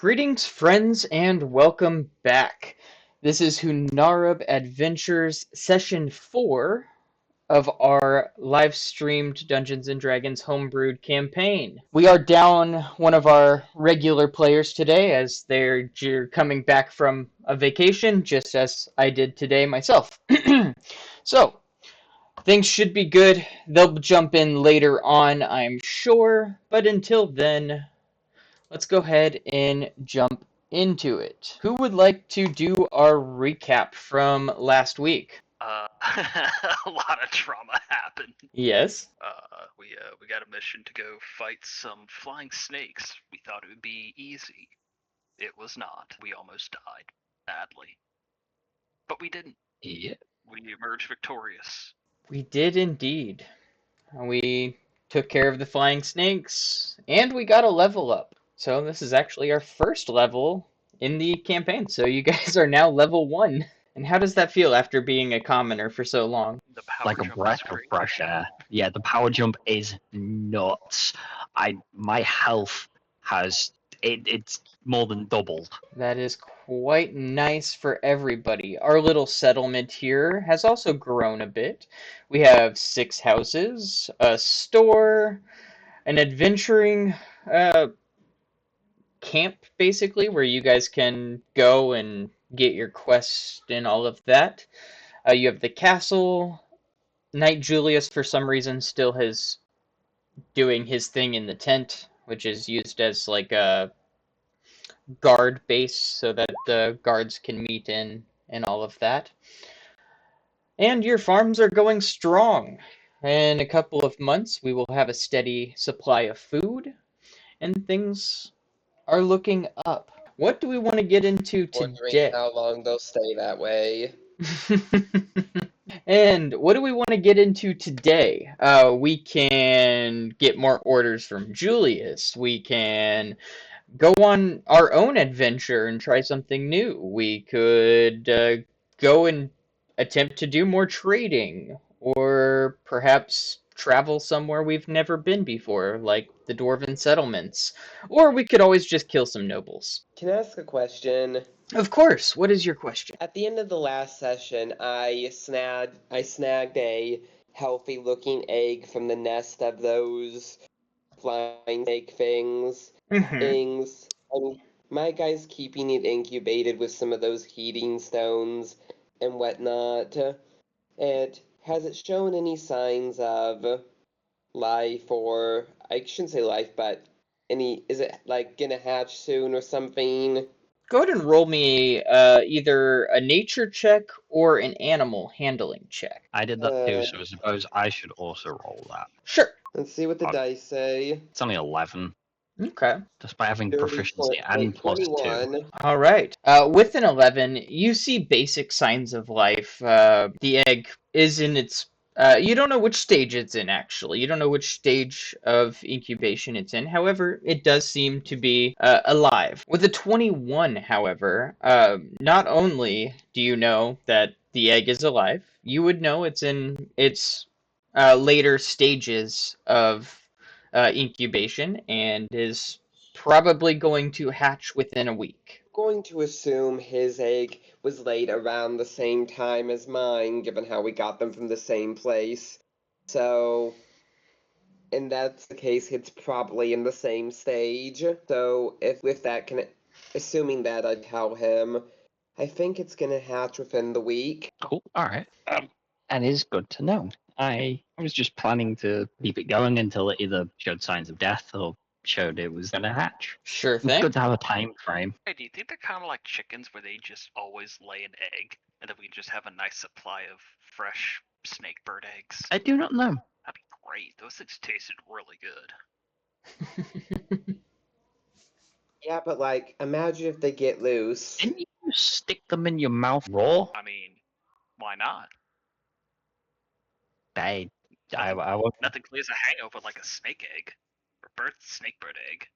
Greetings, friends, and welcome back. This is Hunarub Adventures Session 4 of our live streamed Dungeons and Dragons homebrewed campaign. We are down one of our regular players today as they're coming back from a vacation, just as I did today myself. So, things should be good. They'll jump in later on, I'm sure, but until then, let's go ahead and jump into it. Who would like to do our recap from last week? A lot of trauma happened. Yes. We got a mission to go fight some flying snakes. We thought it would be easy. It was not. We almost died badly, but we didn't. Yeah. We emerged victorious. We did indeed. We took care of the flying snakes, and we got a level up. So this is actually our first level in the campaign. So you guys are now level 1. And how does that feel after being a commoner for so long? The power Like a jump breath is of great. fresh air. Yeah, the power jump is nuts. My health it's more than doubled. That is quite nice for everybody. Our little settlement here has also grown a bit. We have 6 houses, a store, an adventuring camp, basically, where you guys can go and get your quest and all of that. You have the castle. Knight Julius, for some reason, still has doing his thing in the tent, which is used as like a guard base so that the guards can meet in and all of that. And your farms are going strong. In a couple of months, we will have a steady supply of food, and things are looking up. What do we want to get into Wondering today? how long they'll stay that way. And what do we want to get into today? We can get more orders from Julius. We can go on our own adventure and try something new. We could go and attempt to do more trading, or perhaps travel somewhere we've never been before, like the Dwarven settlements. Or we could always just kill some nobles. Can I ask a question? Of course, what is your question? At the end of the last session, I snagged a healthy looking egg from the nest of those flying snake Mm-hmm. things. And my guy's keeping it incubated with some of those heating stones and whatnot. And has it shown any signs of life, or I shouldn't say life, but is it like gonna hatch soon or something? Go ahead and roll me either a nature check or an animal handling check. I did that too, so I suppose I should also roll that. Sure. Let's see what the Oh. dice say. It's only 11, Okay. despite having Dirty proficiency and plus 2. 21. All right. With an 11, you see basic signs of life. The egg is in its. You don't know which stage it's in, actually. You don't know which stage of incubation it's in. However, it does seem to be alive. With a 21, however, not only do you know that the egg is alive, you would know it's in its later stages of incubation and is probably going to hatch within a week. Going to assume his egg was laid around the same time as mine, given how we got them from the same place. So, and that's the case, it's probably in the same stage. So, if with that, assuming that, I'd tell him, I think it's gonna hatch within the week. Cool. All right. And it's good to know. I was just planning to keep it going until it either showed signs of death or showed it was going to hatch. Sure It's thing. good to have a time frame. Hey, do you think they're kind of like chickens where they just always lay an egg, and then we just have a nice supply of fresh snake bird eggs? I do not know. That'd be great. Those things tasted really good. Yeah, but like, imagine if they get loose. Didn't you stick them in your mouth raw? I mean, why not? I won't. Nothing clears a hangover like a snake egg, or snake bird egg.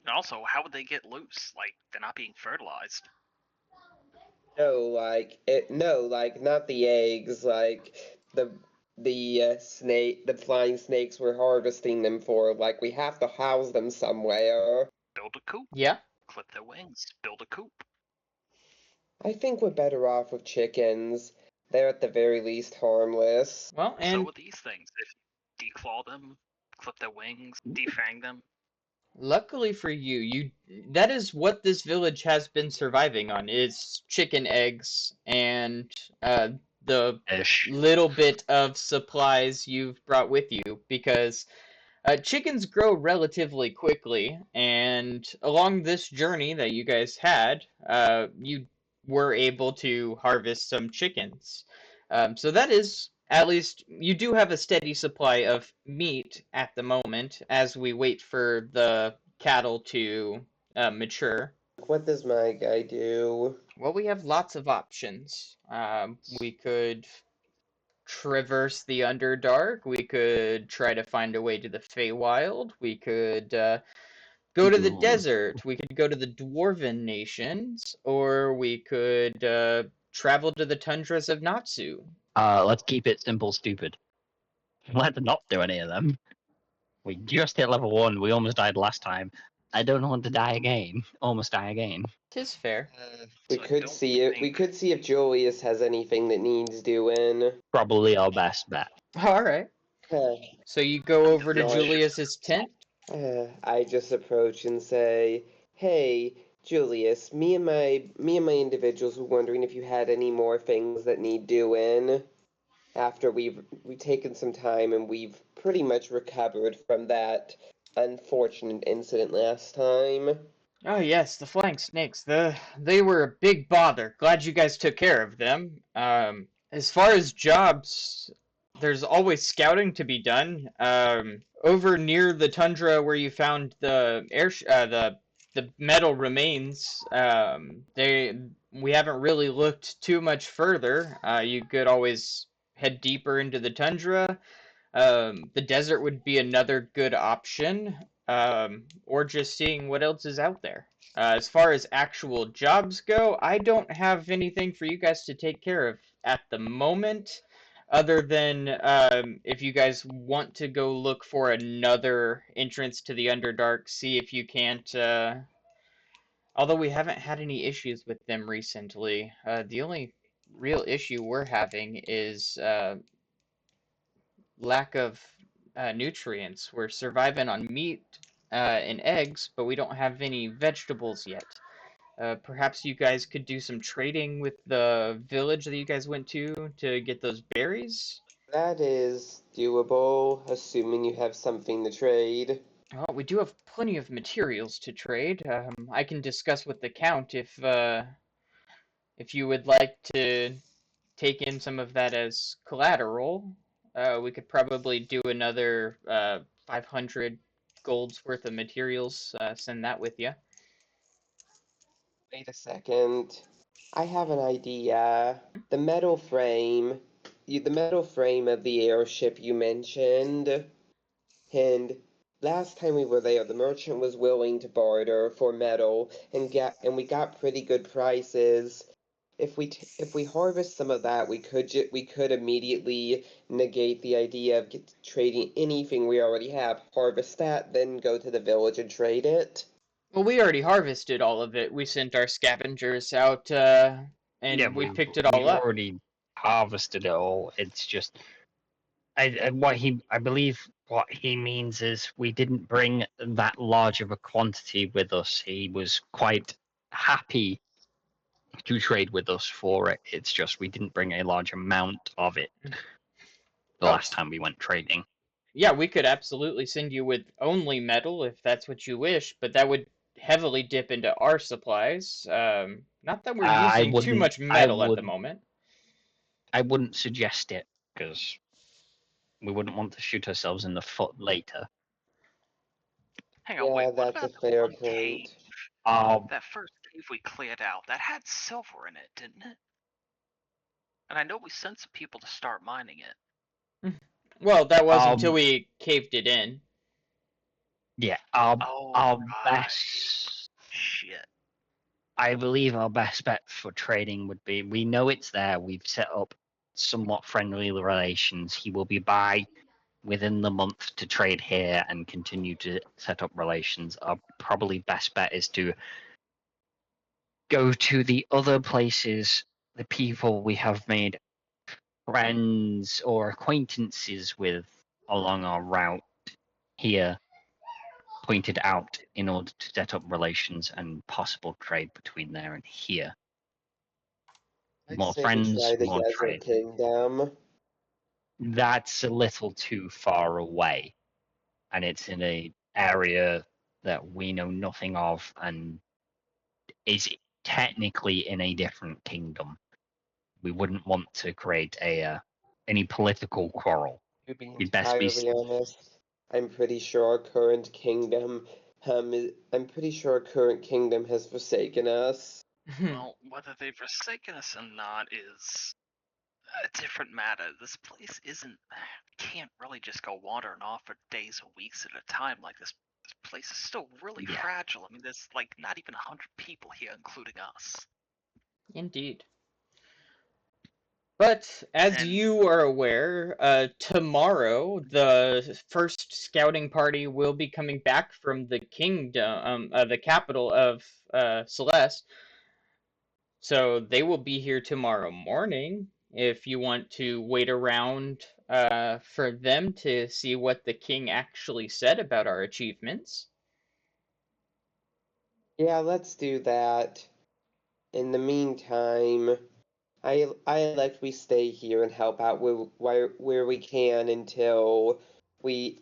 And also, how would they get loose? Like, they're not being fertilized. No, like not the eggs, like the flying snakes we're harvesting them for. Like, we have to house them somewhere. build a coop. Yeah. Clip their wings, build a coop. I think we're better off with chickens. They're at the very least harmless. Well, So and with these things, if you declaw them, clip their wings, defang them. luckily for you, that is what this village has been surviving on is chicken eggs and the Ish. little bit of supplies you've brought with you because chickens grow relatively quickly, and along this journey that you guys had, you were able to harvest some chickens. So that is, at least, you do have a steady supply of meat at the moment as we wait for the cattle to mature. What does my guy do? Well, we have lots of options. We could traverse the Underdark. We could try to find a way to the Feywild. We could go to the Ooh. desert. We could go to the Dwarven nations, or we could travel to the tundras of Natsu. Let's keep it simple, stupid. Let's not do any of them. We just hit level 1. We almost died last time. I don't want to die again. Almost die again. Tis fair. We So I could don't see it. We think- could see if Julius has anything that needs doing. Probably our best bet. All right. Huh. So you go over to No, Julius's tent. I just approach and say, "Hey, Julius, me and my individuals were wondering if you had any more things that need doing. After we've taken some time and we've pretty much recovered from that unfortunate incident last time." Oh yes, the flying snakes. They were a big bother. Glad you guys took care of them. As far as jobs, there's always scouting to be done. Over near the tundra where you found the the metal remains. We haven't really looked too much further. You could always head deeper into the tundra. The desert would be another good option, or just seeing what else is out there. As far as actual jobs go, I don't have anything for you guys to take care of at the moment, other than if you guys want to go look for another entrance to the Underdark, see if you can't. Although we haven't had any issues with them recently, the only real issue we're having is lack of nutrients. We're surviving on meat and eggs, but we don't have any vegetables yet. Perhaps you guys could do some trading with the village that you guys went to get those berries? That is doable, assuming you have something to trade. Well, we do have plenty of materials to trade. I can discuss with the Count if you would like to take in some of that as collateral. We could probably do another 500 gold's worth of materials, send that with you. Wait a second. I have an idea. The metal frame, the metal frame of the airship you mentioned, and last time we were there, the merchant was willing to barter for metal, and we got pretty good prices. If we harvest some of that, we could immediately negate the idea of trading anything we already have. Harvest that, then go to the village and trade it. Well, we already harvested all of it. We sent our scavengers out, Yeah, and we we've picked it all we've up. already harvested it all. It's just I believe what he means is we didn't bring that large of a quantity with us. He was quite happy to trade with us for it. It's just we didn't bring a large amount of it the Oh, last time we went trading. yeah, we could absolutely send you with only metal if that's what you wish, but that would heavily dip into our supplies. Not that we're I using too wouldn't. much metal at the moment. I wouldn't suggest it because we wouldn't want to shoot ourselves in the foot later. Hang on, Yeah, wait. What that's a about the fair one point. cave? Um, That first cave we cleared out, that had silver in it, didn't it? And I know we sent some people to start mining it. Well, that was until um, we caved it in. yeah. Oh, Our right. best. Shit. I believe our best bet for trading would be we know it's there. We've set up somewhat friendly relations. He will be by within the month to trade here and continue to set up relations, our probably best bet is to go to the other places, the people we have made friends or acquaintances with along our route here, pointed out in order to set up relations and possible trade between there and here. I'd More say we friends, try the more Desert trade. Kingdom. That's a little too far away, and it's in a area that we know nothing of and is technically in a different kingdom. We wouldn't want to create any political quarrel. To be We'd best be entirely honest, I'm pretty sure our current kingdom, I'm pretty sure our current kingdom has forsaken us. Well, whether they've forsaken us or not is a different matter. This place isn't. Can't really just go wandering off for days or weeks at a time like this. This place is still really Yeah. fragile. I mean, there's like not even 100 people here, including us. Indeed. But as And you are aware, tomorrow the first scouting party will be coming back from the kingdom, the capital of Celeste. So they will be here tomorrow morning. If you want to wait around for them to see what the king actually said about our achievements. Yeah, let's do that. In the meantime, I elect we stay here and help out where we can until we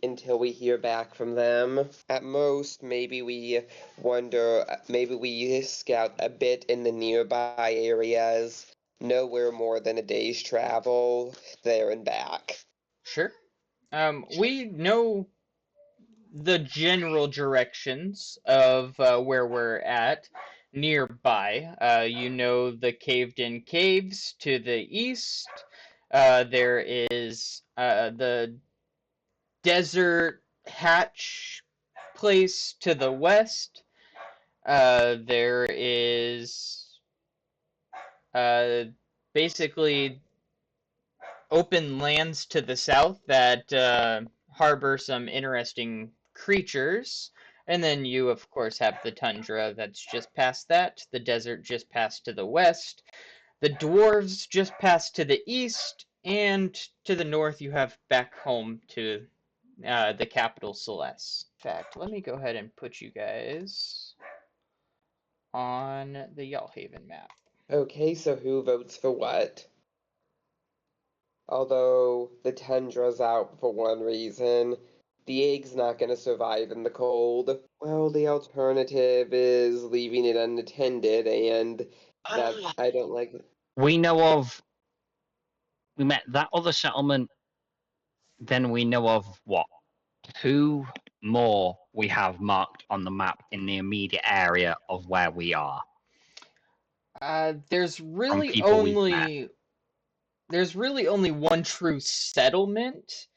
hear back from them. At most, maybe we scout a bit in the nearby areas. Nowhere more than a day's travel there and back. Sure. We know the general directions of where we're at nearby. You know the caved in caves to the east. There is the desert hatch place to the west. There is uh, basically open lands to the south that harbor some interesting creatures. And then you, of course, have the tundra that's just past that, the desert just past to the west, the dwarves just past to the east, and to the north you have back home to the capital, Celeste. In fact, let me go ahead and put you guys on the Y'allhaven map. Okay, so who votes for what? Although the tundra's out for one reason, the egg's not gonna survive in the cold. Well, the alternative is leaving it unattended, and that I don't like. We know of. We met that other settlement. Then we know of what? Two more we have marked on the map in the immediate area of where we are There's from really people we've met. only one true settlement,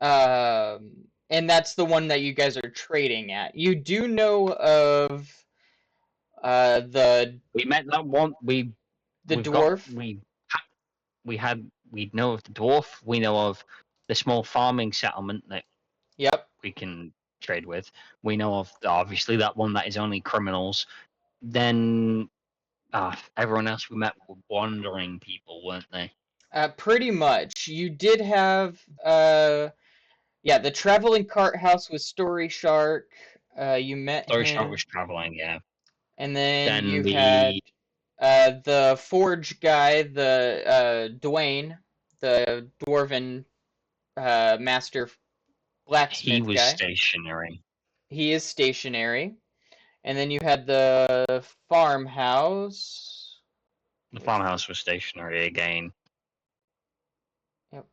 and that's the one that you guys are trading at. You do know of the We met that one. We've got dwarf. we know of the dwarf. We know of the small farming settlement that Yep. we can trade with. We know of obviously that one that is only criminals. Then everyone else we met were wandering people, weren't they? Pretty much. You did have yeah, the traveling cart house with Story Shark. You met Story Shark him, was traveling, yeah. and then Then you had we the forge guy, the Dwayne, the dwarven master he blacksmith was guy. stationary. He is stationary. And then you had the farmhouse, The which farmhouse was stationary again.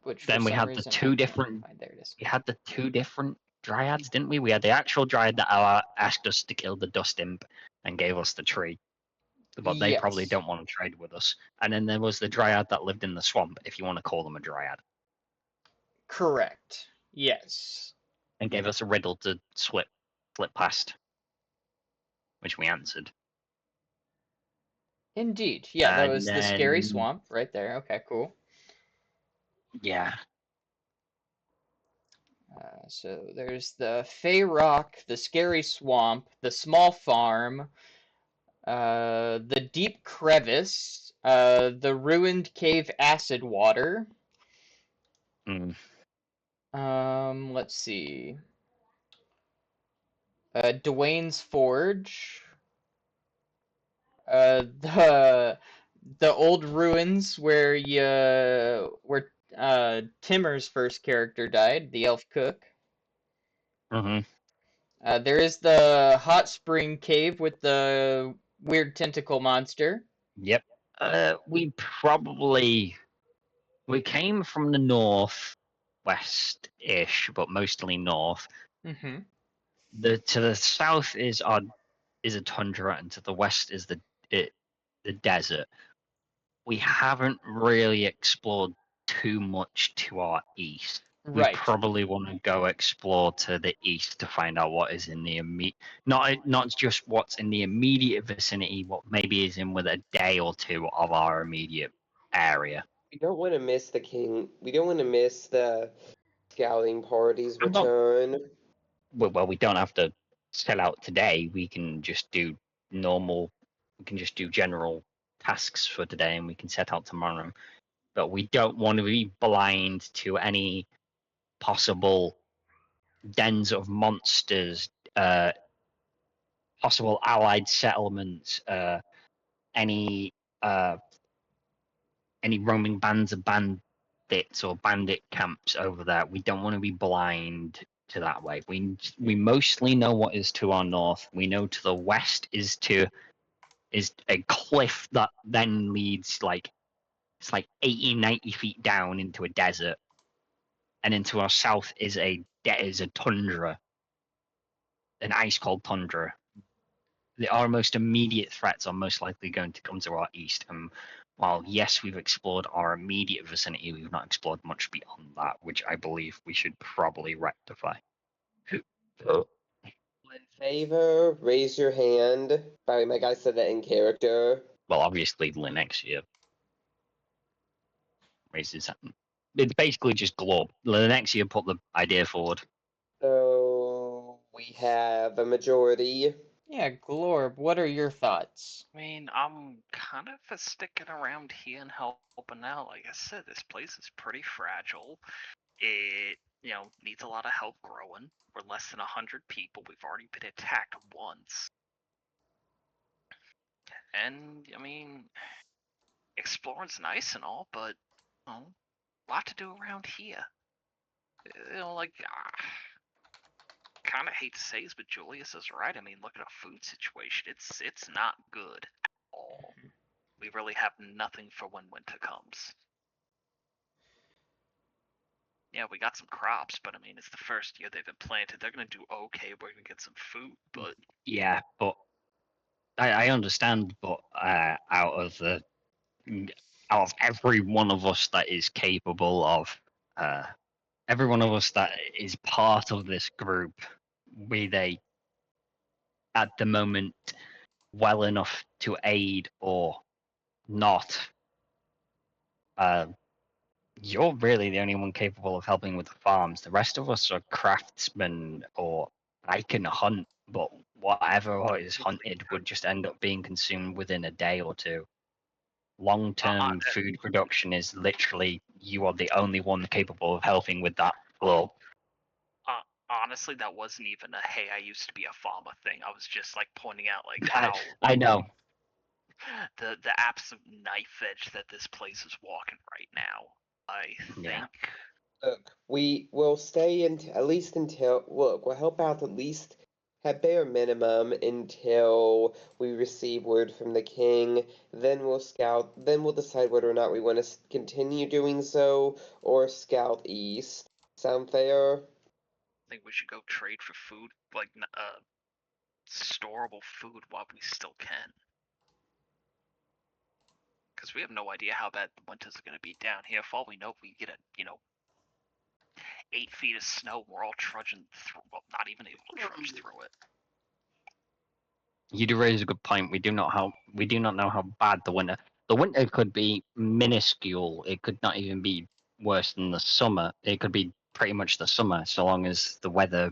for Then we some had the reason I two can't different find. There it is. we had the two different dryads, didn't we? We had the actual dryad that asked us to kill the dust imp and gave us the tree, but they probably Yes, don't want to trade with us. And then there was the dryad that lived in the swamp, if you want to call them a dryad, correct. Yes, and gave us a riddle to slip past, which we answered. indeed. Yeah, that And was the scary then swamp right there. Okay, cool. yeah, So there's the Fey Rock, the Scary Swamp, the Small Farm, the Deep Crevice, the Ruined Cave Acid Water. Mm. Let's see. Dwayne's Forge. The old ruins where Timmer's first character died, the elf cook. Hmm. There is the hot spring cave with the weird tentacle monster. Yep. We came from the north west-ish, but mostly north. Mm-hmm. To the south is a tundra, and to the west is the desert. We haven't really explored too much to our east. We Right. probably want to go explore to the east to find out what is in the immediate, not just what's in the immediate vicinity, what maybe is in with a day or two of our immediate area. We don't want to miss the king. We don't want to miss the scouting party's I'm not return. well. We don't have to set out today. We can just do normal. We can just do general tasks for today, and we can set out tomorrow. But we don't want to be blind to any possible dens of monsters, possible allied settlements, any uh, any roaming bands of bandits or bandit camps over there. We don't want to be blind to that way. We mostly know what is to our north. We know to the west is a cliff that then leads like it's like 80, 90 feet down into a desert, and into our south is a tundra, an ice cold tundra. Our most immediate threats are most likely going to come to our east. And while yes, we've explored our immediate vicinity, we've not explored much beyond that, which I believe we should probably rectify. In favor, raise your hand. Sorry, my guy said that in character. Well, obviously, Linexia raises hand. It's basically just globe. Linexia put the idea forward. So we have a majority. Yeah, Glorb, what are your thoughts? I mean, I'm kind of for sticking around here and helping out. Like I said, this place is pretty fragile. It, needs a lot of help growing. We're less than 100 people. We've already been attacked once. And, I mean, exploring's nice and all, but, a lot to do around here. Kind of hate to say this, but Julius is right. I mean, look at our food situation. It's not good at all. We really have nothing for when winter comes. Yeah, we got some crops, but I mean, it's the first year they've been planted. They're gonna do okay. We're gonna get some food, but Yeah, but I understand. But out of every one of us that is capable of every one of us that is part of this group, be they at the moment well enough to aid or not, uh, you're really the only one capable of helping with the farms. The rest of us are craftsmen, or I can hunt, but whatever is hunted would just end up being consumed within a day or two. Long-term food production is literally you are the only one capable of helping with that flow. honestly, that wasn't even a "hey, I used to be a farmer" thing. I was just like pointing out like how I know. the absolute knife edge that this place is walking right now. I think. Yeah. Look, we will stay at least until. Look, we'll help out at least at bare minimum until we receive word from the king. Then we'll scout. Then we'll decide whether or not we want to continue doing so or scout east. Sound fair? I think we should go trade for food, like storable food while we still can. Because we have no idea how bad the winters are going to be down here. For all we know, if we get 8 feet of snow, we're all trudging through. Well, not even able to trudge through it. You do raise a good point. We do not know how bad the winter. The winter could be minuscule. It could not even be worse than the summer. It could be pretty much the summer, so long as the weather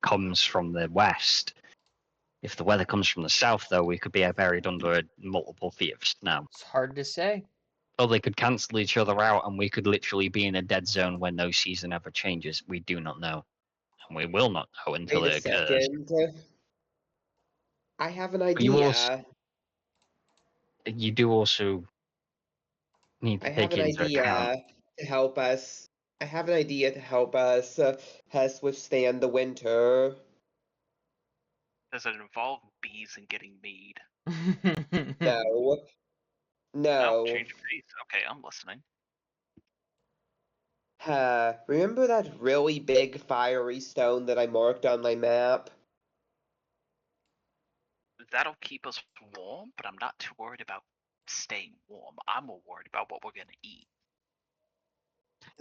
comes from the west. If the weather comes from the south, though, we could be buried under multiple feet of snow. It's hard to say. Or they could cancel each other out, and we could literally be in a dead zone where no season ever changes. We do not know, and we will not know until Wait a it occurs. second. I have an But idea. you do also need I to have take an into account. idea to help us. I have an idea to help us withstand the winter. Does it involve bees and getting mead? No. No, No. change of pace. Okay, I'm listening. Remember that really big fiery stone that I marked on my map? That'll keep us warm, but I'm not too worried about staying warm. I'm more worried about what we're gonna eat.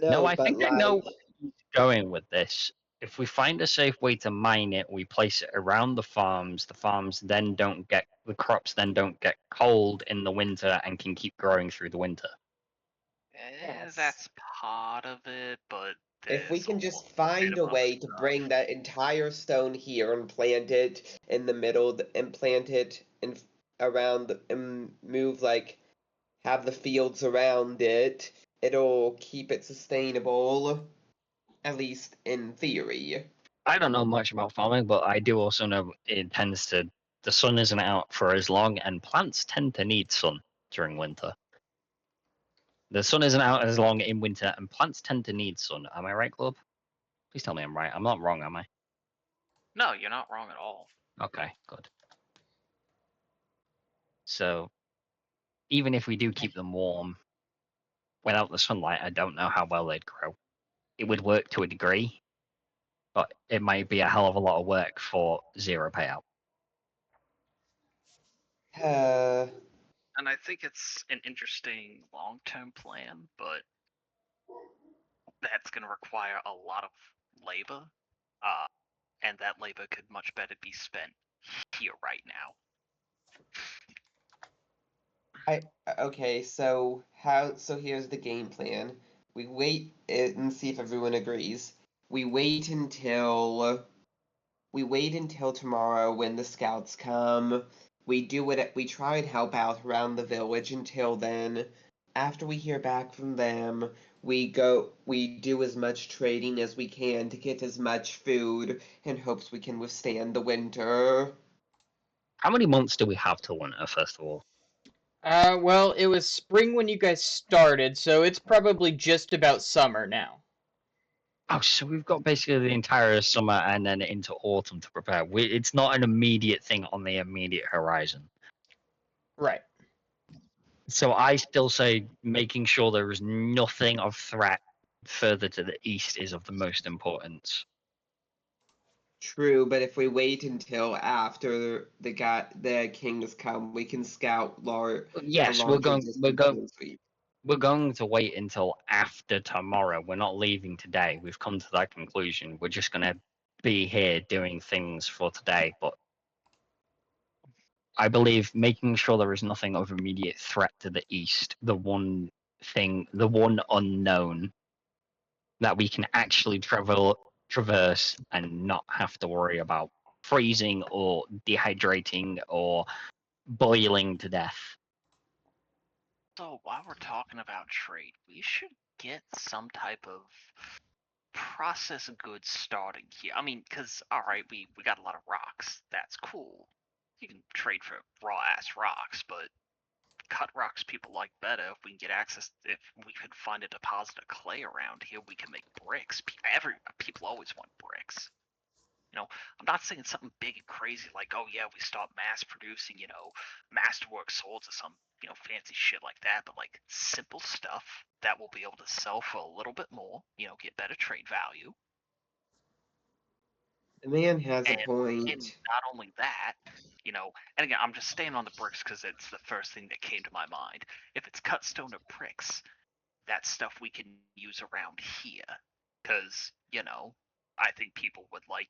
No, No, I but think I know like, where he's going with this. If we find a safe way to mine it, we place it around the farms. The farms then don't get the crops then don't get cold in the winter and can keep growing through the winter. yes. That's part of it, but If we there's can a just little bit find of a other way to stuff. bring that entire stone here and plant it in the middle and plant it in around and move like have the fields around it, it'll keep it sustainable, at least in theory. I don't know much about farming, but I do also know it tends to the sun isn't out for as long, and plants tend to need sun during winter. The sun isn't out as long in winter, and plants tend to need sun. Am I right, Club? Please tell me I'm right. I'm not wrong, am I? No, you're not wrong at all. Okay, good. So even if we do keep them warm, without the sunlight, I don't know how well they'd grow. It would work to a degree, but it might be a hell of a lot of work for zero payout. Uh, And I think it's an interesting long-term plan, but that's going to require a lot of labor, and that labor could much better be spent here right now. okay, so here's the game plan. We wait and see if everyone agrees. We wait until tomorrow when the scouts come. We try and help out around the village until then. After we hear back from them, we do as much trading as we can to get as much food in hopes we can withstand the winter. How many months do we have till winter, first of all? Well, it was spring when you guys started, so it's probably just about summer now. Oh, so we've got basically the entire summer and then into autumn to prepare. It's not an immediate thing on the immediate horizon. Right. So I still say making sure there is nothing of threat further to the east is of the most importance. True, but if we wait until after the kings come, we can scout a Yes, larger distance and sweep. we're going to wait until after tomorrow. We're not leaving today. We've come to that conclusion. We're just going to be here doing things for today. But I believe making sure there is nothing of immediate threat to the east, the one thing, the one unknown that we can actually traverse and not have to worry about freezing or dehydrating or boiling to death. So while we're talking about trade, we should get some type of process goods starting here. I mean, because alright, we got a lot of rocks. That's cool. You can trade for raw ass rocks, but cut rocks people like better. If we can get access, if we could find a deposit of clay around here, we can make bricks. People always want bricks. I'm not saying something big and crazy like, oh yeah, we start mass producing, masterwork swords or some, fancy shit like that, but like simple stuff that we'll be able to sell for a little bit more, get better trade value. The man has a And point. not only that, and again, I'm just staying on the bricks because it's the first thing that came to my mind. If it's cut stone or bricks, that's stuff we can use around here. Because, I think people would like,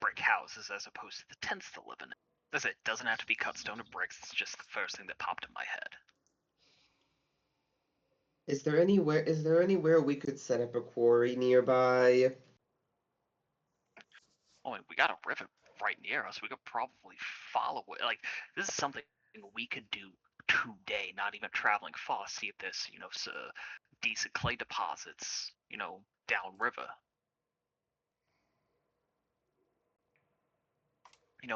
brick houses as opposed to the tents to live in. That's it. Doesn't have to be cut stone or bricks. It's just the first thing that popped in my head. Is there anywhere we could set up a quarry nearby? Oh, and we got a river right near us. We could probably follow it. Like, this is something we could do today, not even traveling far. See if there's, decent clay deposits, downriver.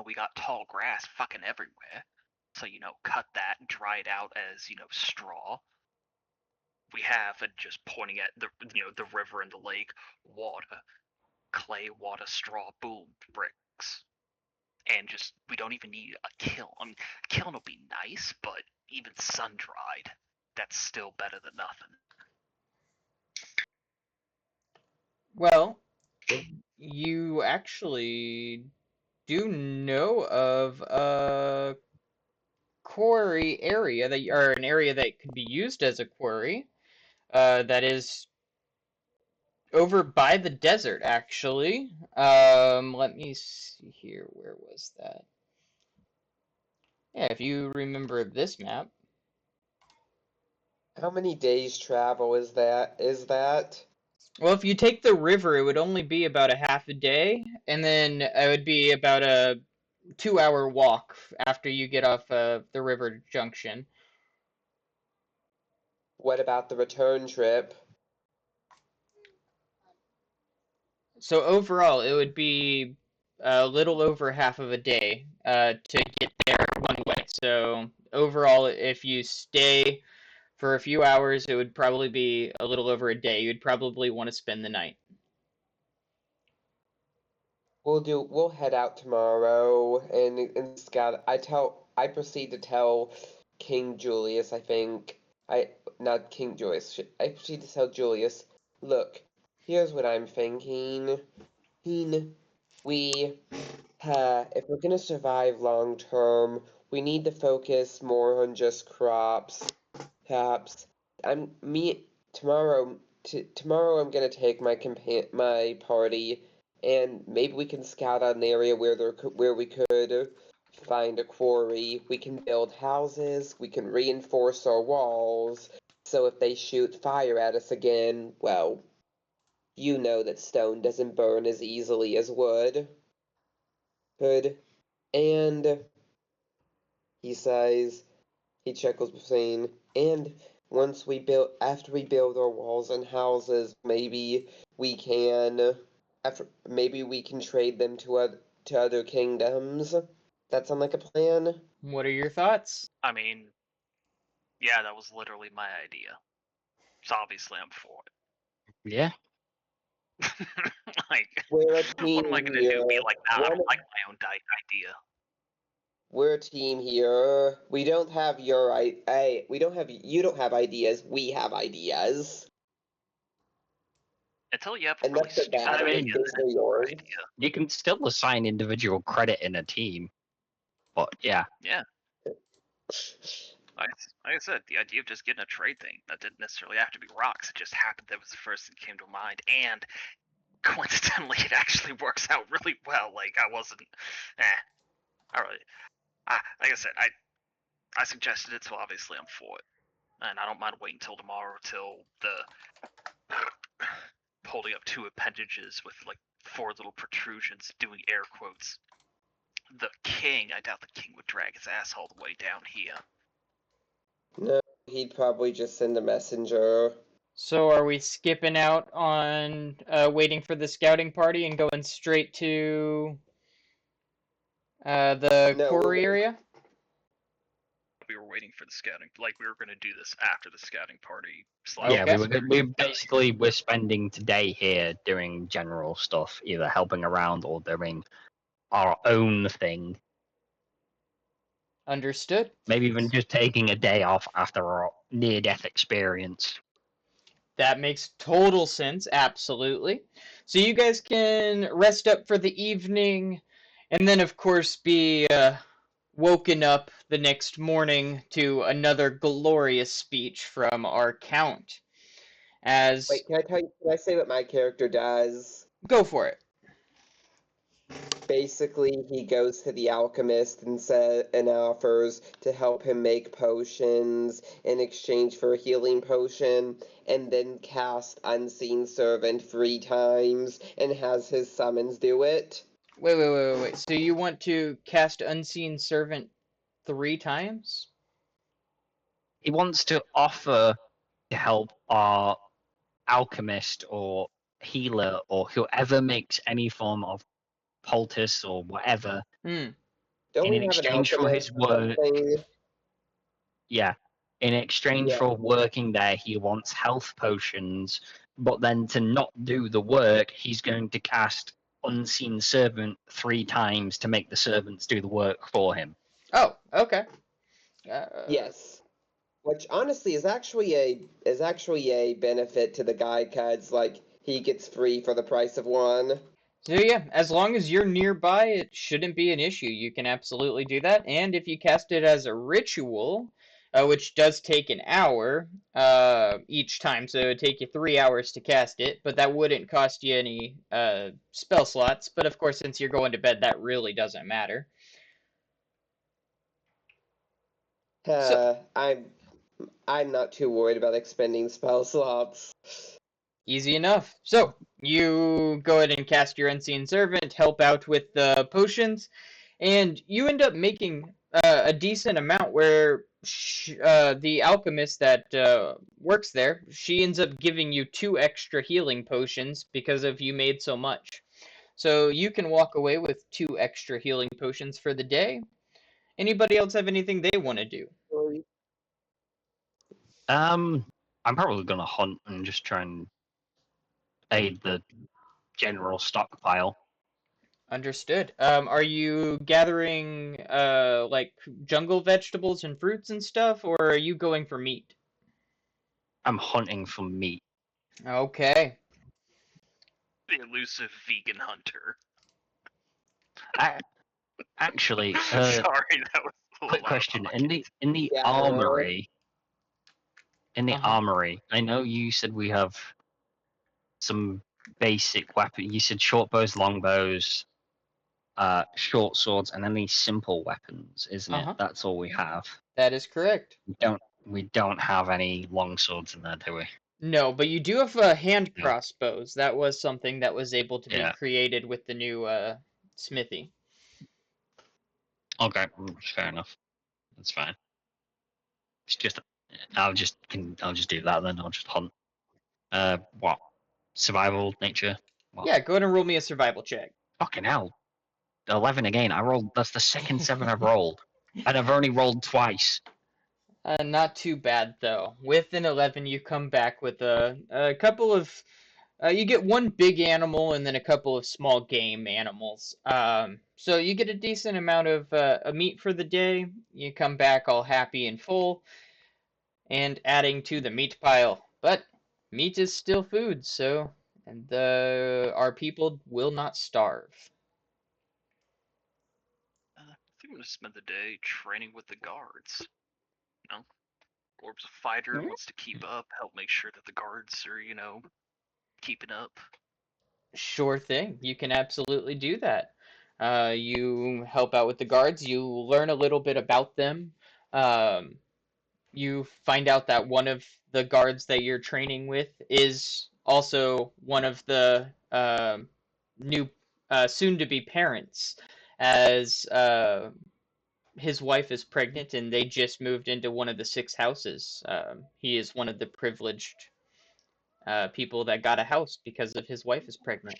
We got tall grass fucking everywhere. So, cut that and dry it out as, straw. We have, and just pointing at the river and the lake, water, clay, water, straw, boom, bricks. And just, we don't even need a kiln. I mean, a kiln will be nice, but even sun-dried, that's still better than nothing. Well, you actually do know of a quarry area or an area that could be used as a quarry. That is over by the desert, actually. Let me see here. Where was that? Yeah, if you remember this map. How many days travel is that? Well, if you take the river, it would only be about a half a day, and then it would be about a 2-hour walk after you get off the river junction. What about the return trip? So overall, it would be a little over half of a day to get there one way. So overall, if you stay for a few hours, it would probably be a little over a day. You'd probably want to spend the night. We'll head out tomorrow and scout. I proceed to tell King Julius, I think. Not King Julius. I proceed to tell Julius, look, here's what I'm thinking. We, if we're gonna survive long term, we need to focus more on just crops. Perhaps tomorrow. Tomorrow I'm gonna take my party, and maybe we can scout out an area where we could find a quarry. We can build houses. We can reinforce our walls. So if they shoot fire at us again, well, you know that stone doesn't burn as easily as wood. Could. And he says, he chuckles between, and after we build our walls and houses, we can, maybe we can trade them to other kingdoms. That sound like a plan? What are your thoughts? I mean, yeah, that was literally my idea. So obviously I'm for Yeah. it. Like, We're a what team am I gonna here. do? Be like, nah, I One, don't like my own idea. we're a team here. We don't have you don't have ideas. We have ideas. Until you have a And really that's the stupid bad I of mean, idea, this then for it's your yours. idea. you can still assign individual credit in a team, but yeah. Yeah. Like I said, the idea of just getting a trade thing, that didn't necessarily have to be rocks. It just happened that was the first thing that came to mind. And coincidentally, it actually works out really well. Like, I wasn't, I really, like I said, I suggested it, so obviously I'm for it. And I don't mind waiting till tomorrow till the holding up 2 appendages with like 4 little protrusions doing air quotes. The king, I doubt the king would drag his ass all the way down here. No, he'd probably just send a messenger. So are we skipping out on waiting for the scouting party and going straight to the No, quarry area? We were waiting for the scouting, like we were going to do this after the scouting party / Yeah, Okay. we're spending today here doing general stuff, either helping around or doing our own thing. Understood. Maybe even just taking a day off after our near-death experience. That makes total sense, absolutely. So you guys can rest up for the evening, and then, of course, be woken up the next morning to another glorious speech from our count. As Wait, can I say what my character does? go for it. Basically, he goes to the alchemist and offers to help him make potions in exchange for a healing potion, and then cast Unseen Servant 3 times and has his summons do it. Wait. So you want to cast Unseen Servant 3 times? He wants to offer to help our alchemist or healer or whoever makes any form of poultice or whatever Hmm. Don't in we have an exchange for alchemist his or work. something? Yeah. In exchange Yeah. for working there, he wants health potions, but then to not do the work, he's going to cast Unseen Servant 3 times to make the servants do the work for him. Oh, okay. Yes. Which honestly is actually a benefit to the guy, cause like he gets free for the price of one. So yeah, as long as you're nearby, it shouldn't be an issue. You can absolutely do that. And if you cast it as a ritual, which does take an hour each time, so it would take you 3 hours to cast it, but that wouldn't cost you any spell slots. But of course, since you're going to bed, that really doesn't matter. So I'm not too worried about expending spell slots. easy enough. So you go ahead and cast your Unseen Servant, help out with the potions, and you end up making a decent amount where the alchemist that works there, she ends up giving you 2 extra healing potions because of you made so much. So you can walk away with 2 extra healing potions for the day. Anybody else have anything they want to do? Um, I'm probably going to hunt and just try and aid the general stockpile. Understood. Are you gathering like jungle vegetables and fruits and stuff, or are you going for meat? I'm hunting for meat. Okay. The elusive vegan hunter. I, actually, Sorry, that was a quick little out of question: in pocket. the Yeah. armory, Uh-huh. I know you said we have some basic weapon. You said short bows, long bows, short swords, and then these simple weapons, isn't it? Uh-huh. That's all we have. That is correct. We don't have any long swords in there, do we? No, but you do have hand No. crossbows. That was something that was able to be Yeah. created with the new smithy. Okay. Fair enough. That's fine. It's just I'll just do that then. I'll just hunt. What? Survival, nature. What? Yeah, go ahead and roll me a survival check. Fucking hell. 11 again. I rolled. That's the second 7 I've rolled, and I've only rolled twice. Not too bad though. With an 11, you come back with a couple of. You get one big animal and then a couple of small game animals. So you get a decent amount of meat for the day. You come back all happy and full, and adding to the meat pile. But meat is still food, so and our people will not starve. I think I'm gonna spend the day training with the guards. You know, Orb's a fighter, Hmm? wants to keep up, help make sure that the guards are, keeping up. Sure thing. You can absolutely do that. You help out with the guards. You learn a little bit about them. Um, you find out that one of the guards that you're training with is also one of the new soon-to-be parents, as his wife is pregnant and they just moved into one of the 6 houses. He is one of the privileged people that got a house because of his wife is pregnant.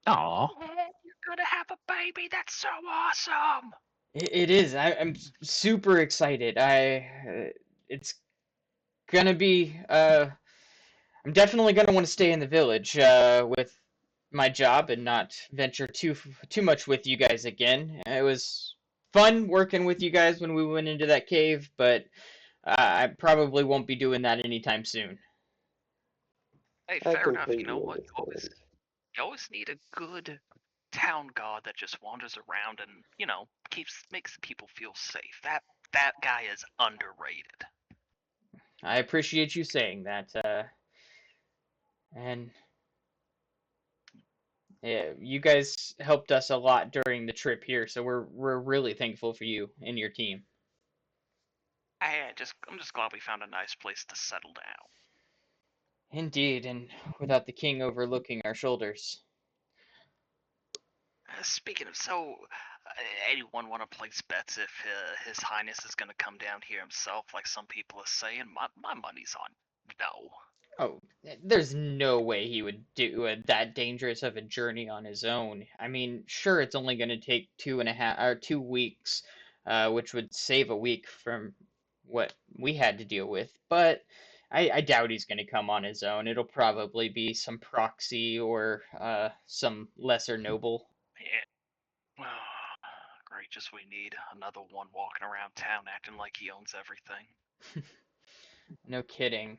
Aw. You're gonna have a baby. That's so awesome. It is. I'm super excited. It's gonna be. I'm definitely gonna want to stay in the village with my job and not venture too much with you guys again. It was fun working with you guys when we went into that cave, but I probably won't be doing that anytime soon. Hey, I fair enough. You completely know what? understand. You always need a good town god that just wanders around and makes the people feel safe. That guy is underrated. I appreciate you saying that. And Yeah, you guys helped us a lot during the trip here, so we're really thankful for you and your team. I'm just glad we found a nice place to settle down. Indeed, and without the king overlooking our shoulders. Speaking of, anyone want to place bets if His Highness is going to come down here himself, like some people are saying? My money's on no. Oh, there's no way he would do that dangerous of a journey on his own. I mean, sure, it's only going to take 2.5 or 2 weeks, which would save a week from what we had to deal with. But I doubt he's going to come on his own. It'll probably be some proxy or some lesser noble. Yeah. Great, just we need another one walking around town acting like he owns everything. No kidding.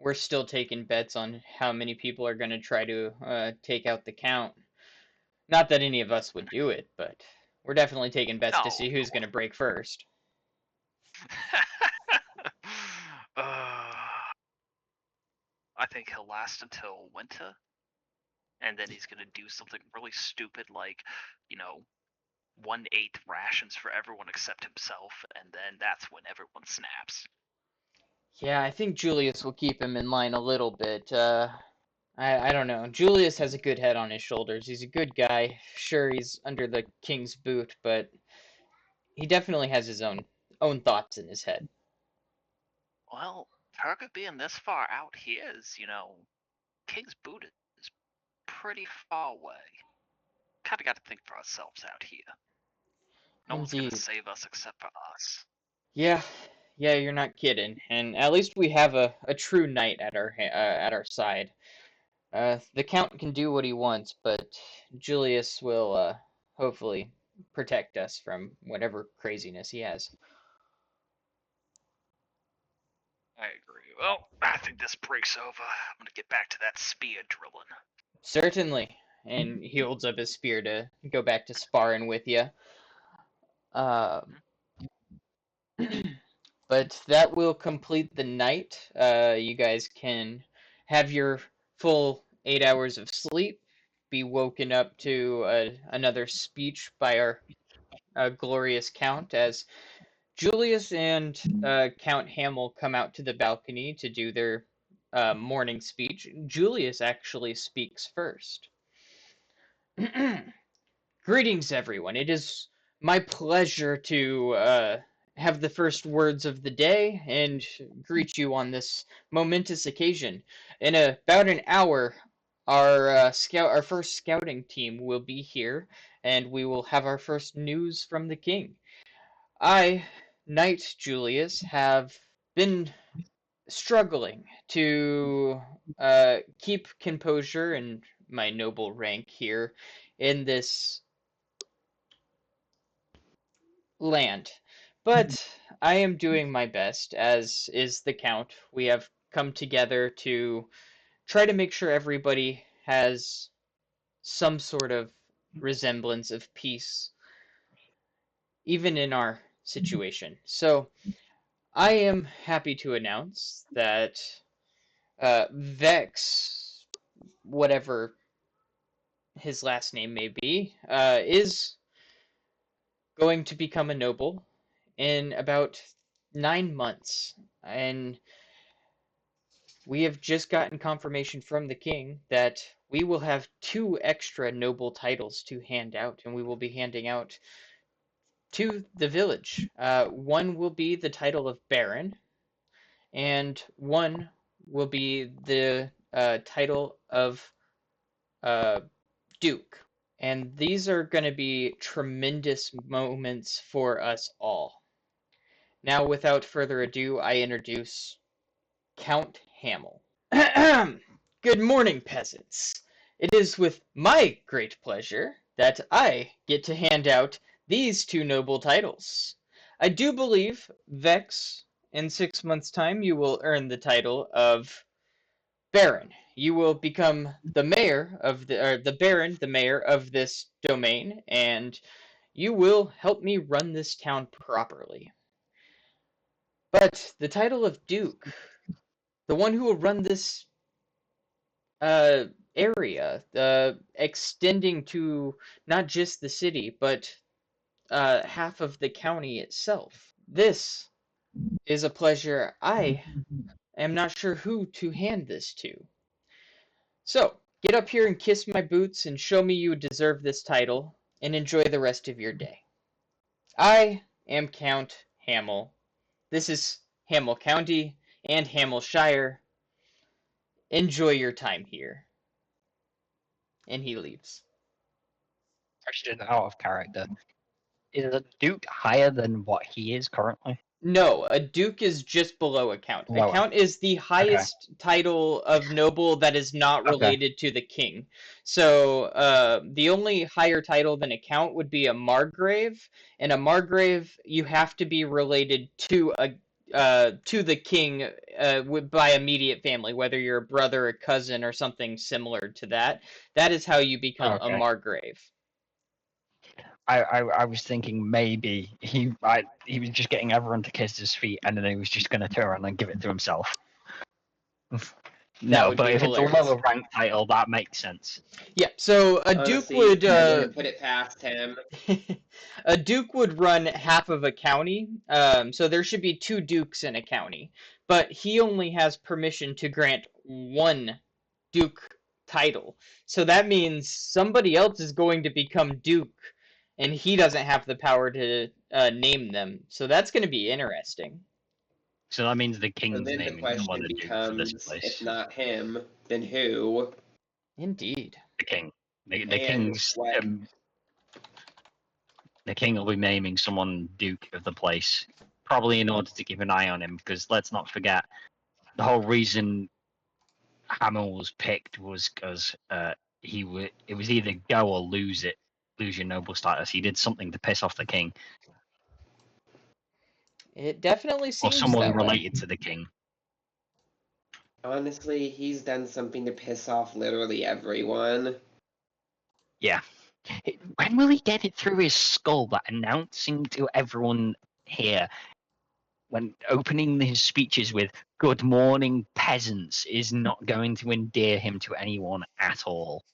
We're still taking bets on how many people are going to try to take out the count. Not that any of us would do it, but we're definitely taking bets to No, see of who's going to course. break first. uh, I think he'll last until winter, and then he's gonna do something really stupid like, you know, 1/8 rations for everyone except himself, and then that's when everyone snaps. Yeah, I think Julius will keep him in line a little bit. I don't know. Julius has a good head on his shoulders. He's a good guy. Sure, he's under the king's boot, but he definitely has his own thoughts in his head. Well, Targa being this far out here is, King's Boot is pretty far away. Kinda gotta think for ourselves out here. No one's gonna Indeed. save us except for us. Yeah, yeah, you're not kidding. And at least we have a true knight at our side. The Count can do what he wants, but Julius will hopefully protect us from whatever craziness he has. I agree. Well, I think this break's over. I'm gonna get back to that spear drilling. Certainly. And he holds up his spear to go back to sparring with you. Uh, Mhm. but that will complete the night. You guys can have your full 8 hours of sleep, be woken up to another speech by our glorious Count as Julius and Count Hamill come out to the balcony to do their morning speech. Julius actually speaks first. Greetings, everyone. It is my pleasure to have the first words of the day and greet you on this momentous occasion. In about an hour, our first scouting team will be here, and we will have our first news from the king. I, Knight Julius, have been struggling to keep composure and my noble rank here in this land. But I am doing my best, as is the Count. We have come together to try to make sure everybody has some sort of resemblance of peace, even in our situation. So I am happy to announce that Vex, whatever his last name may be, is going to become a noble in about 9 months. And we have just gotten confirmation from the king that we will have 2 extra noble titles to hand out, and we will be handing out to the village. One will be the title of Baron, and one will be the title of uh, Duke. And these are going to be tremendous moments for us all. Now, without further ado, I introduce Count Hamill. Good morning, peasants. It is with my great pleasure that I get to hand out these 2 noble titles. I do believe, Vex, in 6 months' time, you will earn the title of Baron. You will become the mayor of the Baron, the mayor of this domain, and you will help me run this town properly. But the title of Duke, the one who will run this uh, area, extending to not just the city, but half of the county itself. This is a pleasure I am not sure who to hand this to. So, get up here and kiss my boots and show me you deserve this title, and enjoy the rest of your day. I am Count Hamel. This is Hamel County and Hamilshire. Enjoy your time here. And he leaves. Question out of character. Is the Duke higher than what he is currently? No, a duke is just below a count. A Lower. count is the highest title of noble that is not Okay. related to the king. So the only higher title than a count would be a margrave, and a margrave you have to be related to the king by immediate family, whether you're a brother, a cousin, or something similar to that. That is how you become a Okay. margrave. I was thinking maybe he was just getting everyone to kiss his feet, and then he was just going to turn around and give it to himself. That No, would but be if it's a hilarious. lower rank title, that makes sense. Yeah, so a duke Honestly, would I wouldn't put it past him. a duke would run half of a county. So there should be two dukes in a county, but he only has permission to grant one duke title. So that means somebody else is going to become duke, and he doesn't have the power to name them. So that's going to be interesting. So that means the So king's then the naming someone question a duke for this becomes, if place. not him, then who? Indeed. The king. The And king's what? the king will be naming someone duke of the place, probably in order to keep an eye on him. Because let's not forget, the whole reason Hamill was picked was because it was either go or lose it, lose your noble status. He did something to piss off the king, It definitely or seems someone that way. related to the king. Honestly, he's done something to piss off literally everyone. Yeah. When will he get it through his skull that announcing to everyone here, when opening his speeches with "Good morning, peasants," is not going to endear him to anyone at all?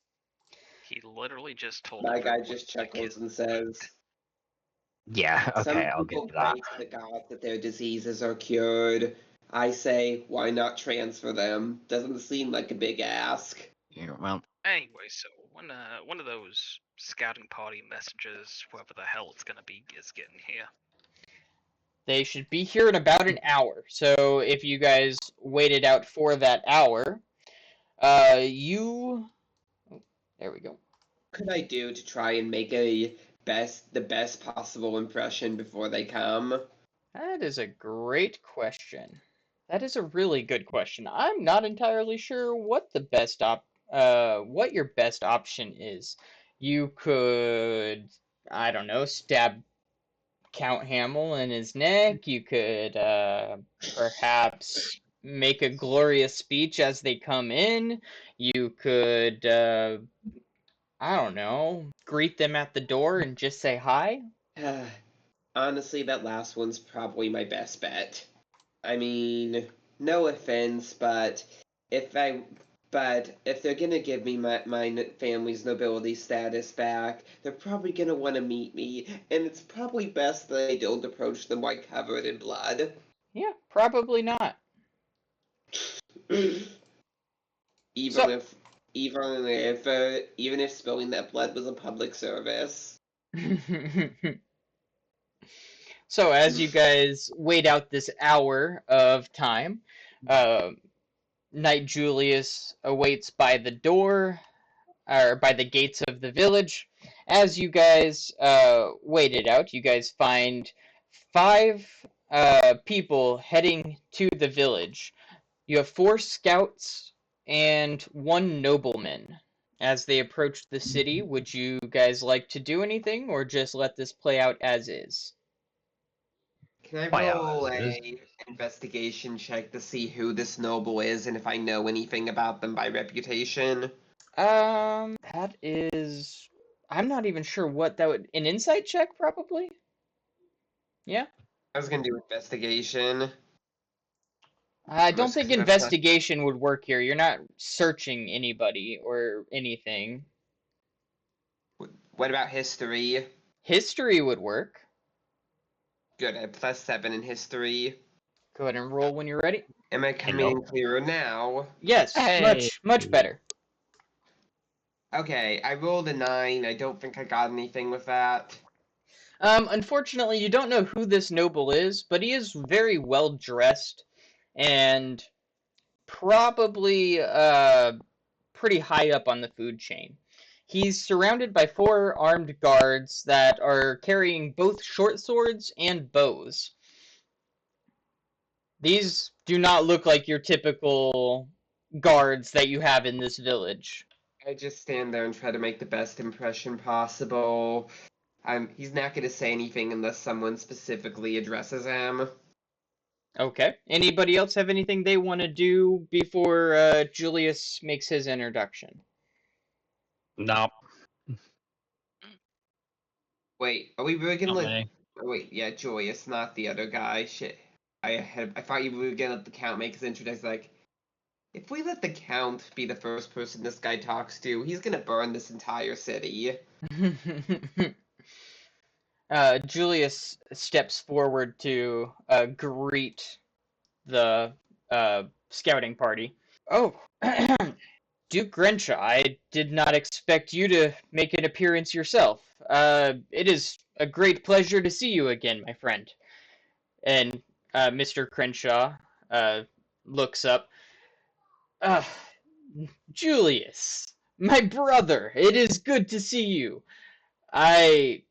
He literally just told My guy everyone just to kiss chuckles and his boot. says, Yeah, okay, some I'll give people you pray that. to the gods that their diseases are cured. I say, why not transfer them? Doesn't seem like a big ask. Yeah, well, Anyway, so when one of those scouting party messengers, whoever the hell it's gonna be, is getting here. They should be here in about an hour. So if you guys waited out for that hour, you. Oh, there we go. What could I do to try and make the best possible impression before they come? That is a great question. That is a really good question. I'm not entirely sure what what your best option is. You could, I don't know, stab Count Hamill in his neck. You could perhaps make a glorious speech as they come in. You could, I don't know, greet them at the door and just say hi. Honestly, that last one's probably my best bet. I mean, no offense, if I but if they're gonna give me my family's nobility status back, they're probably gonna want to meet me, and it's probably best that I don't approach them while covered in blood. Yeah, probably not. even So, if even if spilling that blood was a public service. so as you guys wait out this hour of time, uh, Knight Julius awaits by the door, or by the gates of the village. As you guys wait it out, you guys find five people heading to the village. You have four scouts and one nobleman. As they approach the city, would you guys like to do anything or just let this play out as is? Can I play out roll as it is. a investigation check to see who this noble is and if I know anything about them by reputation? That is. I'm not even sure what that would. An insight check, probably? Yeah? I was gonna do investigation. I don't Most think that's not. investigation would work here. You're not searching anybody or anything. What about history? History would work. Good, I have +7 in history. Go ahead and roll when you're ready. Am I coming in Hello. clearer now? Yes, Hey. much better. Okay, I rolled a 9. I don't think I got anything with that. Unfortunately, you don't know who this noble is, but he is very well dressed and probably pretty high up on the food chain. He's surrounded by 4 armed guards that are carrying both short swords and bows. These do not look like your typical guards that you have in this village. I just stand there and try to make the best impression possible. He's not going to say anything unless someone specifically addresses him. Okay. Anybody else have anything they want to do before Julius makes his introduction? No, Wait, are we really not gonna let? me. Oh, wait, yeah, Julius, not the other guy. Shit, I thought you were gonna let the count make his introduction. Like, if we let the count be the first person this guy talks to, he's gonna burn this entire city. Julius steps forward to greet the scouting party. Oh, Duke Grenshaw, I did not expect you to make an appearance yourself. It is a great pleasure to see you again, my friend. And Mr. Crenshaw looks up. Uh, Julius, my brother, it is good to see you. I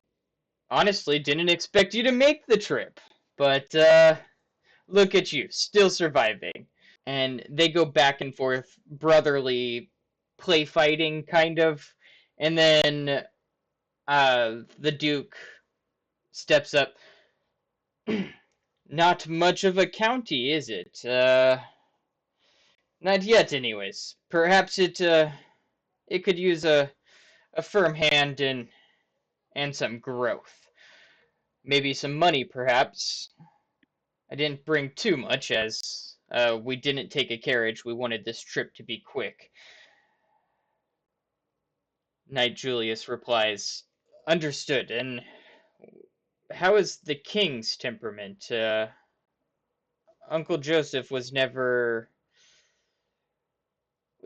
honestly didn't expect you to make the trip, but look at you, still surviving. And they go back and forth, brotherly play fighting, kind of. And then the Duke steps up. Not much of a county, is it? Not yet, anyways. Perhaps it could use a firm hand and some growth. Maybe some money, perhaps. I didn't bring too much, as we didn't take a carriage. We wanted this trip to be quick. Knight Julius replies, "Understood. And how is the king's temperament? Uncle Joseph was never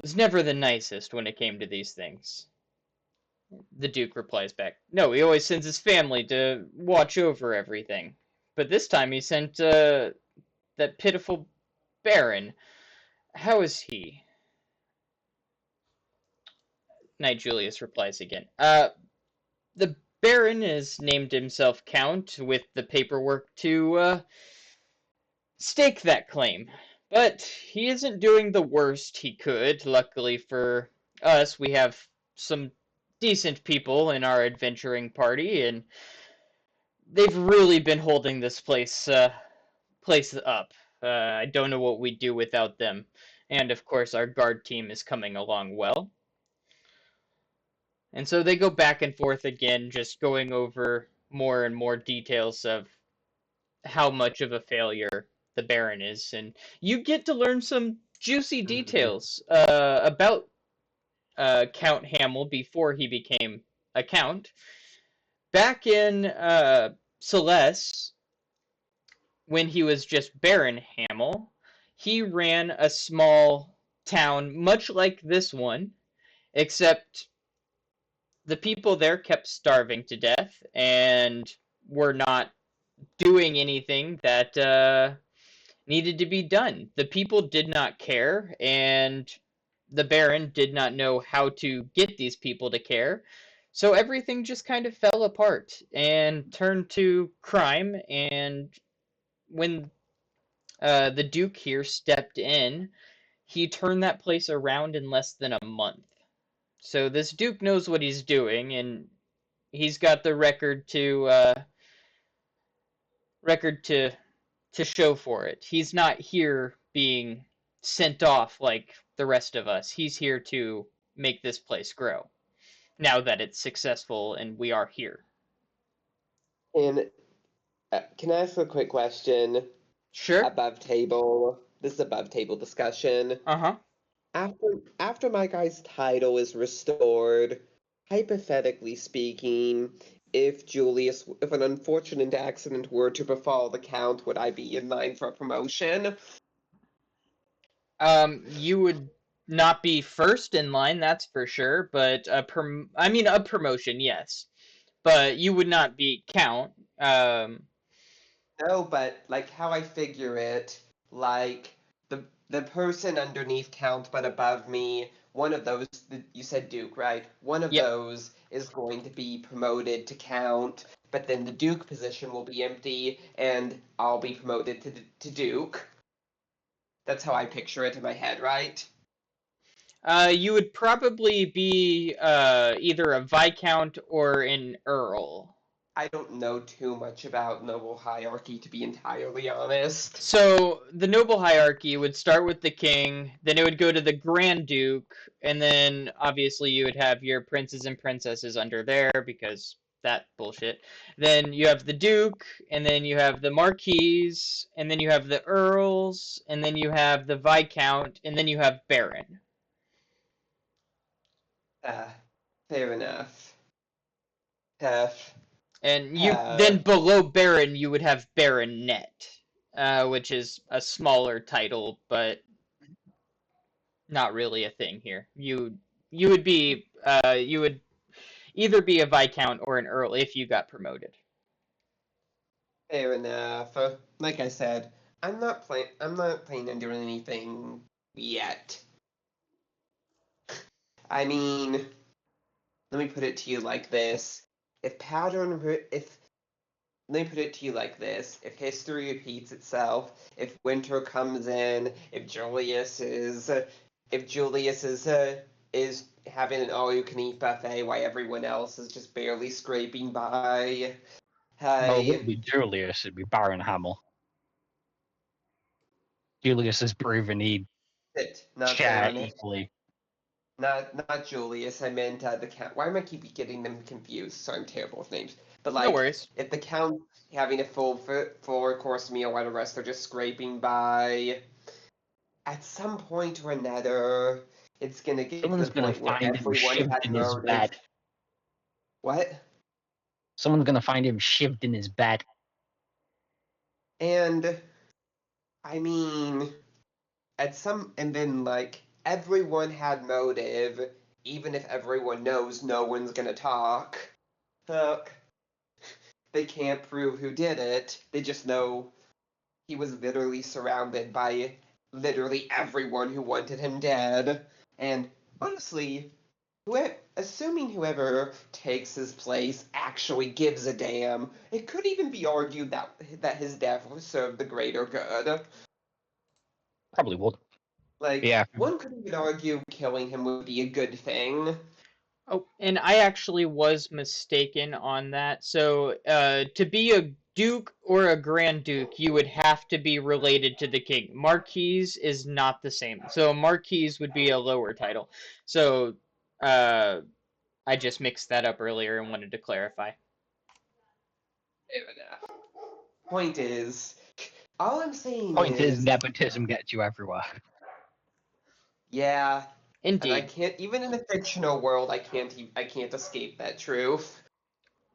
the nicest when it came to these things." The Duke replies back, "No, he always sends his family to watch over everything. But this time he sent that pitiful Baron. How is he?" Knight Julius replies again, "The Baron has named himself Count with the paperwork to stake that claim. But he isn't doing the worst he could. Luckily for us, we have some decent people in our adventuring party, and they've really been holding this place up. I don't know what we'd do without them. And of course, our guard team is coming along well." And so they go back and forth again, just going over more and more details of how much of a failure the Baron is. And you get to learn some juicy details about Count Hamill before he became a count. Back in Celeste, when he was just Baron Hamill, he ran a small town much like this one, except the people there kept starving to death and were not doing anything that needed to be done. The people did not care, and the Baron did not know how to get these people to care. So everything just kind of fell apart and turned to crime. And when the Duke here stepped in, he turned that place around in less than a month. So this Duke knows what he's doing, and he's got the record to show for it. He's not here being sent off like the rest of us. He's here to make this place grow. Now that it's successful and we are here. And can I ask a quick question Sure. above table? this is above table discussion. Uh-huh. After my guy's title is restored, hypothetically speaking, if an unfortunate accident were to befall the Count, would I be in line for a promotion? You would not be first in line, that's for sure, but a promotion, yes. But you would not be Count. No, but like how I figure it, like the person underneath Count but above me, one of those you said Duke, right? One of Yep. those is going to be promoted to Count, but then the Duke position will be empty, and I'll be promoted to Duke. That's how I picture it in my head, right? You would probably be either a Viscount or an Earl. I don't know too much about noble hierarchy, to be entirely honest. So the noble hierarchy would start with the king, then it would go to the Grand Duke, and then obviously you would have your princes and princesses under there because that bullshit. Then you have the Duke, and then you have the Marquis, and then you have the Earls, and then you have the Viscount, and then you have Baron. Uh, Fair enough. Tough. And you then below Baron you would have Baronet, which is a smaller title, but not really a thing here. You would be you would either be a Viscount or an Earl if you got promoted. Fair enough. Like I said, I'm not planning on doing anything yet. I mean, let me put it to you like this: if pattern, if let me put it to you like this: if history repeats itself, if winter comes in, if Julius is having an all-you-can-eat buffet while everyone else is just barely scraping by, Well, it hey, wouldn't be Julius, it'd be Baron Hamill. Julius has proven he'd not share Baron. equally. Not Julius. I meant the count. Why am I keep getting them confused? So I'm terrible with names. But No like, worries. if the count having a full four-course meal while the rest are just scraping by, at some point or another, it's gonna get to the Someone's gonna point where find him everyone shivved had in his motive. bed. What? Someone's gonna find him shivved in his bed. And I mean, and then like everyone had motive, even if everyone knows no one's gonna talk. Look, they can't prove who did it. They just know he was literally surrounded by literally everyone who wanted him dead. And honestly, assuming whoever takes his place actually gives a damn, it could even be argued that his death would serve the greater good. Probably would. Like, Yeah, one could even argue killing him would be a good thing. Oh, and I actually was mistaken on that. So, to be a duke or a grand duke, you would have to be related to the king. Marquis is not the same. So, Marquis would be a lower title. So, uh, I just mixed that up earlier and wanted to clarify. Fair enough. Point is, all I'm saying point is is, nepotism gets you everywhere. yeah, and I Indeed. can't even in the fictional world, I can't escape that truth.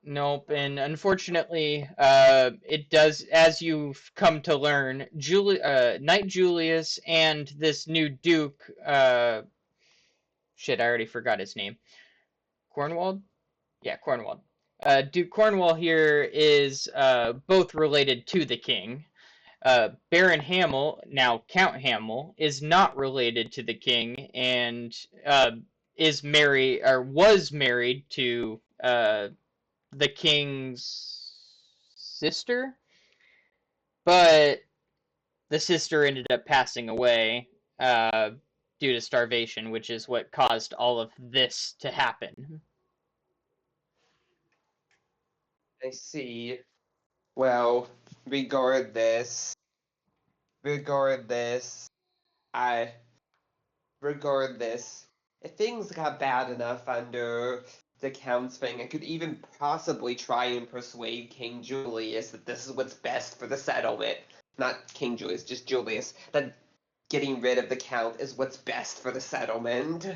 Nope, and unfortunately, it does, as you've come to learn, Knight Julius and this new Duke, shit, I already forgot his name. Cornwall? Yeah, Cornwall. Duke Cornwall here is both related to the king. Baron Hamill, now Count Hamill, is not related to the king and is married or was married to the king's sister, but the sister ended up passing away due to starvation, which is what caused all of this to happen. I see. Well, regardless, regardless, I regardless, if things got bad enough under the Count's thing, I could even possibly try and persuade King Julius that this is what's best for the settlement. Not King Julius, just Julius. That getting rid of the Count is what's best for the settlement.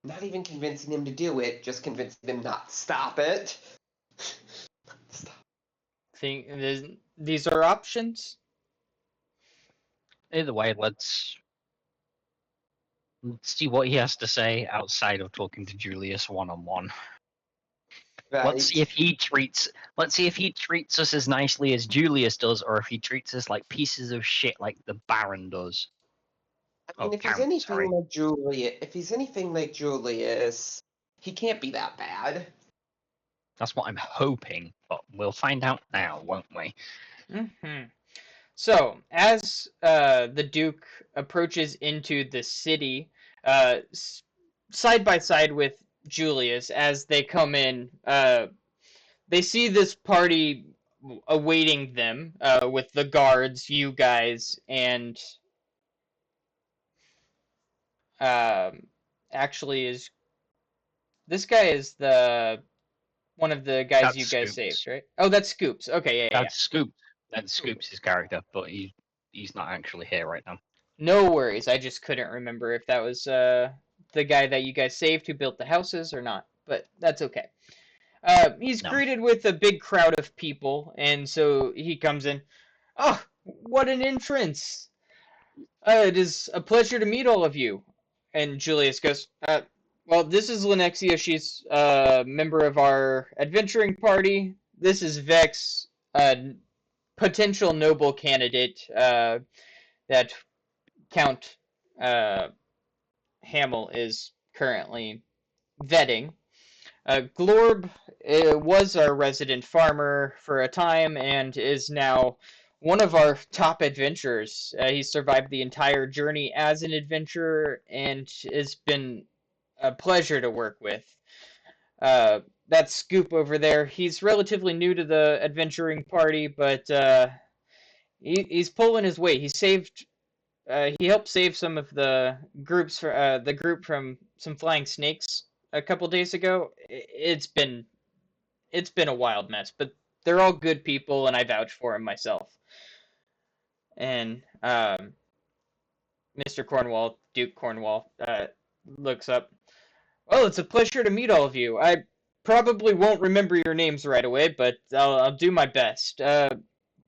Not even convincing him to do it, just convincing him not to stop it. Stop. These are options. Either way, let's see what he has to say outside of talking to Julius one-on-one. Let's see Right. if he treats. Let's see if he treats us as nicely as Julius does, or if he treats us like pieces of shit, like the Baron does. I mean, Oh, Count, sorry. If he's anything like Julius, he can't be that bad. That's what I'm hoping, but we'll find out now, won't we? Mm-hmm. So, as the Duke approaches into the city, side by side with Julius, as they come in, they see this party awaiting them with the guards, you guys, and um, actually is this guy is the one of the guys That's you guys Scoops. saved, right? Oh, that's Scoops. Okay, yeah. That's Scoop. That's Scoops' character, but he's not actually here right now. No worries. I just couldn't remember if that was the guy that you guys saved who built the houses or not, but that's okay. He's No. greeted with a big crowd of people, and so he comes in. Oh, what an entrance! It is a pleasure to meet all of you. And Julius goes, well, this is Lenexia. She's a member of our adventuring party. This is Vex, a potential noble candidate that Count uh, Hamill is currently vetting. Glorb was our resident farmer for a time and is now one of our top adventurers. He survived the entire journey as an adventurer and has been a pleasure to work with. That Scoop over there, he's relatively new to the adventuring party, but he's pulling his weight. He helped save some of the group from some flying snakes a couple days ago. It's been a wild mess, but they're all good people, and I vouch for him myself. And Mr. Cornwall, Duke Cornwall, looks up. Well, it's a pleasure to meet all of you. I probably won't remember your names right away, but I'll do my best.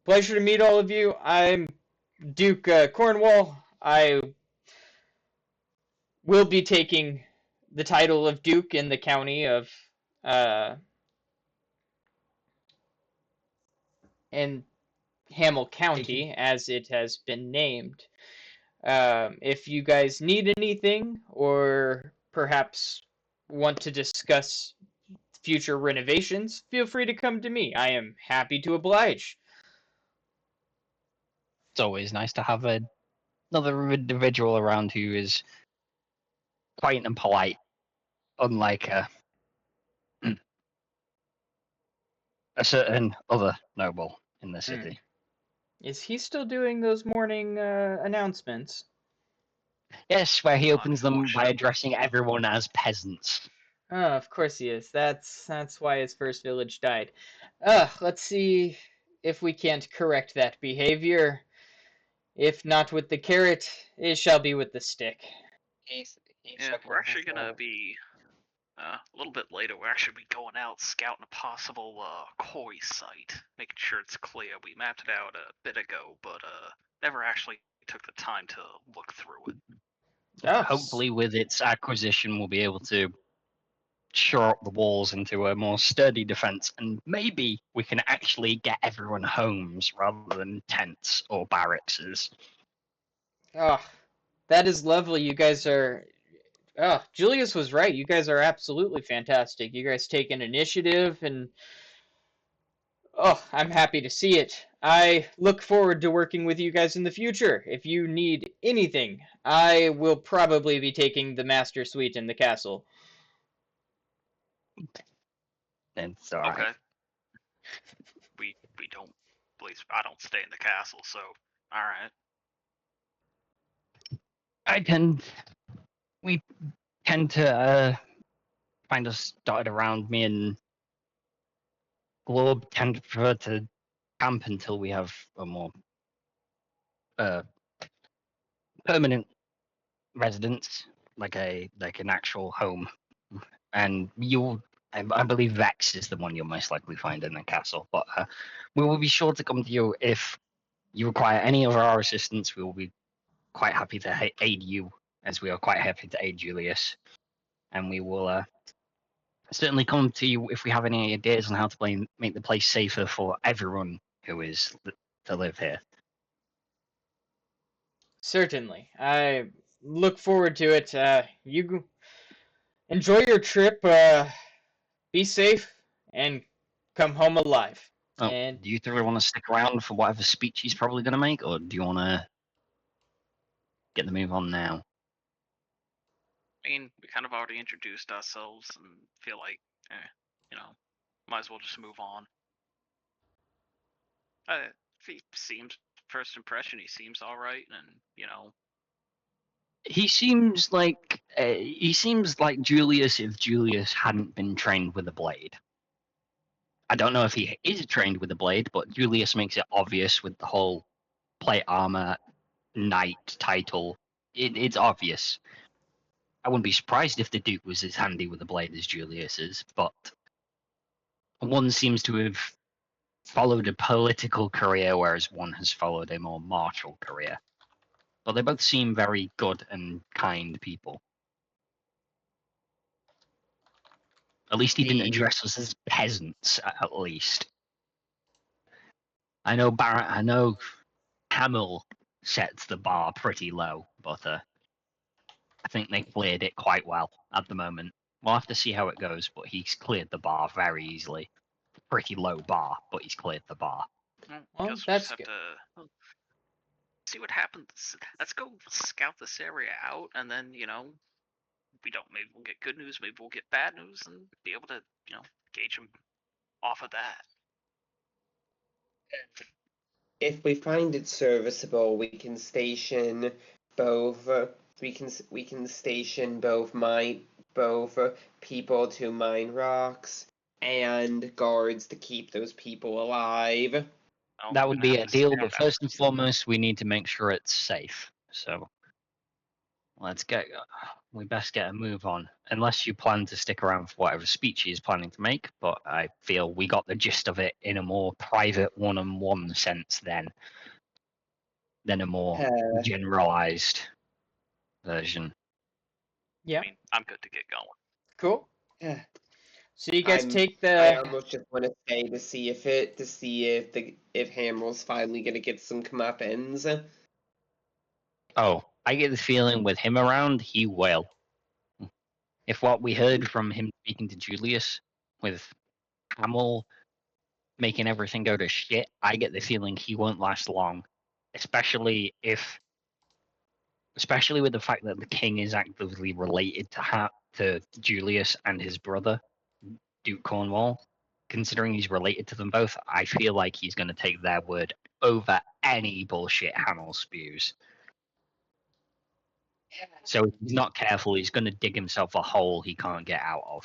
Pleasure to meet all of you. I'm Duke Cornwall. I will be taking the title of Duke in the county of uh, in Hamill County, as it has been named. If you guys need anything, or perhaps want to discuss future renovations, feel free to come to me. I am happy to oblige. It's always nice to have another individual around who is quiet and polite, unlike a certain other noble in the Hmm. city. Is he still doing those morning announcements? Yes, where he opens them by Unfortunately. addressing everyone as peasants. Oh, of course he is. That's why his first village died. Let's see if we can't correct that behavior. If not with the carrot, it shall be with the stick. Yeah, we're actually gonna be a little bit later. We're actually be going out scouting a possible quarry site, making sure it's clear. We mapped it out a bit ago, but never actually took the time to look through it. Oh, Hopefully, with its acquisition, we'll be able to shore up the walls into a more sturdy defense, and maybe we can actually get everyone homes rather than tents or barracks. oh, that is lovely. You guys are. Oh, Julius was right. You guys are absolutely fantastic. You guys take an initiative, and oh, I'm happy to see it. I look forward to working with you guys in the future. If you need anything, I will probably be taking the master suite in the castle. And it's all right. Okay. We don't. At least I don't stay in the castle, so all right. I tend we tend to find us dotted around. Me and Globe tend to prefer to camp until we have a more permanent residence, like an actual home, and I believe Vex is the one you'll most likely find in the castle. But we will be sure to come to you if you require any of our assistance. We will be quite happy to aid you, as we are quite happy to aid Julius, and we will certainly come to you if we have any ideas on how to make the place safer for everyone who is to live here. Certainly. I look forward to it. You enjoy your trip. Be safe and come home alive. Oh, And do you three want to stick around for whatever speech he's probably going to make, or do you want to get the move on now? I mean, we kind of already introduced ourselves and feel like, might as well just move on. He seems, first impression, he seems all right, and He seems like Julius if Julius hadn't been trained with a blade. I don't know if he is trained with a blade, but Julius makes it obvious with the whole plate armor, knight title. It's obvious. I wouldn't be surprised if the Duke was as handy with a blade as Julius is, but one seems to have followed a political career, whereas one has followed a more martial career. But they both seem very good and kind people. At least he didn't address us as peasants, at least. I know Hamill sets the bar pretty low, but I think they cleared it quite well at the moment. We'll have to see how it goes, but he's cleared the bar very easily. Pretty low bar, but he's cleared the bar. well, guess we'll just that's have good. to see what happens. Let's go scout this area out, and then maybe we'll get good news, maybe we'll get bad news, and be able to gauge them off of that. If we find it serviceable, we can station both. We can station both people to mine rocks and guards to keep those people alive. Oh, That we're would gonna be have a to deal, scout but out. first and foremost, we need to make sure it's safe. So we best get a move on. Unless you plan to stick around for whatever speech he's planning to make, but I feel we got the gist of it in a more private one-on-one sense than a more Uh, generalized version. Yeah, I mean, I'm good to get going. cool. uh, So you guys take I the. almost just want to stay to see if Hamill's finally gonna get some comeuppance. Oh, I get the feeling with him around, he will. If what we heard from him speaking to Julius, with Hamill making everything go to shit, I get the feeling he won't last long. Especially with the fact that the king is actively related to Julius and his brother, Duke Cornwall. Considering he's related to them both, I feel like he's going to take their word over any bullshit Hamill spews. So if he's not careful, he's going to dig himself a hole he can't get out of.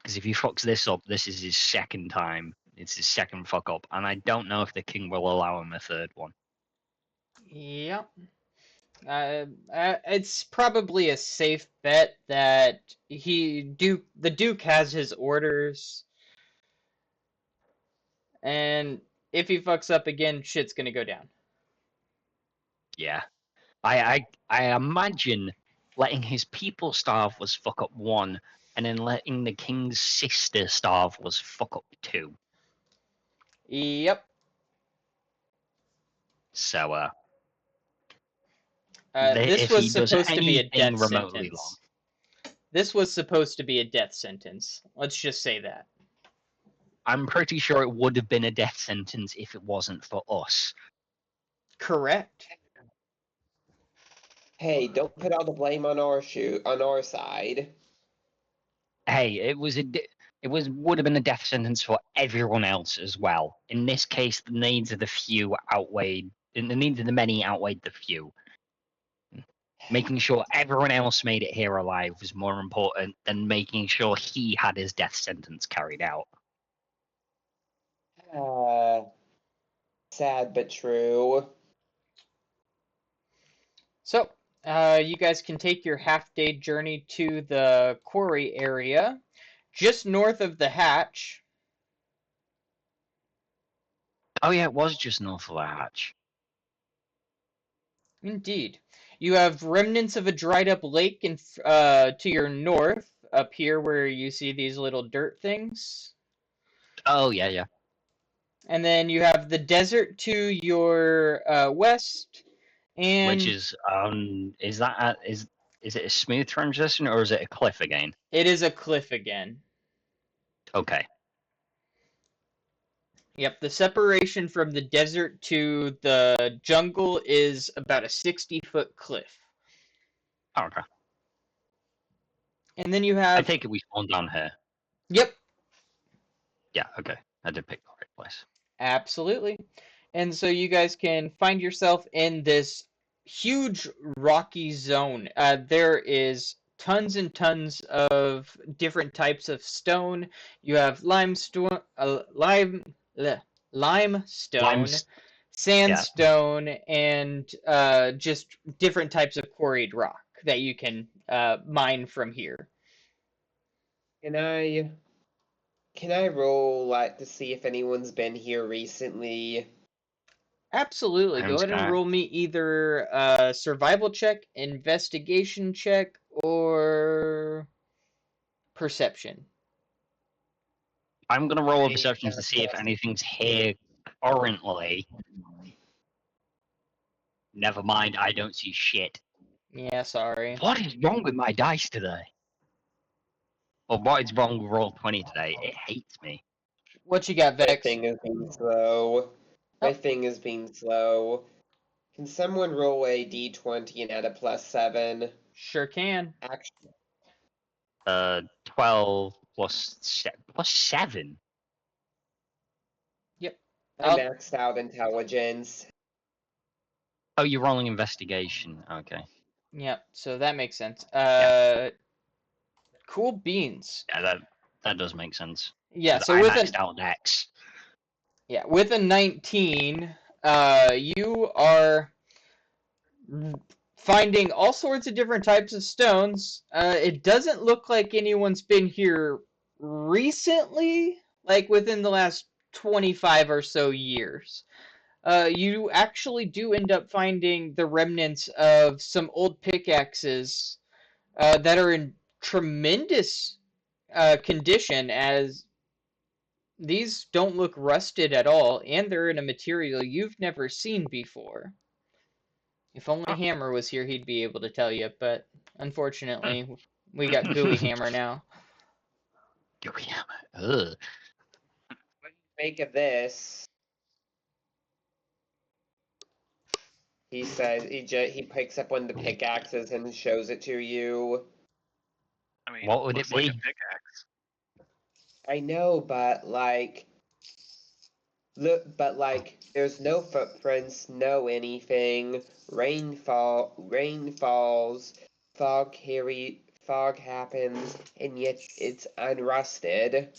Because if he fucks this up, this is his second time. It's his second fuck up, and I don't know if the king will allow him a third one. Yep. It's probably a safe bet that the Duke has his orders, and if he fucks up again, shit's gonna go down. Yeah, I imagine letting his people starve was fuck up one, and then letting the king's sister starve was fuck up two. Yep. So This if was he does supposed to be a anything death remotely long, sentence. This was supposed to be a death sentence. Let's just say that. I'm pretty sure it would have been a death sentence if it wasn't for us. Correct. Hey, don't put all the blame on our side. Hey, would have been a death sentence for everyone else as well. In this case, the needs of the needs of the many outweighed the few. Making sure everyone else made it here alive was more important than making sure he had his death sentence carried out. Sad but true. So, you guys can take your half-day journey to the quarry area, just north of the hatch. Oh yeah, it was just north of the hatch. Indeed. You have remnants of a dried-up lake to your north, up here where you see these little dirt things. Oh yeah, yeah. And then you have the desert to your west, Which and is that is it a smooth transition or is it a cliff again? it is a cliff again. Okay. Yep, the separation from the desert to the jungle is about a 60-foot cliff. Oh, okay. And then you I have, take it we spawned down here. yep, Yeah, okay. I did pick the right place. absolutely. And so you guys can find yourself in this huge rocky zone. There is tons and tons of different types of stone. You have limestone, Limes. Yeah. sandstone, and just different types of quarried rock that you can mine from here. Can I roll like to see if anyone's been here recently? Absolutely. Go Who's ahead and gonna? roll me either a survival check, investigation check, or perception. I'm gonna roll a A perception to see if plus anything's here currently. Never mind, I don't see shit. Yeah, sorry. What is wrong with my dice today? Or what is wrong with Roll20 today? It hates me. What you got, My Vex? thing is being slow. My Oh, thing is being slow. Can someone roll a d20 and add a +7? sure can. Actually, 12 plus 7. Yep. I I'll. maxed out intelligence. Oh, you're rolling investigation. Okay. Yep. So that makes sense. Yeah. Cool beans. Yeah, that does make sense. Yeah. Because So I with maxed a out Dex. with a 19, you are finding all sorts of different types of stones. It doesn't look like anyone's been here recently, like within the last 25 or so years. You actually do end up finding the remnants of some old pickaxes that are in tremendous condition, as these don't look rusted at all, and they're in a material you've never seen before. If only Oh. Hammer was here, he'd be able to tell you, but Hmm. unfortunately, we got Gooey Hammer now. Ugh. What do you make of this? He says he picks up one of the pickaxes and shows it to you. I mean, What would it looks like a be? pickaxe. I know, but look, there's no footprints, no anything. Rain falls, fog happens, and yet it's unrusted.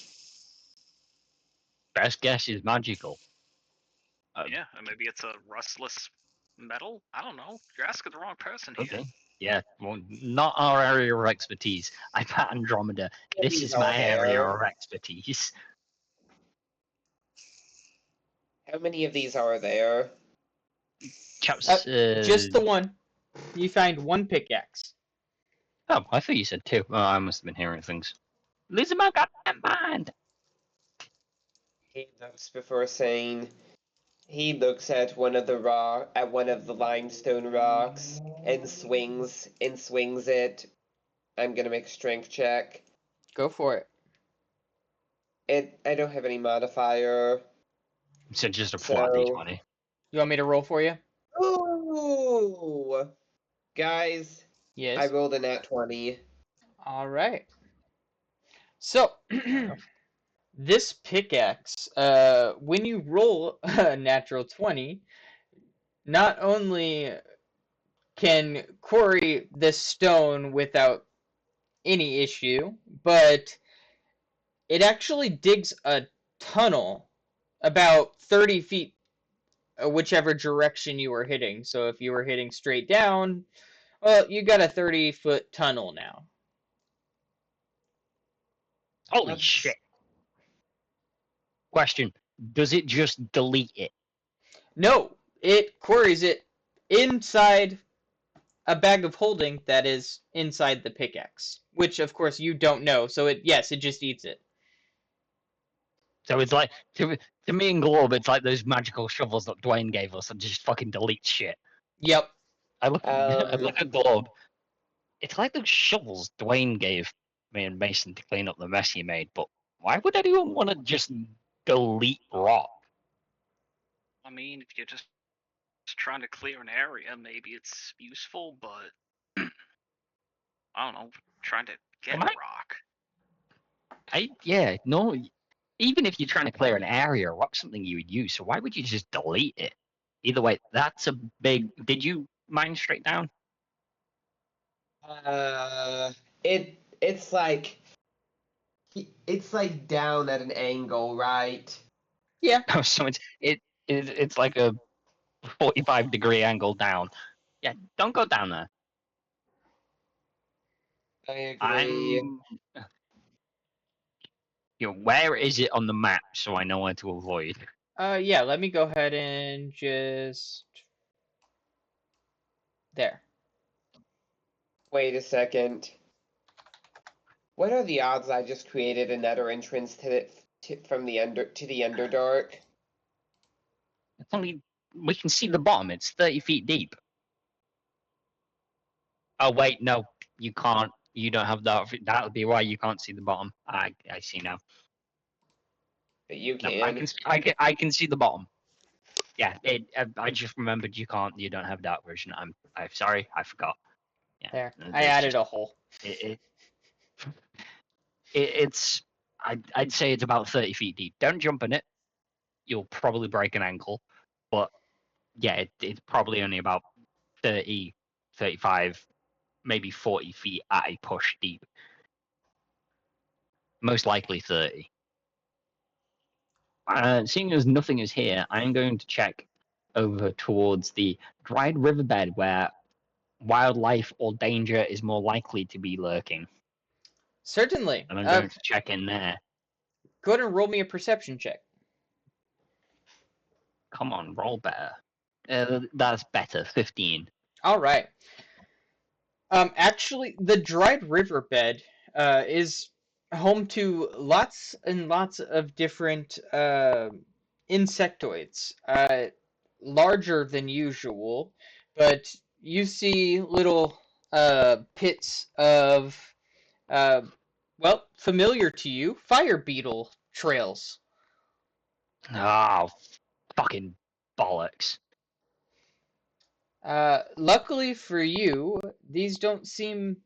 Best guess is magical. Yeah, and maybe it's a rustless metal. I don't know. You're asking the wrong person here. Okay. Yeah, well, not our area of expertise. I'm at Andromeda. This These is are my area there. of expertise. How many of these are there? Chaps, Just the one. You find one pickaxe. oh, I thought you said two. Oh, I must have been hearing things. Losing my goddamn mind. He looks before saying. He looks at one of the limestone rocks, and swings it. I'm gonna make a strength check. Go for it. I don't have any modifier, So just a flat so. d20. You want me to roll for you? Ooh! Guys, I Yes. rolled a nat 20. All right. So, this pickaxe, when you roll a natural 20, not only can quarry this stone without any issue, but it actually digs a tunnel about 30 feet whichever direction you were hitting. So if you were hitting straight down, well, you got a 30-foot tunnel now. Holy That's shit. Question. Does it just delete it? No, it queries it inside a bag of holding that is inside the pickaxe, which of course you don't know. So it just eats it. So it's like, to me and Globe, it's like those magical shovels that Dwayne gave us and just fucking delete shit. Yep. I look um at Globe. It's like those shovels Dwayne gave me and Mason to clean up the mess he made, but why would anyone want to just delete rock? I mean, if you're just trying to clear an area, maybe it's useful, but I don't know, trying to get Am rock. No. Even if you're trying to clear an area, rock's something you would use. So why would you just delete it? Either way, that's a big. Did you mine straight down? uh it's like down at an angle, right? Yeah. Oh, so it's like a 45-degree angle down. Yeah, don't go down there. I agree. I'm. Where is it on the map so I know where to avoid? Yeah, let me go ahead and just there. Wait a second. What are the odds I just created another entrance from the Underdark? It's only we can see the bottom. It's 30 feet deep. Oh wait, no, you can't. You don't have that. That would be why you can't see the bottom. I see now. That you No, I can. can. I can see the bottom. Yeah, I just remembered you can't. You don't have dark vision. I'm sorry. I forgot. Yeah, There. I there's added just a hole. it, it's. I'd say it's about 30 feet deep. Don't jump in it. You'll probably break an ankle. But yeah, it's probably only about 30, 35, maybe 40 feet at a push deep. Most likely 30. Seeing as nothing is here, I'm going to check over towards the dried riverbed where wildlife or danger is more likely to be lurking. Certainly. And I'm going to check in there. Go ahead and roll me a perception check. Come on, roll better. That's better. 15. All right. Actually, the dried riverbed is home to lots and lots of different insectoids, larger than usual, but you see little pits of, uh, well, familiar to you, fire beetle trails. Oh, fucking bollocks. Luckily for you, these don't seem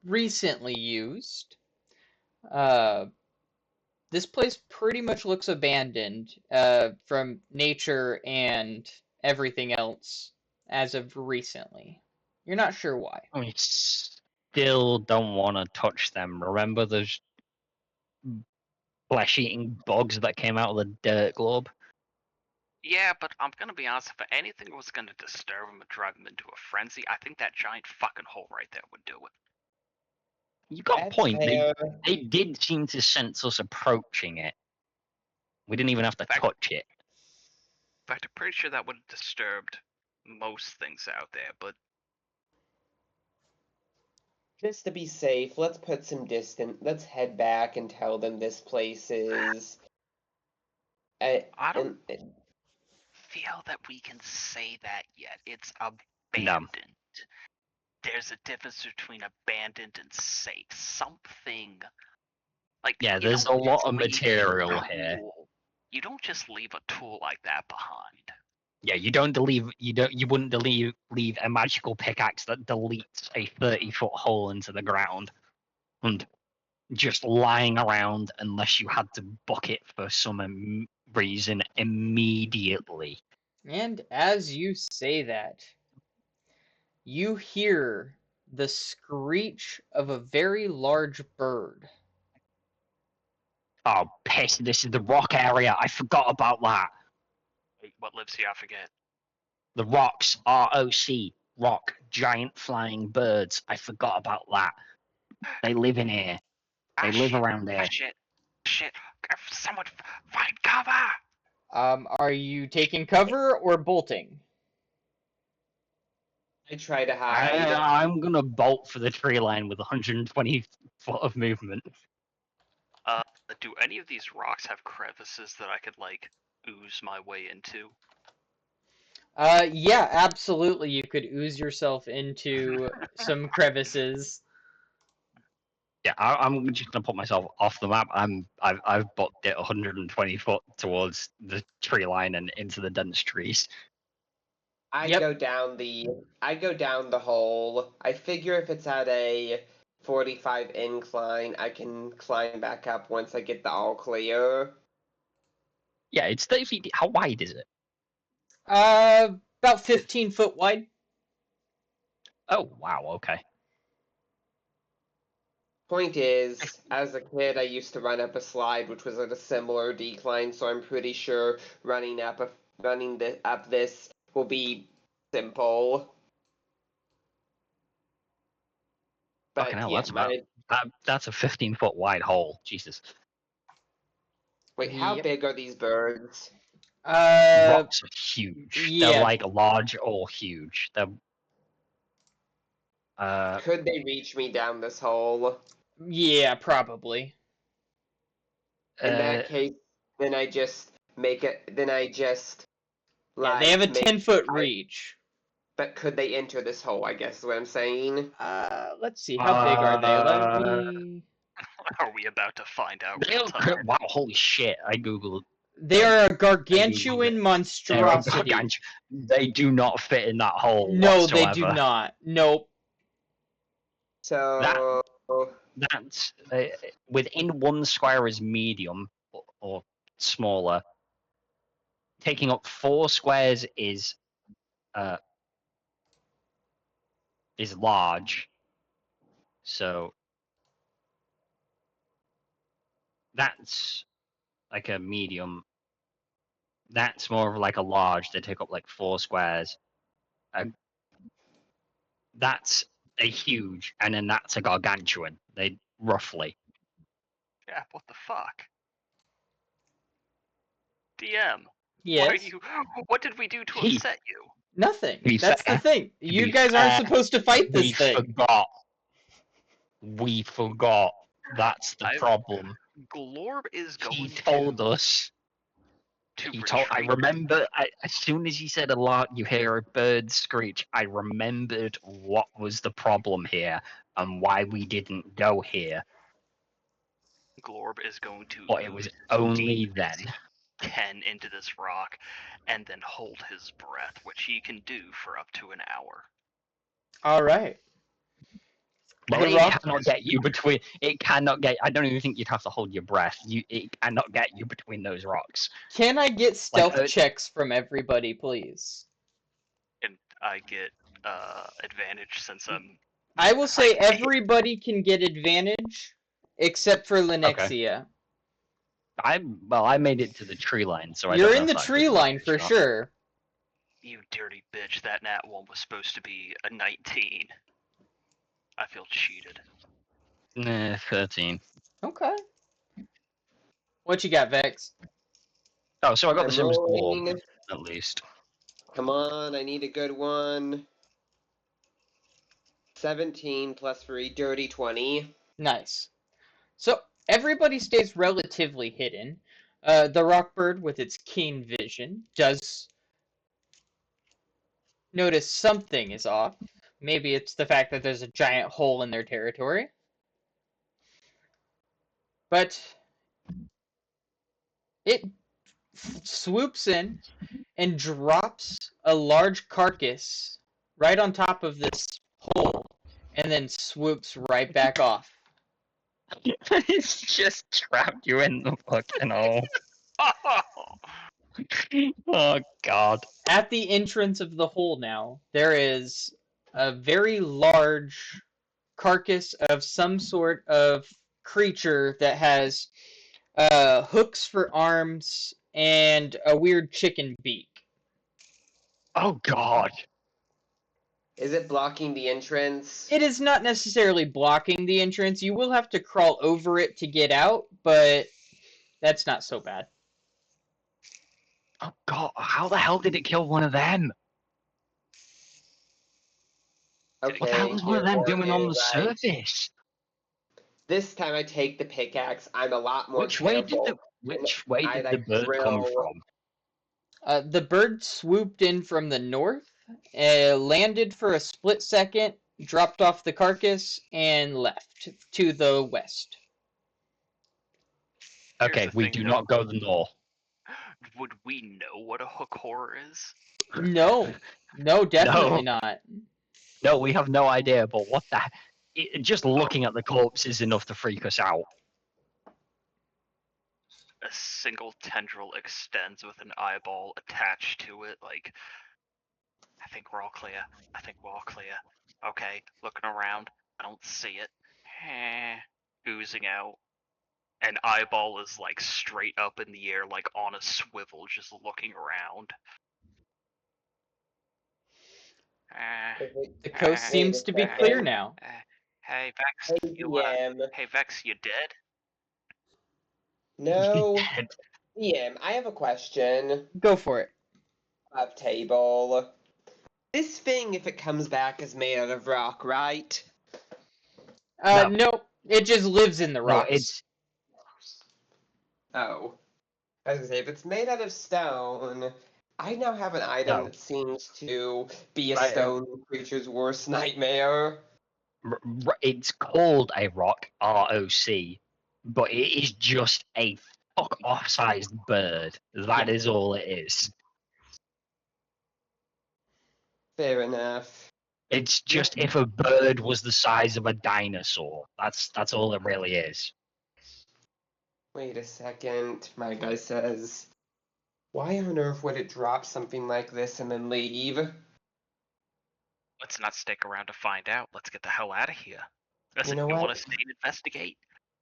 recently used. Uh, this place pretty much looks abandoned from nature and everything else as of recently. You're not sure why. I still don't want to touch them. Remember those flesh-eating bugs that came out of the dirt globe? Yeah, but I'm gonna be honest, if anything was gonna disturb him and drive him into a frenzy, I think that giant fucking hole right there would do it. You got a That's point. fair. They did seem to sense us approaching it. We didn't even have to touch it. In fact, I'm pretty sure that would have disturbed most things out there, but Just to be safe, let's put some distance. Let's head back and tell them this place is. I don't And feel that we can say that yet. It's No. abandoned. There's a difference between abandoned and safe. Something like Yeah, you there's a don't lot just of leave material a here. tool. You don't just leave a tool like that behind. Yeah, you wouldn't leave a magical pickaxe that deletes a 30-foot hole into the ground and just lying around unless you had to book it for some reason immediately. And as you say that, you hear the screech of a very large bird. Oh, piss, this is the rock area. I forgot about that. Wait, what lives here? I forget. The rocks, ROC, rock, giant flying birds. I forgot about that. They live in here. They live Shit. around here. Shit. Someone find cover! Are you taking cover or bolting? I try to hide. I'm gonna bolt for the tree line with 120 foot of movement. Do any of these rocks have crevices that I could, like, ooze my way into? Yeah, absolutely. You could ooze yourself into some crevices. Yeah, I'm just gonna put myself off the map. I've booked it 120 foot towards the tree line and into the dense trees. I Yep. go down the hole. I figure if it's at a 45 incline, I can climb back up once I get the all clear. Yeah, it's 30 feet. How wide is it? About 15 foot wide. Oh wow, okay. Point is, as a kid, I used to run up a slide which was at a similar decline, so I'm pretty sure running up this will be simple. Fucking But hell, yeah, that's a 15-foot wide hole. Jesus. wait, how Yep. big are these birds? Rocks are huge. They're Yeah, like large or huge. They're Could they reach me down this hole? yeah, probably. In uh that case, then I just make it. Then I just Yeah, they have a make. 10-foot reach. But could they enter this hole? I guess is what I'm saying. Let's see, how big are they? Let me. Are we about to find out they real time? wow, holy shit. They are a I googled gargantuan it. They're a monstrosity. gargantuan. They do not fit in that hole No, they do whatsoever. not. Nope. That So that's within one square is medium or smaller. Taking up 4 squares uh is large. So that's like a medium. That's more of like a large. They take up like 4 squares. Uh, that's a huge, and then that's a gargantuan. They roughly. Yeah, what the fuck? DM, why are Yes. you? What did we do to He, upset you? Nothing. to be That's the fair, thing. to You be guys aren't fair, supposed to fight we this thing. forgot. We forgot. That's the I problem. Glorb is He going told us. to He told. I retreat. remember. As soon as he said a lot, you hear a bird screech. I remembered what was the problem here and why we didn't go here. Glorb is going to But it was ooze only deep as then. he can into this rock, and then hold his breath, which he can do for up to an hour. All right. Well, The it rock. cannot get you between. It cannot get. I don't even think you'd have to hold your breath. It cannot get you between those rocks. Can I get Like, stealth checks from everybody, please? And I get advantage since I'm. I will say I- everybody can get advantage except for okay. Lenexia. I made it to the tree line, so I You're don't know in if the that's tree line advantage for or not. sure. You dirty bitch! That nat one was supposed to be a 19. I feel cheated. Nah, 13. Okay. What you got, Vex? Oh, so I got the I'm same as Glorb, rolling. at least. Come on, I need a good one. 17 plus 3, dirty 20. Nice. So everybody stays relatively hidden. The rockbird, with its keen vision, does notice something is off. Maybe it's the fact that there's a giant hole in their territory. But it swoops in and drops a large carcass right on top of this hole and then swoops right back off. It's just trapped you in the fucking hole. Oh, God. At the entrance of the hole now, there is a very large carcass of some sort of creature that has hooks for arms and a weird chicken beak. Oh God! Is it blocking the entrance? It is not necessarily blocking the entrance. You will have to crawl over it to get out, but that's not so bad. Oh God! How the hell did it kill one of them? What the hell Okay, was one of you're them more doing on the right. surface? This time I take the pickaxe. I'm a lot more Which way did careful. And I the like bird come drill. from? The bird swooped in from the north, landed for a split second, dropped off the carcass, and left to the west. Here's Okay, the we thing, do though. not go the north. Would we know what a hook horror is? No, no, definitely No, not. no, we have no idea. But what the? Just Oh, looking at the corpse is enough to freak us out. a single tendril extends with an eyeball attached to it. Like, I think we're all clear. I think we're all clear. Okay, looking around. I don't see it. Oozing out. An eyeball is like straight up in the air, like on a swivel, just looking around. The coast Wait a seems to be clear second. now. Hey Vex, Hey, DM. hey Vex, you dead? No. Dead. DM, I have a question. Go for it. Up table. This thing, if it comes back, is made out of rock, right? No, No, it just lives in the no, rocks. it's Oh. I was gonna say, if it's made out of stone, I now have an item no. that seems to be a Right, stone creature's worst nightmare. it's called a rock, ROC, but it is just a fuck off sized bird. That Yeah. is all it is. Fair enough. It's just if a bird was the size of a dinosaur. That's all it really is. Wait a second. My guy says, why on earth would it drop something like this and then leave? Let's not stick around to find out. Let's get the hell out of here. You Listen, know you want what? to stay and investigate?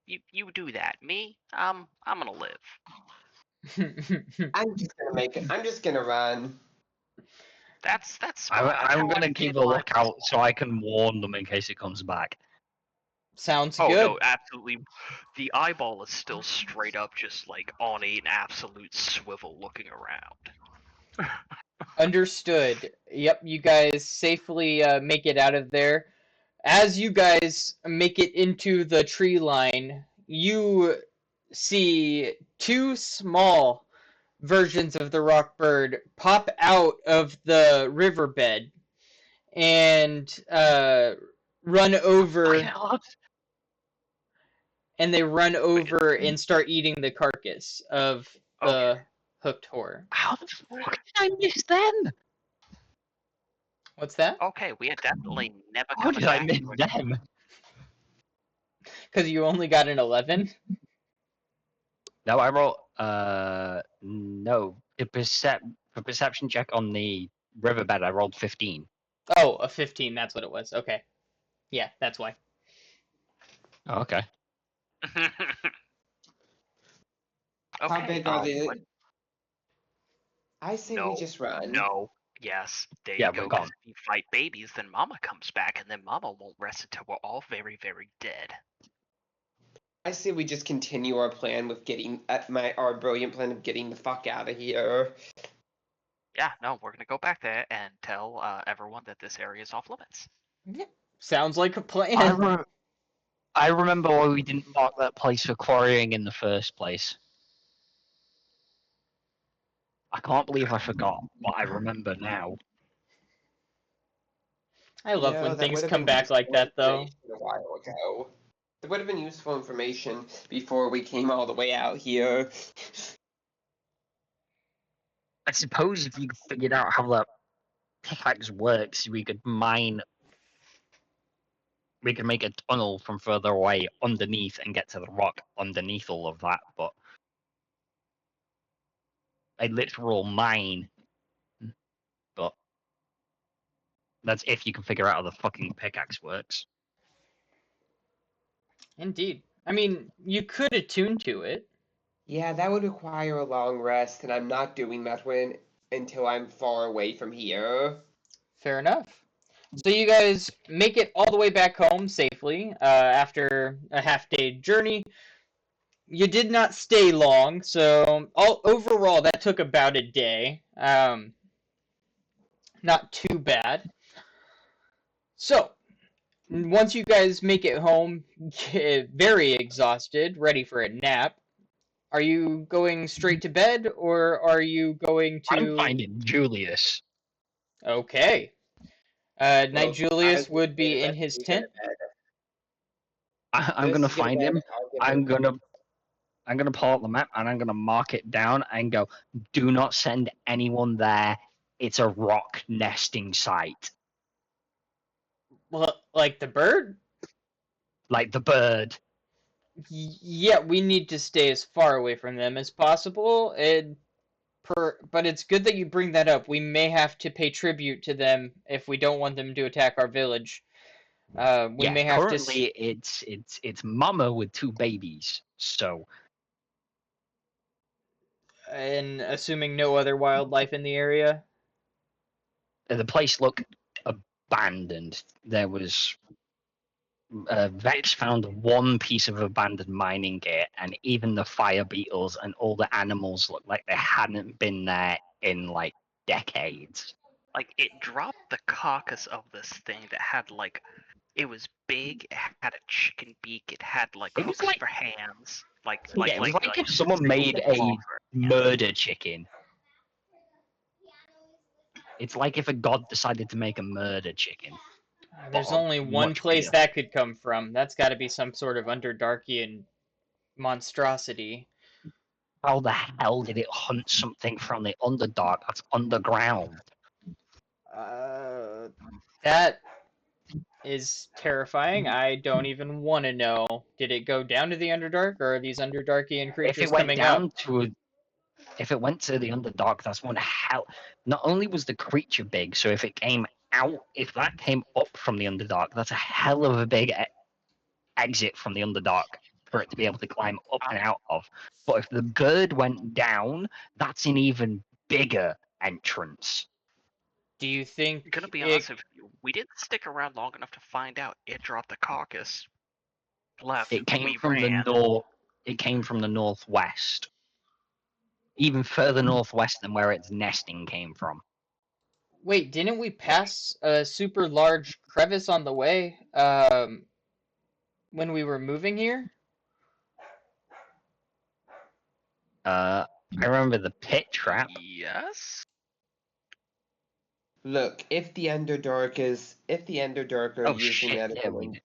You do that. Me, I'm gonna live. I'm just gonna run. That's I'm, fine. That's I'm how gonna I keep did a last. lookout so I can warn them in case it comes back. Sounds Oh good. no, absolutely. The eyeball is still straight up, just like on an absolute swivel, looking around. Understood. Yep, you guys safely make it out of there. As you guys make it into the tree line, you see two small versions of the rock bird pop out of the riverbed and run Fucking over, hell, and they run Wait, over and start eating the carcass of okay. the hooked horror. how the fuck did I miss them? What's that? Okay, we are definitely never How coming did I back miss to it. them? Because you only got an 11? No, I rolled. No. For perception check on the riverbed, I rolled 15. Oh, a 15, that's what it was. Okay. Yeah, that's why. Oh, okay. How Okay. big are What? they? I say we No. just run. No. Yes. There Yeah, you we're go. Because gone. if you fight babies, then Mama comes back, and then Mama won't rest until we're all very, very dead. I say we just continue our plan with getting our brilliant plan of getting the fuck out of here. Yeah. No, we're gonna go back there and tell everyone that this area is off limits. Yeah, sounds like a I, plan. re- I remember why we didn't mark that place for quarrying in the first place. I can't believe I forgot, but I remember now. I You love know, when that would things have come been back like useful that, though. information a while ago. It would have been useful information before we came all the way out here. I suppose if you figured out how that pickaxe works, we could mine. We could make a tunnel from further away underneath and get to the rock underneath all of that, but a literal mine. But that's if you can figure out how the fucking pickaxe works. Indeed. I mean, you could attune to it. Yeah, that would require a long rest, and I'm not doing that when until I'm far away from here. Fair enough. So you guys make it all the way back home safely after a half-day journey. You did not stay long, so overall that took about a day. Not too bad. So once you guys make it home, very exhausted, ready for a nap, are you going straight to bed or are you going I'm to? finding Julius. Okay. Knight Well, I was Julius gonna would say be in let's his just go to tent. bed. I'm Let's gonna just go to find bed. him. I'll get I'm her. gonna I'm gonna pull out the map and I'm gonna mark it down and go. Do not send anyone there. It's a rock nesting site, Well, like the bird? like the bird. Yeah, we need to stay as far away from them as possible. But it's good that you bring that up. We may have to pay tribute to them if we don't want them to attack our village. We Yeah, may have to, currently it's mama with two babies. So and assuming no other wildlife in the area. the place looked abandoned. There was Vex found one piece of abandoned mining gear, and even the fire beetles and all the animals looked like they hadn't been there in like decades. Like it dropped the carcass of this thing that had like it was big, it had a chicken beak, it had like It was hooks like for hands, yeah, it was like if someone single made a claw for hands. murder chicken. It's like if a god decided to make a murder chicken, There's but only one much place bigger. that could come from. That's got to be some sort of Underdarkian monstrosity. How the hell did it hunt something from the Underdark that's underground? Uh, that is terrifying. I don't even want to know. Did it go down to the Underdark, or are these Underdarkian If it creatures went coming up? down to if it went to the Underdark, that's one hell. Not only was the creature big, so if it came out, if that came up from the Underdark, that's a hell of a big exit from the Underdark for it to be able to climb up and out of. But if the bird went down, that's an even bigger entrance. Do you Gonna think be it? honest, if we didn't stick around long enough to find out, it dropped the carcass, left, It came we from the ran. north. It came from the northwest, even further northwest than where its nesting came from. Wait, didn't we pass a super large crevice on the way when we were moving here? I remember the pit trap. Yes. Look, if the Underdark are Oh using shit! that as Yeah, we did.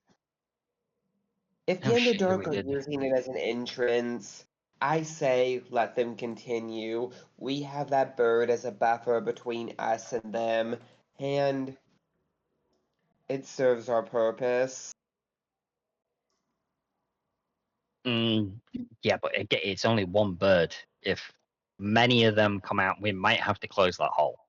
if the Oh shit! Yeah, we Underdark are did. using it as an entrance, I say let them continue. We have that bird as a buffer between us and them, and it serves our purpose. Yeah, but it's only one bird. If many of them come out, we might have to close that hole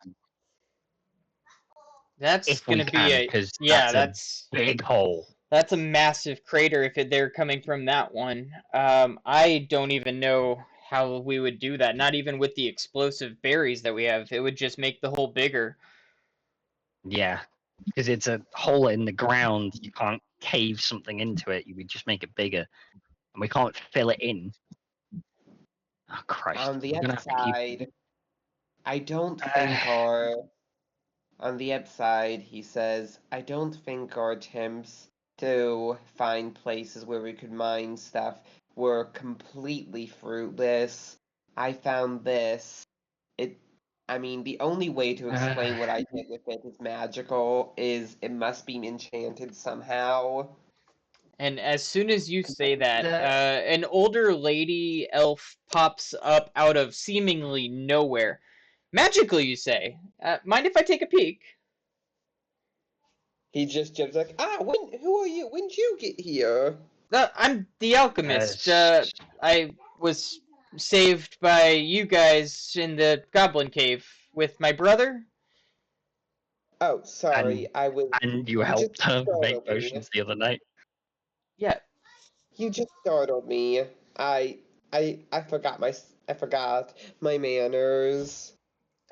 That's if we gonna be can, a because yeah. that's a That's big hole. that's a massive crater if they're coming from that one. I don't even know how we would do that. Not even with the explosive berries that we have, it would just make the hole bigger. Yeah, because it's a hole in the ground. You can't cave something into it. You would just make it bigger, and we can't fill it in. Oh Christ! On the We're gonna have to keep. upside, I don't Uh, think our On the upside, he says, I don't think our attempts to find places where we could mine stuff were completely fruitless. I found this. It I mean, the only way to uh, explain what I did with it is magical, is it must be enchanted somehow. And as soon as you say that, the, an older lady elf pops up out of seemingly nowhere. Magically, you say. Mind if I take a peek? He just jumps like, who are you? When did you get here? I'm the alchemist. s- I was saved by you guys in the goblin cave with my brother. Oh, and sorry, you you just helped her make startled me. potions the other night. Yeah, You just startled me. I I forgot my manners.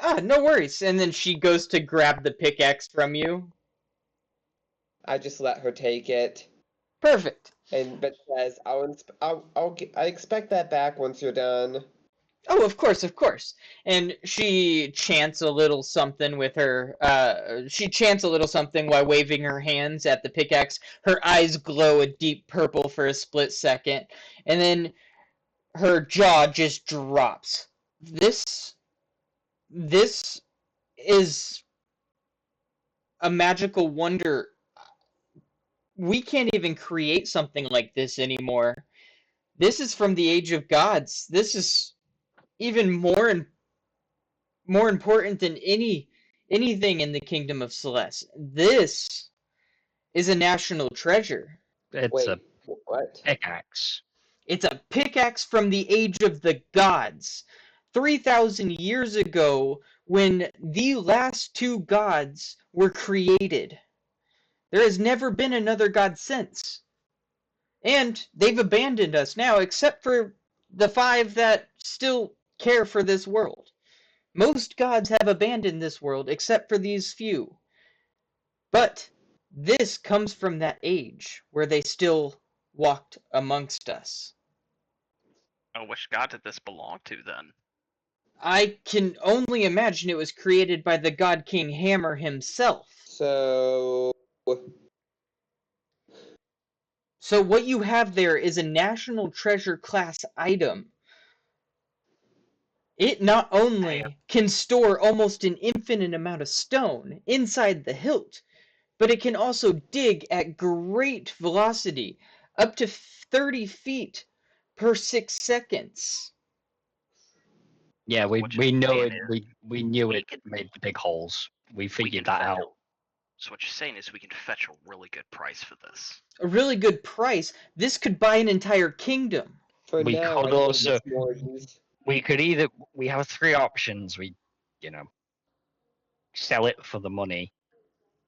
Ah, no worries. And then she goes to grab the pickaxe from you. I just let her take it, Perfect. but says, I expect that back once you're done. Oh, of course, of course. And she chants a little something with her. She chants a little something while waving her hands at the pickaxe. Her eyes glow a deep purple for a split second, and then her jaw just drops. This is a magical wonder. We can't even create something like this anymore. This is from the age of gods. This is even more important than anything in the kingdom of Celeste. This is a national treasure. It's a Wait, what? pickaxe. It's a pickaxe from the age of the gods. 3,000 years ago, when the last two gods were created. There has never been another god since. And they've abandoned us now, except for the five that still care for this world. Most gods have abandoned this world, except for these few. But this comes from that age where they still walked amongst us. Oh, which god did this belong to then? I can only imagine it was created by the God King Hammer himself. So, So what you have there is a national treasure class item. It not Hey, only can store almost an infinite amount of stone inside the hilt, but it can also dig at great velocity, up to 30 feet per 6 seconds. Yeah, we what you're we know saying it. is We knew we it can made the big holes. We we can figured that fetch a. out. So what you're saying is we can fetch a really good price for this. A really good price. This could buy an entire kingdom. for We now, could I think also it's more use. we could either we have three options. We, you know, sell it for the money.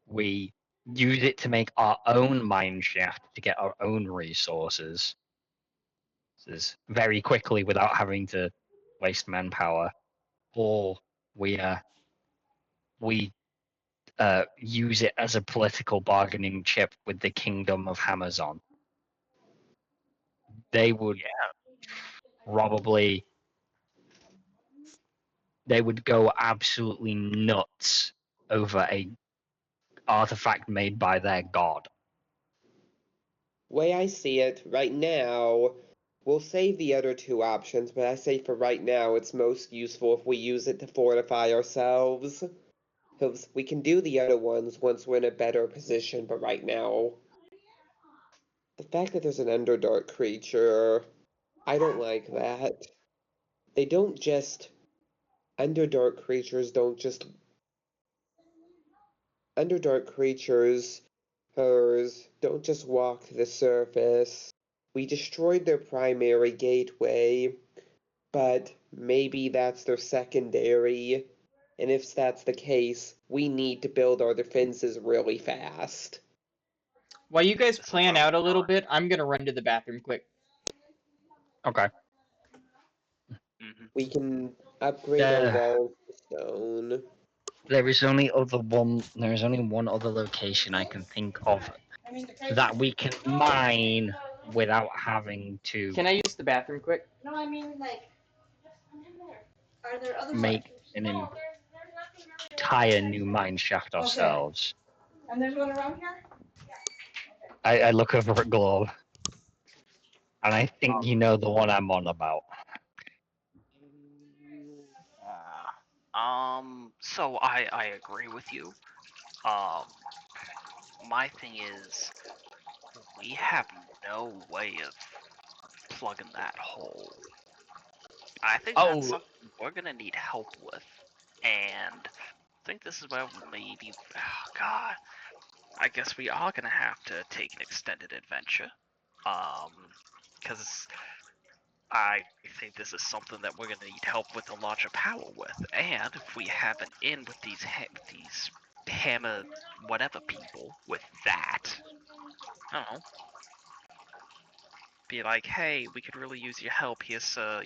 We use it to make our own mine shaft to get our own resources. This is very quickly without having to waste manpower, or we use it as a political bargaining chip with the Kingdom of Hamazon. They would Yeah, probably they would go absolutely nuts over a artifact made by their god. Way I see it, right now, we'll save the other two options, but I say for right now, it's most useful if we use it to fortify ourselves. Because we can do the other ones once we're in a better position, but right now, the fact that there's an Underdark creature, I don't like that. They don't just. Underdark creatures don't just. Underdark creatures, hers, don't just walk the surface. We destroyed their primary gateway, but maybe that's their secondary. And if that's the case, we need to build our defenses really fast. While you guys this is plan where we out a little are. bit, I'm going to run to the bathroom quick. Okay. Hmm. We can upgrade our There, walls to stone. there is only other one. There is only one other location I can think of that we can mine without having to Can I use the bathroom quick? make an entire new mine shaft ourselves. And there's one around here? I look over at Glove, and I think Um, you know the one I'm on about. so I agree with you. Um, my thing is we have no way of plugging that hole. I think that's Oh, something we're gonna need help with, and I think this is where maybe, oh God, I guess we are gonna have to take an extended adventure. Because I think this is something that we're gonna need help with a larger power with, and if we have an in with these hammer whatever people with that, I don't know, be like, hey, we could really use your help. Here's something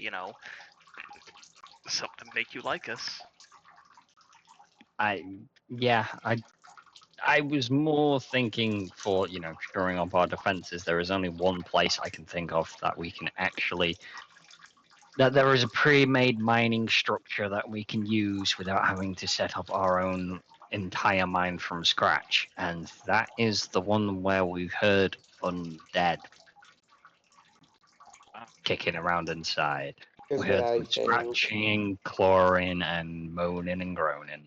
to make you like us. I was more thinking for, shoring up our defenses. There is only one place I can think of that we can actually, that there is a pre-made mining structure that we can use without having to set up our own entire mine from scratch, and that is the one where we've heard undead kicking around inside. Here's We what heard I them think. scratching, clawing, and moaning and groaning.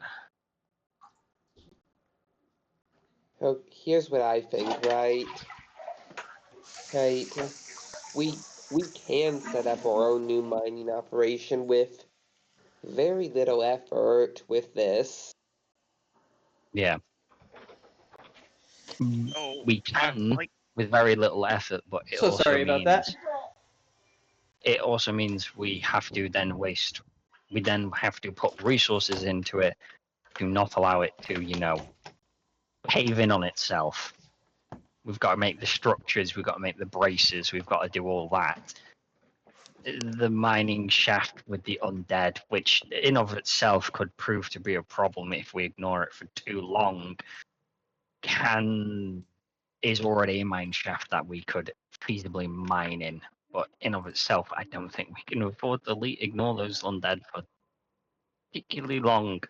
Oh, here's what I think, right? Right. We can set up our own new mining operation with very little effort with this. Yeah. Oh, We can like with very little effort, but So sorry about that. it also means we have to then waste. We then have to put resources into it to not allow it to, cave in on itself. We've got to make the structures, we've got to make the braces, we've got to do all that. The mining shaft with the undead, which in of itself could prove to be a problem if we ignore it for too long, is already a mine shaft that we could feasibly mine in. But in of itself, I don't think we can afford to ignore those undead for particularly long.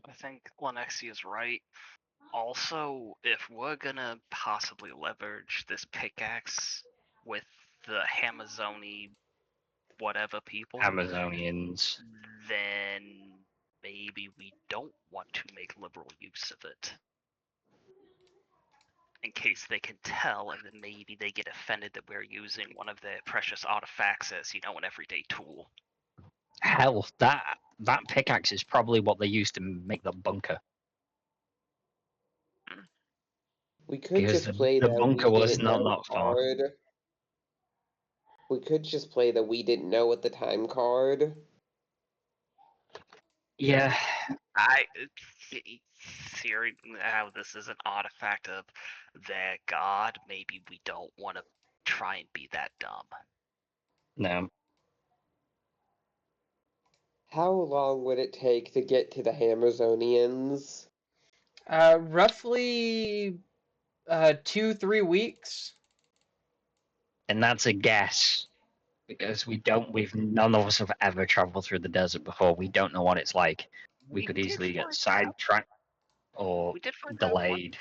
I think Lenexi is right. Also, if we're gonna possibly leverage this pickaxe with the Hamazoni whatever people, Amazonians. then maybe we don't want to make liberal use of it. In case they can tell, and then maybe they get offended that we're using one of their precious artifacts as, an everyday tool. Hell, that pickaxe is probably what they used to make the bunker. We could Because just play the that bunker we was didn't not know that far. card. We could just play the we didn't know at the time card. Yeah, Theory how this is an artifact of their god. Maybe we don't want to try and be that dumb. no. How long would it take to get to the Hammerzonians? Roughly 2-3 weeks. And that's a guess. Because we've none of us have ever traveled through the desert before. We don't know what it's like. We could did easily get find out. sidetracked or We did find out delayed.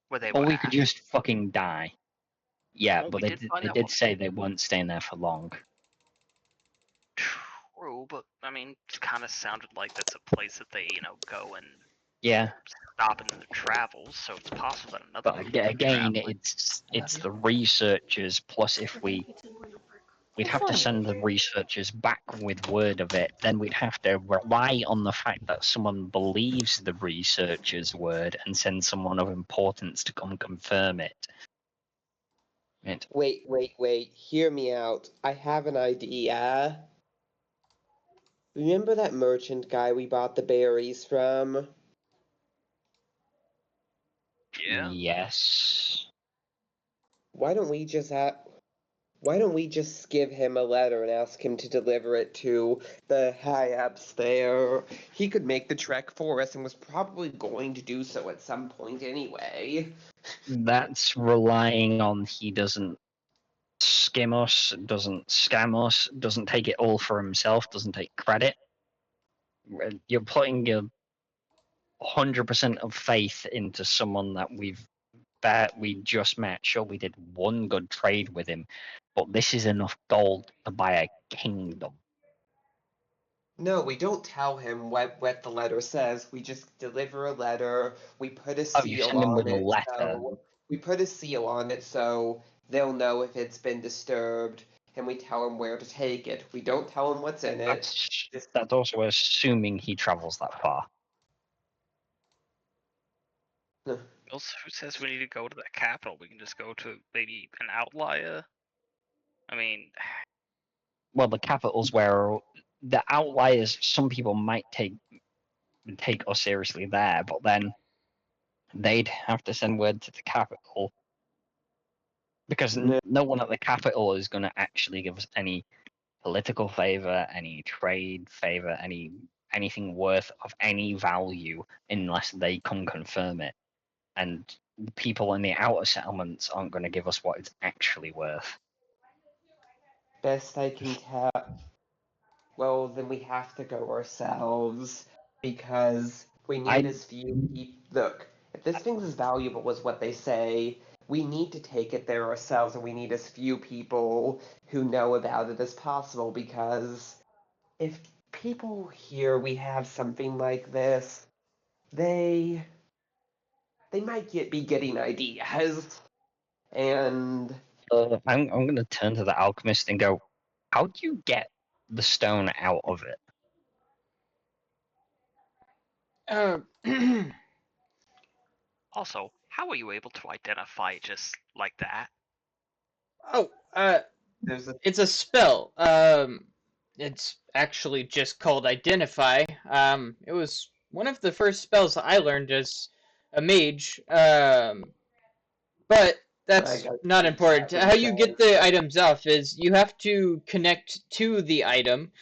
where they Or were we could at. just fucking die. Yeah, Well, but we did find they out did say they weren't staying there for long. True, but I mean, it kind of sounded like that's a place that they, go and Yeah, stop in their travels. So it's possible that another but group is again, traveling. it's the researchers. Plus, if we'd have to send the researchers back with word of it, then we'd have to rely on the fact that someone believes the researchers' word and send someone of importance to come confirm it. Wait. Hear me out. I have an idea. Remember that merchant guy we bought the berries from? Yeah. Yes. Why don't we just give him a letter and ask him to deliver it to the high-ups there? He could make the trek for us and was probably going to do so at some point anyway. That's relying on he doesn't skim us, doesn't scam us, doesn't take it all for himself, doesn't take credit. You're putting your 100% of faith into someone that we just met. Sure, we did one good trade with him, but this is enough gold to buy a kingdom. No, we don't tell him what the letter says. We just deliver a letter. We put a Oh, you seal send him with on a it. letter. So we put a seal on it so they'll know if it's been disturbed, and we tell him where to take it. We don't tell him what's in it. That's also assuming he travels that far. Also, who says we need to go to the capital? We can just go to maybe an outlier. I mean, Well, the capital's where the outliers. Some people might take us seriously there, but then they'd have to send word to the capital because No, no one at the capital is going to actually give us any political favor, any trade favor, any anything worth of any value unless they can confirm it. And the people in the outer settlements aren't going to give us what it's actually worth. Best I can tell. Well, then we have to go ourselves because we need I as few people. Look, if this thing's as valuable as what they say, we need to take it there ourselves, and we need as few people who know about it as possible. Because if people hear we have something like this, they might be getting ideas, and I'm going to turn to the alchemist and go, how do you get the stone out of it? Uh, Also, how are you able to identify it just like that? oh, there's a it's a spell. It's actually just called Identify. It was one of the first spells I learned as a mage. But I that's got not important. exactly How you said. get the items off is you have to connect to the item.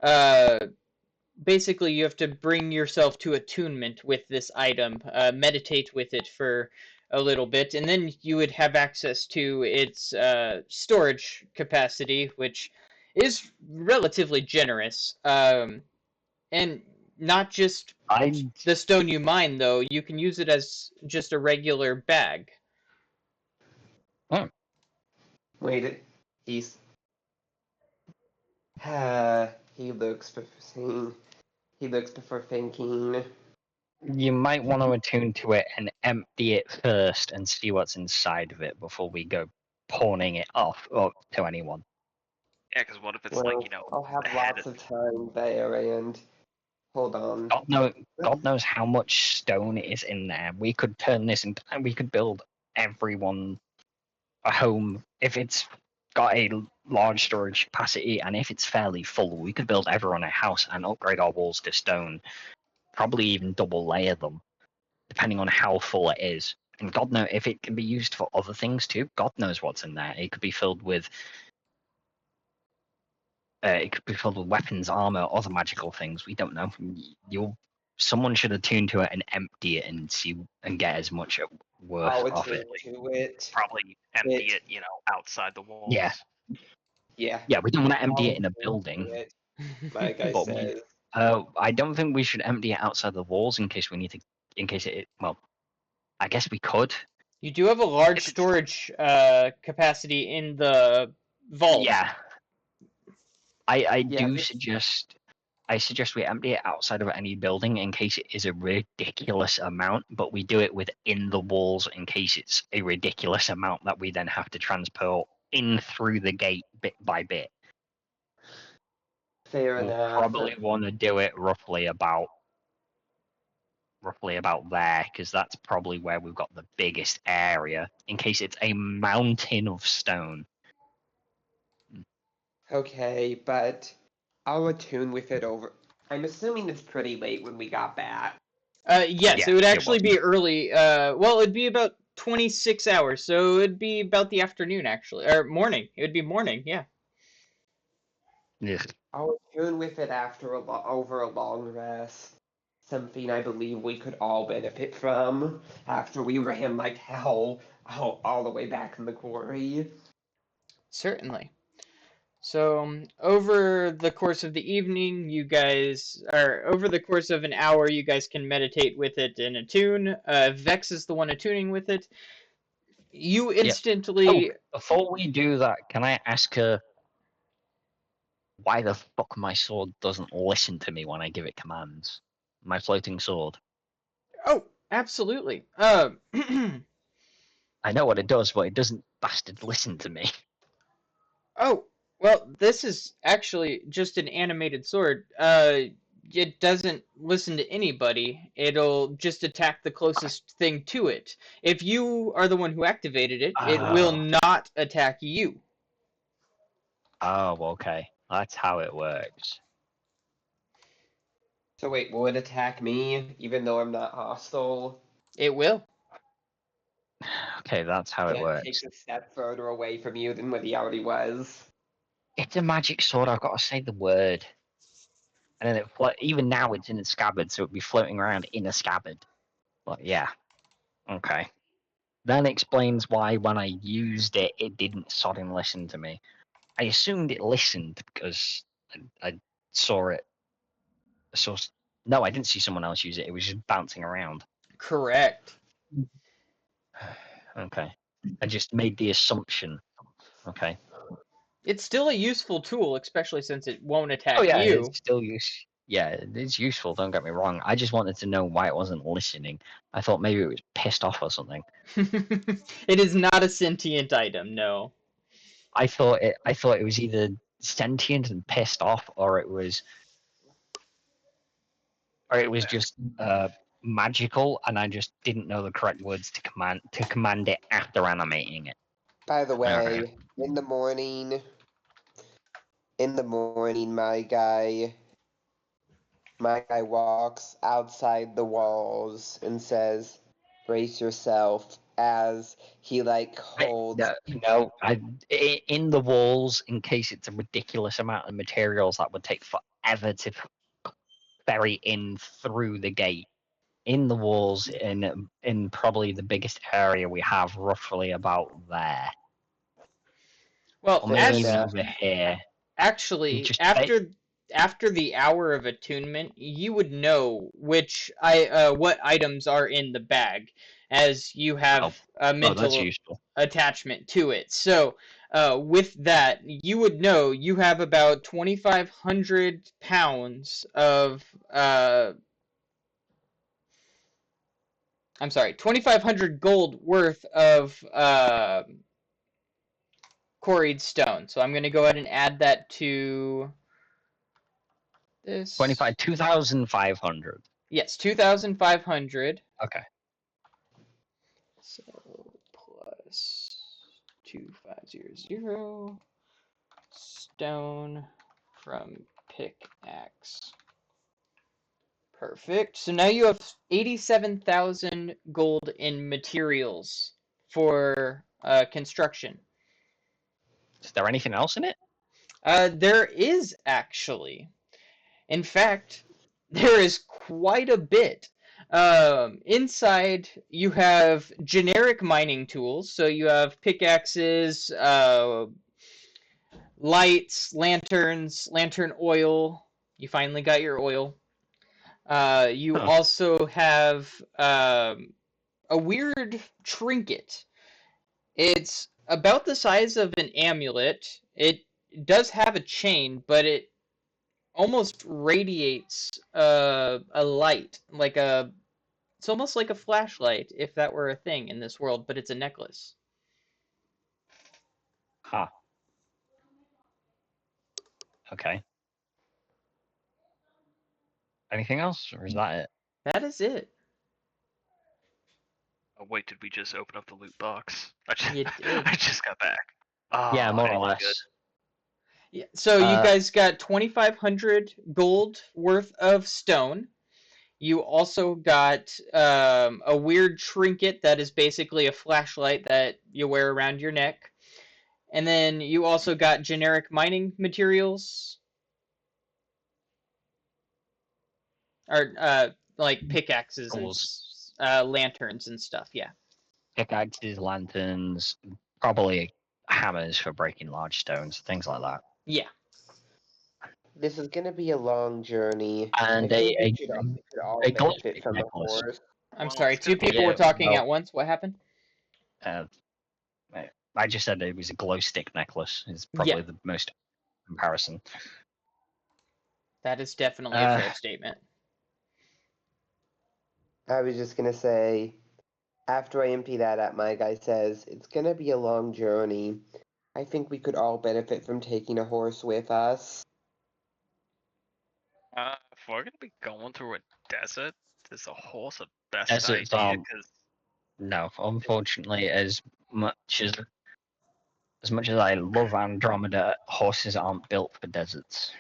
Uh, Basically, you have to bring yourself to attunement with this item, meditate with it for a little bit, and then you would have access to its storage capacity, which is relatively generous. And not just I the stone you mine, though, you can use it as just a regular bag. oh, Wait, he's he looks before saying. He looks before thinking. you might want to attune to it and empty it first and see what's inside of it before we go pawning it off up to anyone. Yeah, because what if it's like, Well, I'll have the head? lots of time there, and hold on. God knows how much stone is in there. We could turn this into, and we could build everyone a home if it's got a large storage capacity, and if it's fairly full, we could build everyone a house and upgrade our walls to stone. Probably even double layer them, depending on how full it is. And God knows if it can be used for other things too. God knows what's in there. It could be filled with. It could be filled with weapons, armor, other magical things. We don't know. Someone should attune to it and empty it and see and get as much worth I'll off attune it. to it. Probably empty It, it, outside the Yeah, walls. yeah, yeah. We don't want to empty I'll it in a attune to building, it. Like I but we. said, I don't think we should empty it outside the walls in case we need to. In case it. Well, I guess we could. You do have a large If it's storage capacity in the vault. Yeah, I yeah, do this suggest. I suggest we empty it outside of any building in case it is a ridiculous amount, but we do it within the walls in case it's a ridiculous amount that we then have to transport in through the gate bit by bit. fair We'll enough. probably want to do it roughly about there because that's probably where we've got the biggest area in case it's a mountain of stone. Okay, but I'll attune with it over. I'm assuming it's pretty late when we got back. Yes, Yeah, it would it actually was. be early. Well, it'd be about 26 hours, so it'd be about the afternoon, actually, or morning. It would be morning, yeah. Yeah. I'll attune with it after over a long rest. Something I believe we could all benefit from after we ran like hell all the way back in the quarry. Certainly. So, over the course of the evening, or over the course of an hour, you guys can meditate with it and attune. Vex is the one attuning with it. You Yep. Oh, instantly. before we do that, can I ask her why the fuck my sword doesn't listen to me when I give it commands? My floating sword. Oh, absolutely. I know what it does, but it doesn't bastard listen to me. Oh, well, this is actually just an animated sword. It doesn't listen to anybody. It'll just attack the closest thing to it. If you are the one who activated it, it will Oh. not attack you. Oh, okay. That's how it works. So wait, will it attack me even though I'm not hostile? It will. Okay, that's how it That works. takes a step further away from you than what he already was. It's a magic sword. I've got to say the word. and then even now it's in a scabbard, so it'd be floating around in a scabbard. But yeah, okay. That explains why when I used it, it didn't sodding listen to me. I assumed it listened because I saw it. No, I didn't see someone else use it. It was just bouncing around. Correct. Okay. I just made the assumption. Okay. It's still a useful tool, especially since it won't Oh attack yeah, you. it's still use. Yeah, it's useful. Don't get me wrong. I just wanted to know why it wasn't listening. I thought maybe it was pissed off or something. It is not a sentient item, no. I thought it was either sentient and pissed off, or it was just magical, and I just didn't know the correct words to command it after animating it. By the way, Okay. in the morning, my guy walks outside the walls and says, "Brace yourself," as he holds. In the walls, in case it's a ridiculous amount of materials that would take forever to ferry in through the gate. In the walls, in probably the biggest area we have, roughly about there, Well, or maybe even Fair over here. actually, Just after the hour of attunement, you would know what items are in the bag, as you have a oh, that's mental useful. attachment to it. So, with that, you would know you have about 2,500 pounds of. I'm sorry, 2,500 gold worth of quarried stone. So I'm going to go ahead and add that to this. 2,500. Yes, 2,500. Okay. So plus 2,500 stone from pickaxe. Perfect. So now you have 87,000 gold in materials for construction. Is there anything else in it? There is actually. In fact, there is quite a bit. Inside, you have generic mining tools. So you have pickaxes, lights, lanterns, lantern oil. You finally got your oil. You Huh. also have a weird trinket. It's about the size of an amulet. It does have a chain, but it almost radiates a light, it's almost like a flashlight if that were a thing in this world, but it's a necklace. Huh. Okay. Anything else, or is that it? That is it. Oh wait, did we just open up the loot box? I just, You did. I just got back. Yeah, Oh, more or anything less. good? Yeah, so you guys got 2,500 gold worth of stone. You also got a weird trinket that is basically a flashlight that you wear around your neck. And then you also got generic mining materials, or like pickaxes and Tools. lanterns and stuff. Yeah. Pickaxes, lanterns, probably hammers for breaking large stones, things like that. Yeah. This is gonna be a long journey. I And think we could all a glow benefit stick from a necklace. horse. I'm Well, sorry. it's Two gonna be people were Yeah, talking well, at once. What happened? uh, I just said it was a glow stick necklace. Is Yeah, probably the most comparison. that is definitely a Uh, fair statement. I was just gonna say, after I empty that out, my guy says it's gonna be a long journey. I think we could all benefit from taking a horse with us. if we're gonna be going through a desert, is a horse a best deserts idea? aren't. Because No, unfortunately, much as as I love Andromeda, horses aren't built for deserts.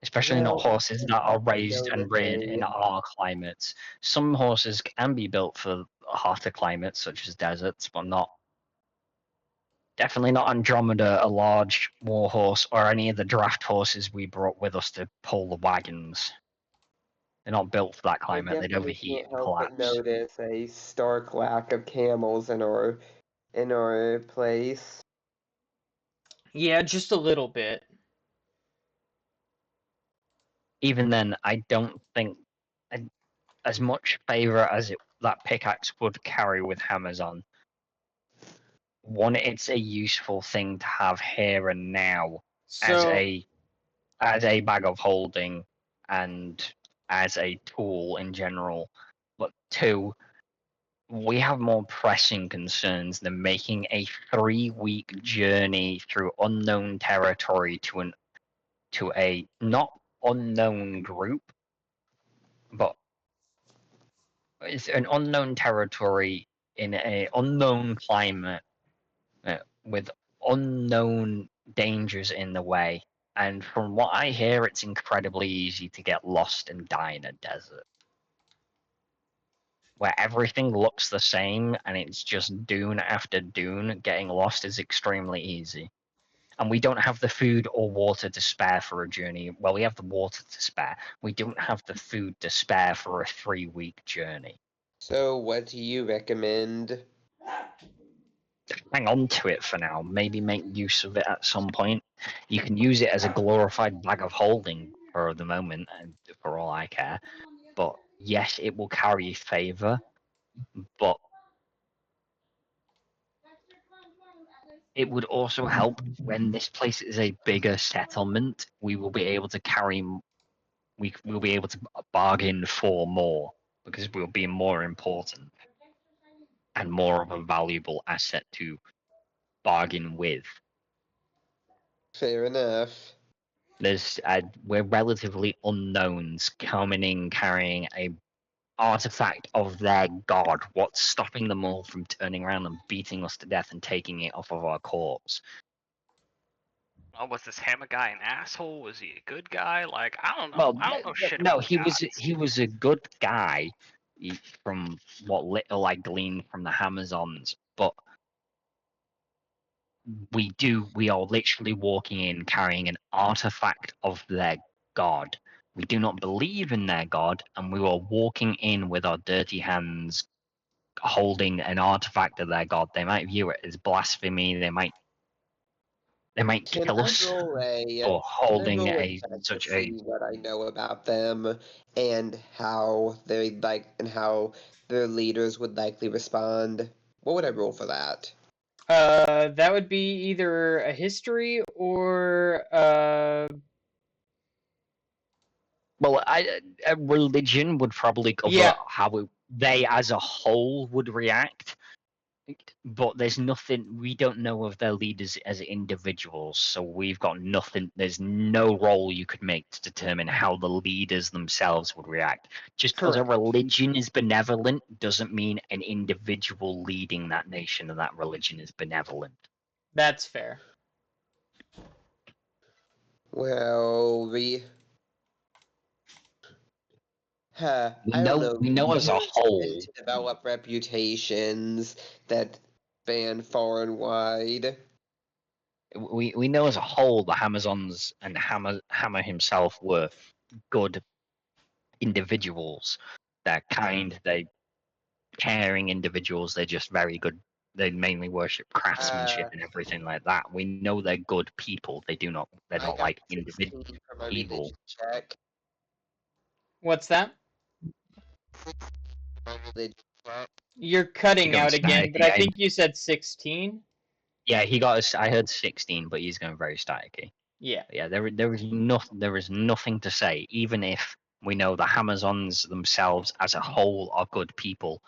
Especially not Well, horses that are raised go and this reared in way. our climates. Some horses can be built for hotter climates, such as deserts, but not Definitely not Andromeda, a large warhorse, or any of the draft horses we brought with us to pull the wagons. They're not built for that I climate. They'd definitely overheat can't and help but collapse. notice a stark lack of camels in our place. Yeah, just a little bit. Even then, I don't think as much favor as that pickaxe would carry with hammers on. One, it's a useful thing to have here and now as So, a bag of holding and as a tool in general. But two, we have more pressing concerns than making a 3-week journey through unknown territory to a not unknown group, but it's an unknown territory in an unknown climate with unknown dangers in the way. And from what I hear, it's incredibly easy to get lost and die in a desert where everything looks the same and it's just dune after dune. Getting lost is extremely easy. And we don't have the food or water to spare for a journey. Well, we have the water to spare. We don't have the food to spare for a 3-week journey. So, what do you recommend? Hang on to it for now. Maybe make use of it at some point. You can use it as a glorified bag of holding for the moment, and for all I care. But yes, it will carry favor, but it would also help when this place is a bigger settlement. We will be able to carry. We'll be able to bargain for more because we'll be more important and more of a valuable asset to bargain with. Fair enough. We're relatively unknowns coming in carrying a artifact of their god. What's stopping them all from turning around and beating us to death and taking it off of our corpse? Oh, was this hammer guy an asshole? Was he a good guy? Like, I don't know. Well, I don't know shit no, about he was gods. he was a good guy from what little I gleaned from the Amazons, but we are literally walking in carrying an artifact of their god. We do not believe in their god, and we are walking in with our dirty hands holding an artifact of their god. They might view it as blasphemy. They might Can kill I us roll a for can I holding roll a a check to such a. see what I know about them and how how their leaders would likely respond? What would I roll for that? that would be either a history or Well, a religion would probably cover yeah, how they as a whole would react. But there's nothing, we don't know of their leaders as individuals, so we've got nothing, there's no role you could make to determine how the leaders themselves would react. Just because a correct. religion is benevolent doesn't mean an individual leading that nation and that religion is benevolent. That's fair. Well, I don't know. We know as a Humans tend whole, to develop reputations that span far and wide. we know as a whole the Amazons and Hammer himself were good individuals. They're kind, they caring individuals. They're just very good. They mainly worship craftsmanship Uh, and everything like that. We know they're good people. They're I not got like 16 for my evil. religion check. What's that? My religion check. You're He cutting going out again, but staticky. I think you said 16. Yeah, he got us. I heard 16, but he's going very staticky. Yeah. But yeah, there is nothing to say. Even if we know the Amazons themselves as a whole are good people,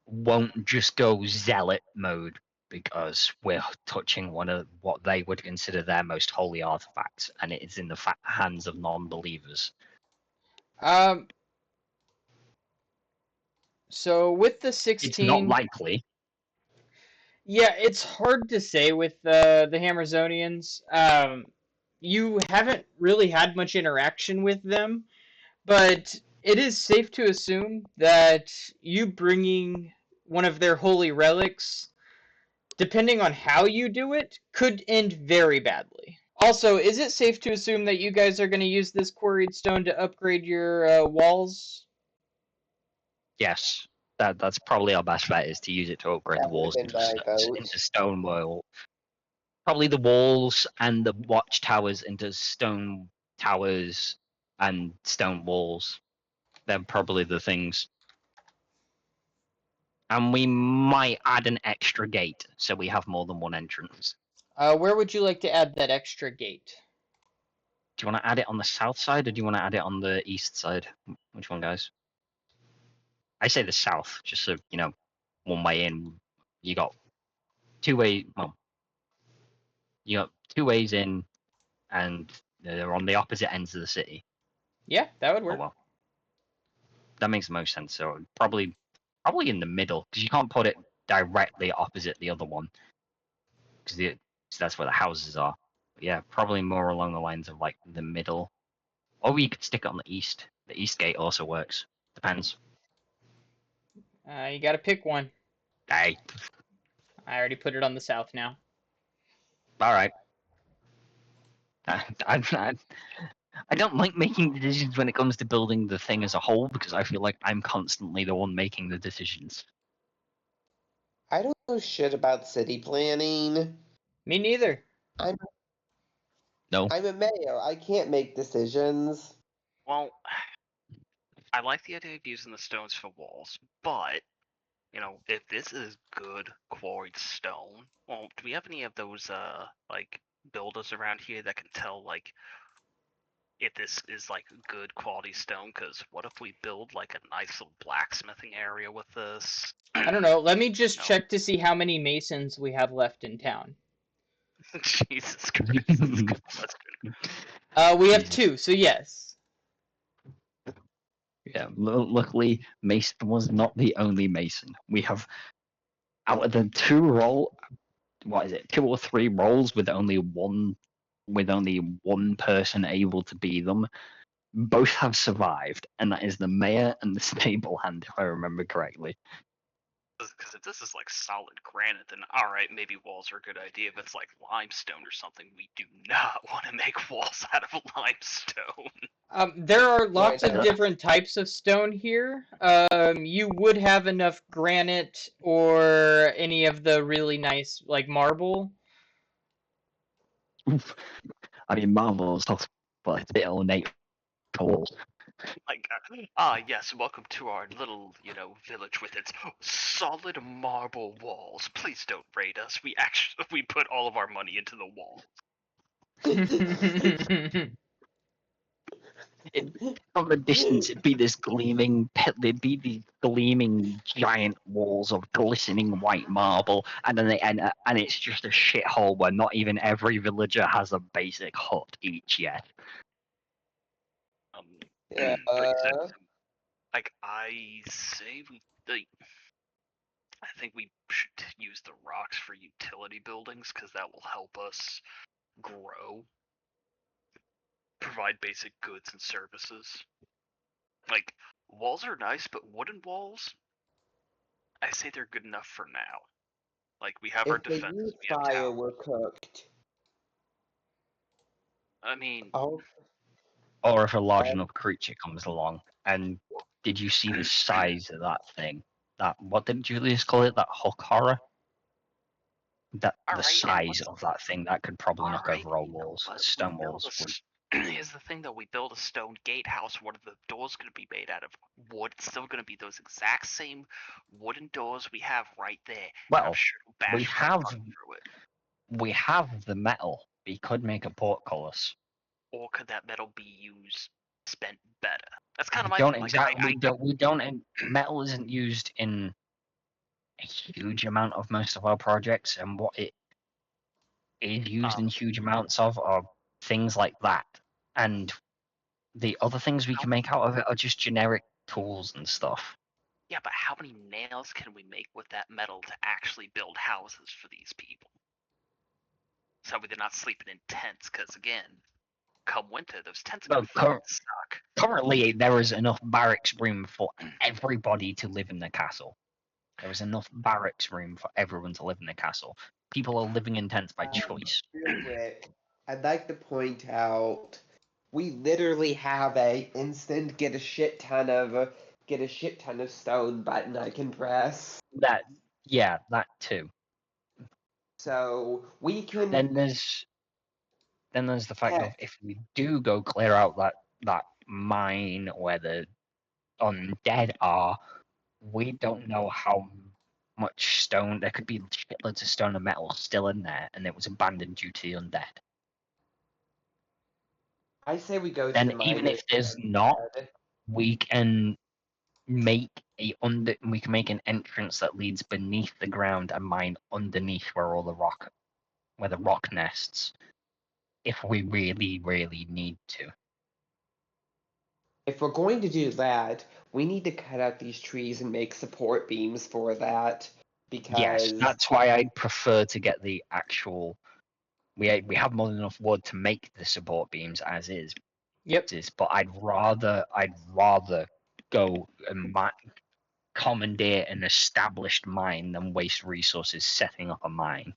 won't just go zealot mode because we're touching one of what they would consider their most holy artifacts, and it is in the hands of non-believers. Um. So with the It's not 16, likely. yeah, it's hard to say with the Hammerzonians. You haven't really had much interaction with them, but it is safe to assume that you bringing one of their holy relics depending on how you do it, could end very badly. Also, is it safe to assume that you guys are going to use this quarried stone to upgrade your walls? Yes, that's probably our best bet is to use it to upgrade the That would walls have been my vote. into stone wall. Probably the walls and the watchtowers into stone towers and stone walls. They're probably the things. And we might add an extra gate so we have more than one entrance. Where would you like to add that extra gate? Do you want to add it on the south side or do you want to add it on the east side? Which one, guys? I say the south, just so you know, one way in. You got two way. Well, you got two ways in, and they're on the opposite ends of the city. Yeah, that would Oh work. well, that makes the most sense. So probably in the middle because you can't put it directly opposite the other one because that's where the houses are. But yeah, probably more along the lines of like the middle. Or we could stick it on the east. The east gate also works. Depends. You got to pick one. Hey, I already put it on the south now. all right. I don't like making decisions when it comes to building the thing as a whole because I feel like I'm constantly the one making the decisions. I don't know shit about city planning. Me neither. No. I'm a mayor. I can't make decisions. Well, I like the idea of using the stones for walls, but if this is good quarried stone, well, do we have any of those like builders around here that can tell like if this is like good quality stone? Because what if we build like a nice little blacksmithing area with this? I don't know. Let me just No. check to see how many masons we have left in town. Jesus Christ, that's a good question. We have Jesus. 2, so yes. Yeah, luckily Mason was not the only Mason. We have out of the 2 or 3 roles with only one person able to be them. Both have survived, and that is the mayor and the stable hand, if I remember correctly. Because if this is like solid granite, then all right, maybe walls are a good idea. If it's like limestone or something, we do not want to make walls out of limestone. There are lots of not? different types of stone here. You would have enough granite or any of the really nice, like marble. I mean, marbles, but it's a bit ornate walls. Like, yes, welcome to our little, village with its solid marble walls. Please don't raid us. We put all of our money into the walls. From a distance, it'd be this gleaming pit. There'd be these gleaming giant walls of glistening white marble, and then and it's just a shithole where not even every villager has a basic hut each yet. Yeah. Like I say, I think we should use the rocks for utility buildings because that will help us grow, provide basic goods and services. Like walls are nice, but wooden walls, I say they're good enough for now. Like we have our If they defenses, use we have fire, towers. we're cooked. I mean, Oh, Or if a large uh, enough creature comes along. And did you see the size of that thing? That what did Julius call it? That hook horror? That all the right, and size of that thing that could probably knock over all walls, but stone walls. here's the thing though, we build a stone gatehouse. What are the doors going to be made out of? Wood. It's still going to be those exact same wooden doors we have right there. And I'm Well, sure it'll bash we right have through it. we have the metal. We could make a portcullis. Or could that metal be spent better? That's kind of my Don't thing. Like exactly. We don't. Metal isn't used in a huge amount of most of our projects, and what it is used in huge amounts of are things like that. And the other things we can make out of it are just generic tools and stuff. yeah, but how many nails can we make with that metal to actually build houses for these people? So they're not sleeping in tents, because again, come winter, those tents are Well, gonna fucking suck. currently, there is enough barracks room for everybody to live in the castle. There is enough barracks room for everyone to live in the castle. People are living in tents by choice. Real quick, I'd like to point out we literally have a instant get a shit ton of stone button I can press. That too. So we can Then there's the fact of if we do go clear out that mine where the undead are, we don't know how much stone there could be. Shitloads of stone and metal still in there, and it was abandoned due to the undead. I say we go to Then the mine even with if there's not, we can make an entrance that leads beneath the ground and mine underneath where all the rock nests, if we really, really need to. If we're going to do that, we need to cut out these trees and make support beams for that. Yes, Because that's why I'd prefer to get the actual. We have more than enough wood to make the support beams as is. Yep. But I'd rather go and commandeer an established mine than waste resources setting up a mine.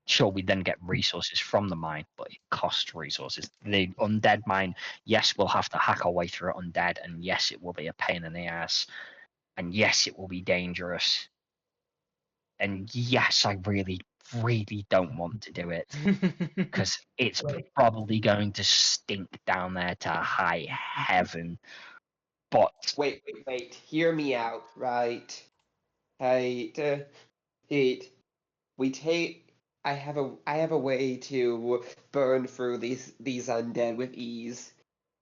Sure, we then get resources from the mine, but it costs resources. The undead mine, yes, we'll have to hack our way through undead, and yes, it will be a pain in the ass, and yes, it will be dangerous, and yes, I really, really don't want to do it because it's probably going to stink down there to high heaven. But wait, hear me out, right? Hey, we take. I have a way to burn through these undead with ease.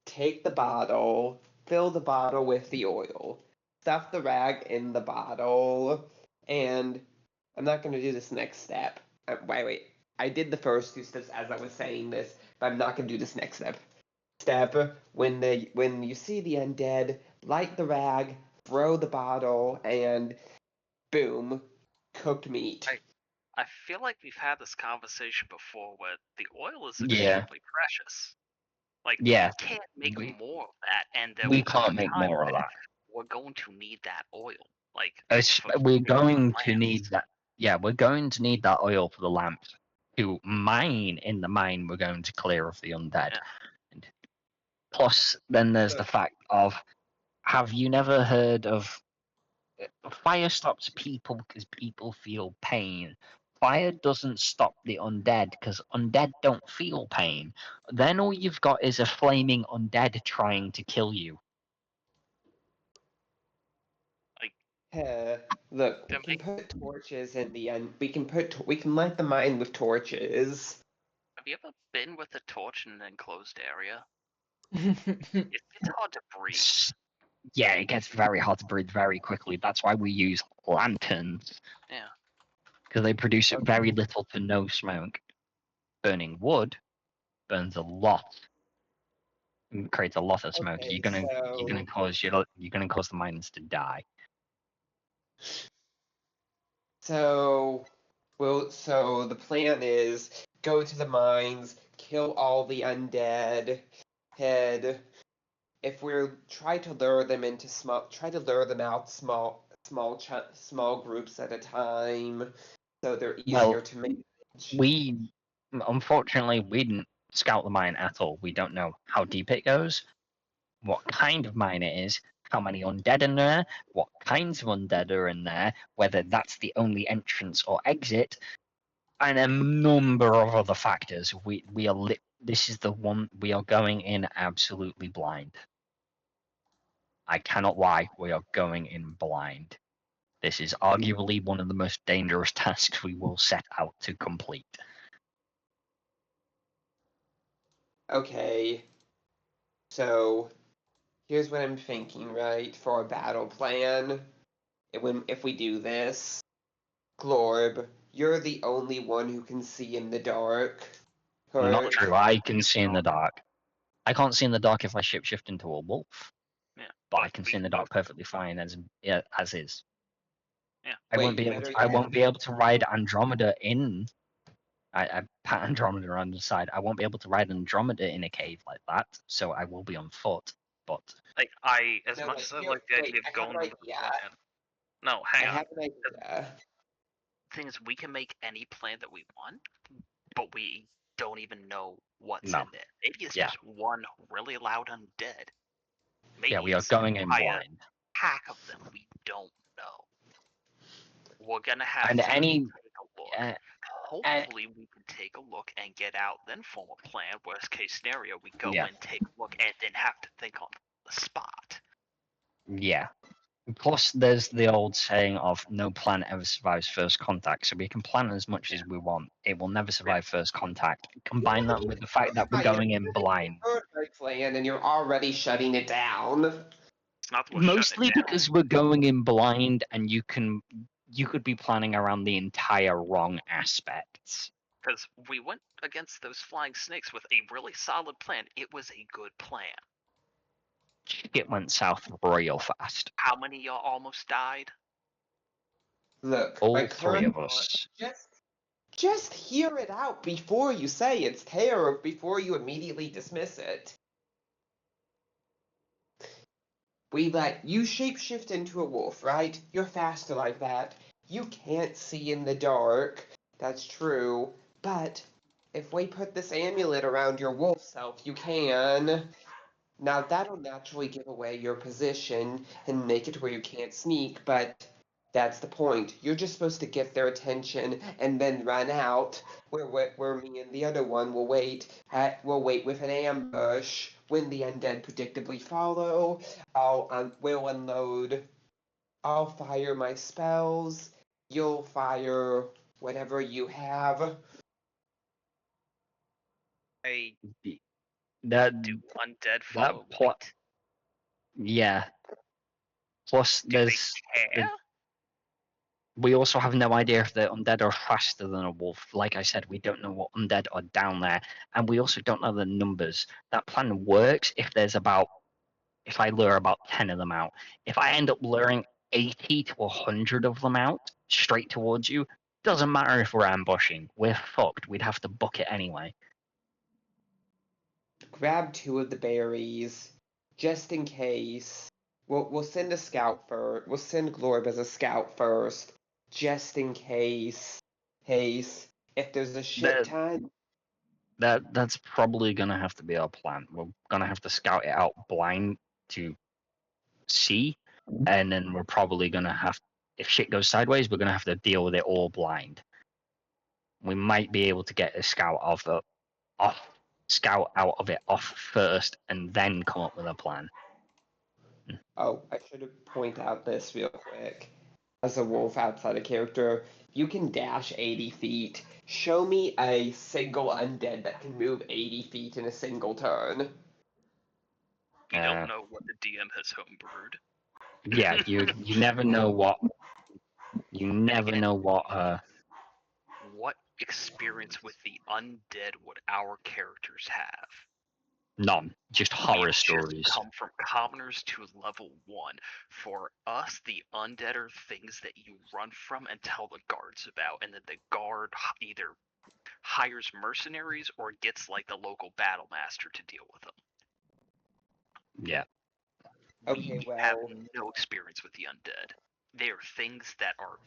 Take the bottle, fill the bottle with the oil, stuff the rag in the bottle, and I'm not going to do this next step. Wait. I did the first two steps as I was saying this, but I'm not going to do this next step. When you see the undead, light the rag, throw the bottle, and boom, cooked meat. I feel like we've had this conversation before where the oil is yeah, extremely precious. Like, yeah, we can't make we, more of that, and there we will come can't a make time more of when that. we're going to need that oil. Like, for We're keeping going to plants. need that. Yeah, we're going to need that oil for the lamps. To mine in the mine, we're going to clear of the undead. Yeah. And plus, then there's the fact of: have you never heard of fire stops people because people feel pain? Fire doesn't stop the undead because undead don't feel pain. Then all you've got is a flaming undead trying to kill you. Look, To we can make, put torches in the end. We can light the mine with torches. have you ever been with a torch in an enclosed area? It's hard to breathe. Yeah, it gets very hard to breathe very quickly. That's why we use lanterns. Yeah. Because they produce very little to no smoke. Burning wood burns a lot and creates a lot of smoke. Okay, You're gonna cause the miners to die. so so the plan is go to the mines, kill all the undead, head. If we're try to lure them out small groups at a time, so they're easier Well, to manage. Unfortunately we didn't scout the mine at all. We don't know how deep it goes, what kind of mine it is, how many undead in there, what kinds of undead are in there, whether that's the only entrance or exit, and a number of other factors. This is the one we are going in absolutely blind. I cannot lie, we are going in blind. This is arguably one of the most dangerous tasks we will set out to complete. Okay, so here's what I'm thinking, right? For a battle plan, if we do this, Glorb, you're the only one who can see in the dark. Not Correct? true, I can see in the dark. I can't see in the dark if I shapeshift into a wolf, Yeah. but I can see in the dark perfectly fine as is. Yeah. I won't Wait, be able better to. I yet. won't be able to ride Andromeda in. I pat Andromeda around the side. I won't be able to ride Andromeda in a cave like that, so I will be on foot. But Like, as much as I like the idea of I have going an with the idea. plan, No, I hang on. have an idea. Thing is, we can make any plan that we want, but we don't even know what's No. in it. Maybe it's Yeah. just one really loud undead. Maybe Yeah, we are it's going in by a blind. pack of them. We don't know. We're gonna have And to any take a look. Hopefully, we can take a look and get out, then form a plan. Worst case scenario, we go Yeah. in, take a look, and then have to think on the spot. yeah. Plus, there's the old saying of no plan ever survives first contact. So we can plan as much as we want. It will never survive first contact. Combine that with the fact that we're going in blind. You heard my plan, and you're already shutting it down. It's not that we're Mostly shutting it down. because we're going in blind, and you could be planning around the entire wrong aspects. Because we went against those flying snakes with a really solid plan. It was a good plan. It went south real fast. How many of y'all almost died? Look, my All current three of thought, us. just hear it out before you say it's terror, before you immediately dismiss it. We let you shapeshift into a wolf, right? You're faster like that. You can't see in the dark. That's true. But if we put this amulet around your wolf self, you can. Now that'll naturally give away your position and make it where you can't sneak, but that's the point. You're just supposed to get their attention and then run out. Where me and the other one will wait. We'll wait with an ambush. When the undead predictably follow, we'll unload. I'll fire my spells. You'll fire whatever you have. I That do undead that follow plot. light? Yeah. Plus, Do they there's care? we also have no idea if the undead are faster than a wolf. Like I said, we don't know what undead are down there, and we also don't know the numbers. That plan works if I lure about 10 of them out. If I end up luring 80 to 100 of them out straight towards you, doesn't matter if we're ambushing. We're fucked. We'd have to book it anyway. Grab 2 of the berries, just in case. We'll send a scout first. We'll send Glorb as a scout first, just in case. If there's a shit That ton. that's probably gonna have to be our plan. We're gonna have to scout it out blind to see, and then we're probably gonna have, if shit goes sideways, we're gonna have to deal with it all blind. We might be able to get a scout out of it off first, and then come up with a plan. Oh, I should have pointed out this real quick. As a wolf outside a character, you can dash 80 feet. Show me a single undead that can move 80 feet in a single turn. We don't know what the DM has homebrewed. Yeah, you never know what Again, what what experience with the undead would our characters have? none, just horror We've stories. just come from commoners to level 1. For us, the undead are things that you run from and tell the guards about, and then the guard either hires mercenaries or gets like the local battle master to deal with them. Yeah. Okay, We have well, no experience with the undead. They are things that are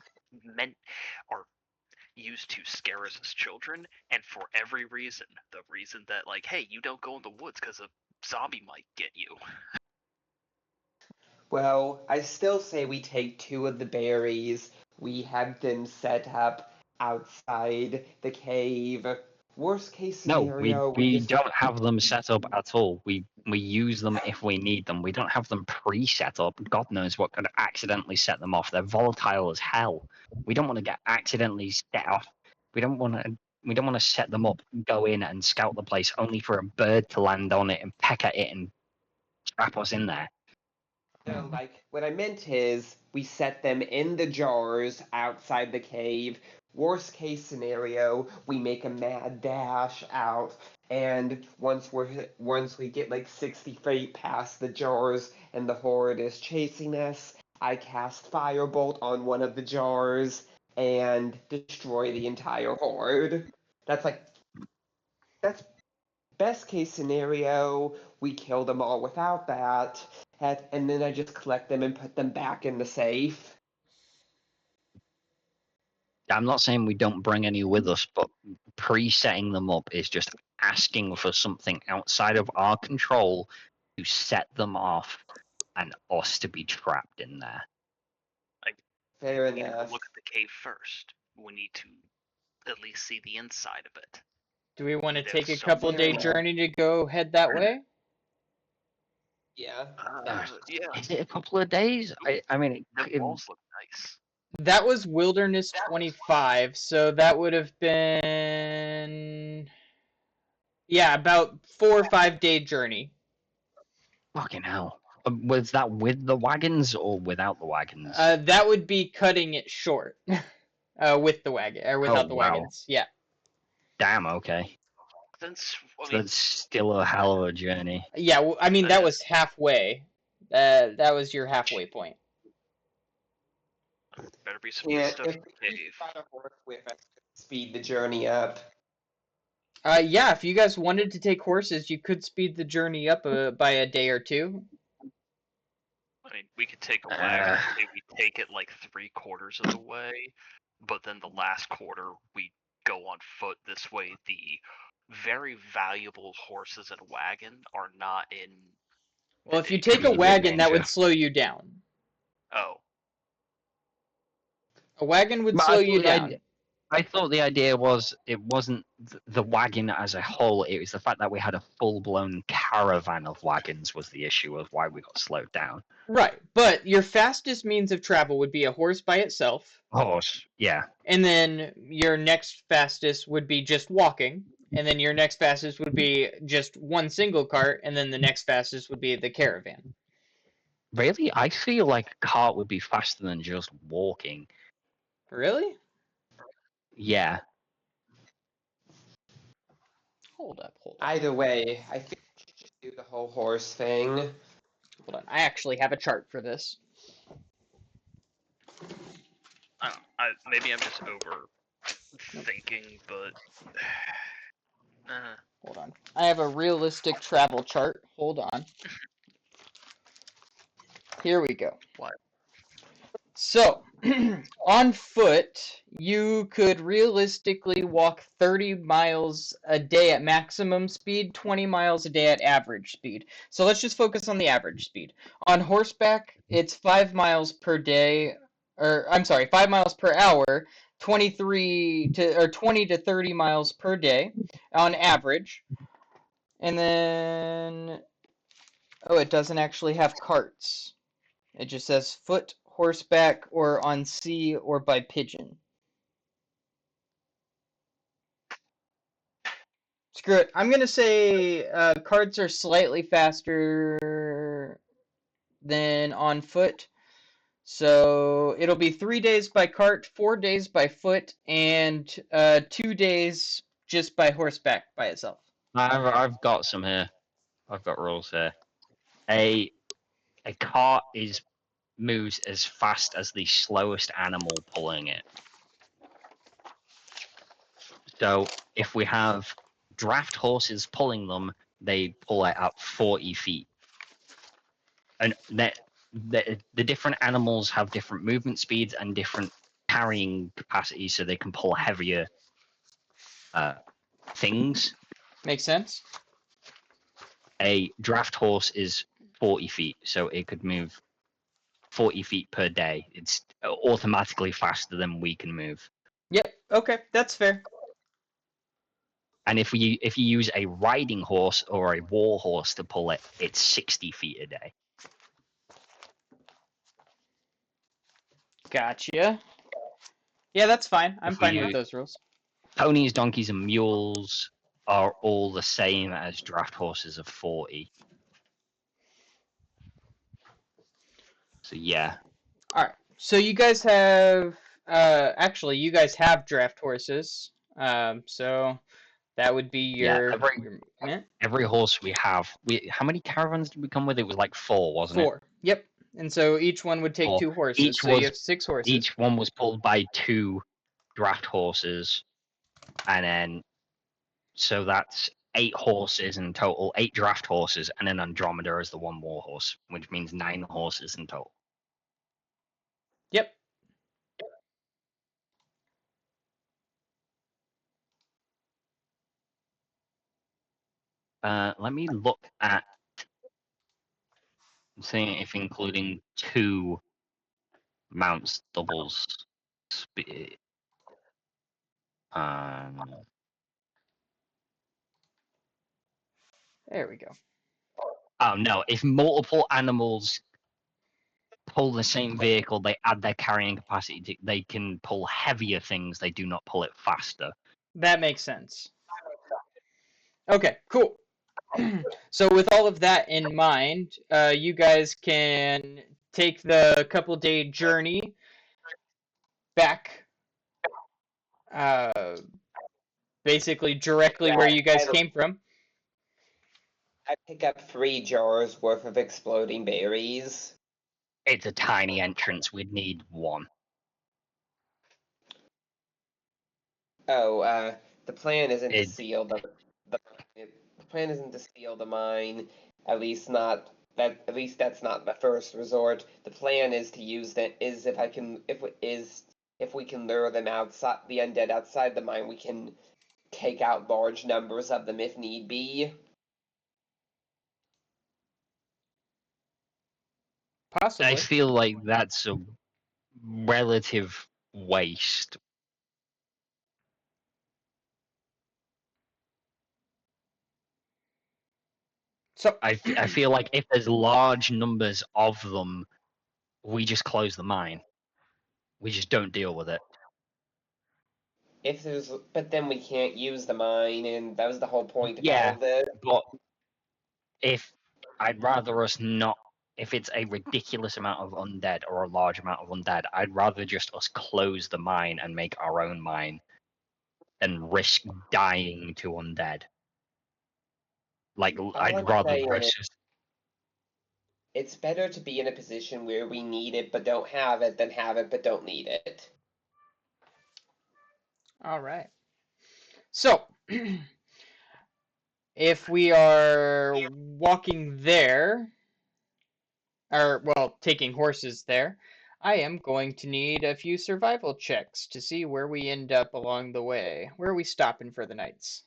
used to scare us as children, and for every reason. The reason that, like, hey, you don't go in the woods because a zombie might get you. I still say we take 2 of the berries. We have them set up outside the cave. Worst case No, scenario, we we just don't have them set up at all. We use them if we need them. We don't have them pre-set up. God knows what could accidentally set them off. They're volatile as hell. We don't want to get accidentally set off. We don't want to set them up, go in and scout the place only for a bird to land on it and peck at it and trap us in there. No, like, what I meant is we set them in the jars outside the cave. Worst case scenario, we make a mad dash out, and once we get like 60 feet past the jars and the horde is chasing us, I cast Firebolt on one of the jars and destroy the entire horde. That's best case scenario, we kill them all without that, and then I just collect them and put them back in the safe. I'm not saying we don't bring any with us, but pre-setting them up is just asking for something outside of our control to set them off and us to be trapped in there. Fair We need to enough. look at the cave first. We need to at least see the inside of it. Do we want to There's take a so couple much day enough. journey to go head that way? Yeah. Yeah, Is it a couple of days? I mean, the walls look nice. That was Wilderness 25, so that would have been, yeah, about 4 or 5 day journey. fucking hell. Was that with the wagons or without the wagons? That would be cutting it short. With the wagon or without the wow. wagons. Yeah. Damn, okay. Since I So mean, that's still a hell of a journey. Yeah, I mean That that is. was halfway. That was your halfway point. Better be some good Yeah, stuff if in the we cave. brought a horse with us, to speed the journey up. Yeah, if you guys wanted to take horses, you could speed the journey up by a day or two. I mean, we could take a wagon and say we take it like 3/4 of the way, but then the last quarter we go on foot. This way, the very valuable horses and wagon are not in. Well, if you danger. take a Immediate wagon, that danger. would slow you down. Oh, A wagon would But slow you down. I thought the idea was it wasn't the wagon as a whole, it was the fact that we had a full-blown caravan of wagons was the issue of why we got slowed down. Right, but your fastest means of travel would be a horse by itself, Horse, yeah. and then your next fastest would be just walking, and then your next fastest would be just one single cart, and then the next fastest would be the caravan. Really? I feel like a cart would be faster than just walking. Really? Yeah. Hold up. Either way, I think we should just do the whole horse thing. Hold on. I actually have a chart for this. I don't know. Maybe I'm just overthinking, but Hold on. I have a realistic travel chart. Hold on. Here we go. What? So, on foot, you could realistically walk 30 miles a day at maximum speed, 20 miles a day at average speed. So let's just focus on the average speed. On horseback, it's 5 miles per day, or I'm sorry, 5 miles per hour, 20 to 30 miles per day on average. And then, oh, it doesn't actually have carts. It just says foot, horseback, or on sea, or by pigeon. Screw it. I'm going to say carts are slightly faster than on foot. So it'll be 3 days by cart, 4 days by foot, and 2 days just by horseback by itself. I've got some here. I've got rules here. A cart moves as fast as the slowest animal pulling it. So if we have draft horses pulling them, they pull it at 40 feet. And the different animals have different movement speeds and different carrying capacities, so they can pull heavier things. Makes sense? A draft horse is 40 feet, so it could move 40 feet per day. It's automatically faster than we can move. Yep. Okay, that's fair. And if you use a riding horse or a war horse to pull it, it's 60 feet a day. Gotcha. Yeah, that's fine. I'm If we fine with use those rules. ponies, donkeys, and mules are all the same as draft horses of 40. So yeah, All right. So you guys have actually you guys have draft horses. So that would be yeah. your movement. Every horse we have. How many caravans did we come with? It was like 4, wasn't it? 4. Yep. And so each one would take 4. 2 horses. So you have 6 horses. Each one was pulled by 2 draft horses, and then so that's 8 horses in total, 8 draft horses, and then Andromeda is the 1 war horse, which means 9 horses in total. Yep. Let me look at. I'm seeing if including 2 mounts doubles speed. Um, There we go. oh no! If multiple animals pull the same vehicle, they add their carrying capacity. They can pull heavier things. They do not pull it faster. That makes sense. Okay, cool. So with all of that in mind, you guys can take the couple-day journey back, uh, basically directly where you guys came from. I pick up 3 jars worth of exploding berries. It's a tiny entrance. We'd need 1. Oh, the plan isn't to It, seal the the plan isn't to steal the mine. At least not that. At least that's not the first resort. The plan is to use that. Is if I can if we can lure them outside the undead outside the mine, we can take out large numbers of them if need be. I Possibly. feel like that's a relative waste. So, I feel like if there's large numbers of them, we just close the mine. We just don't deal with it. If there's, but then we can't use the mine, and that was the whole point of all Yeah, of this. but if I'd rather us not, if it's a ridiculous amount of undead or a large amount of undead, I'd rather just us close the mine and make our own mine than risk dying to undead. Like, All I'd I'm rather saying is, risk. it's better to be in a position where we need it but don't have it than have it but don't need it. all right. So, if we are walking there, or well, taking horses there, I am going to need a few survival checks to see where we end up along the way. Where are we stopping for the nights?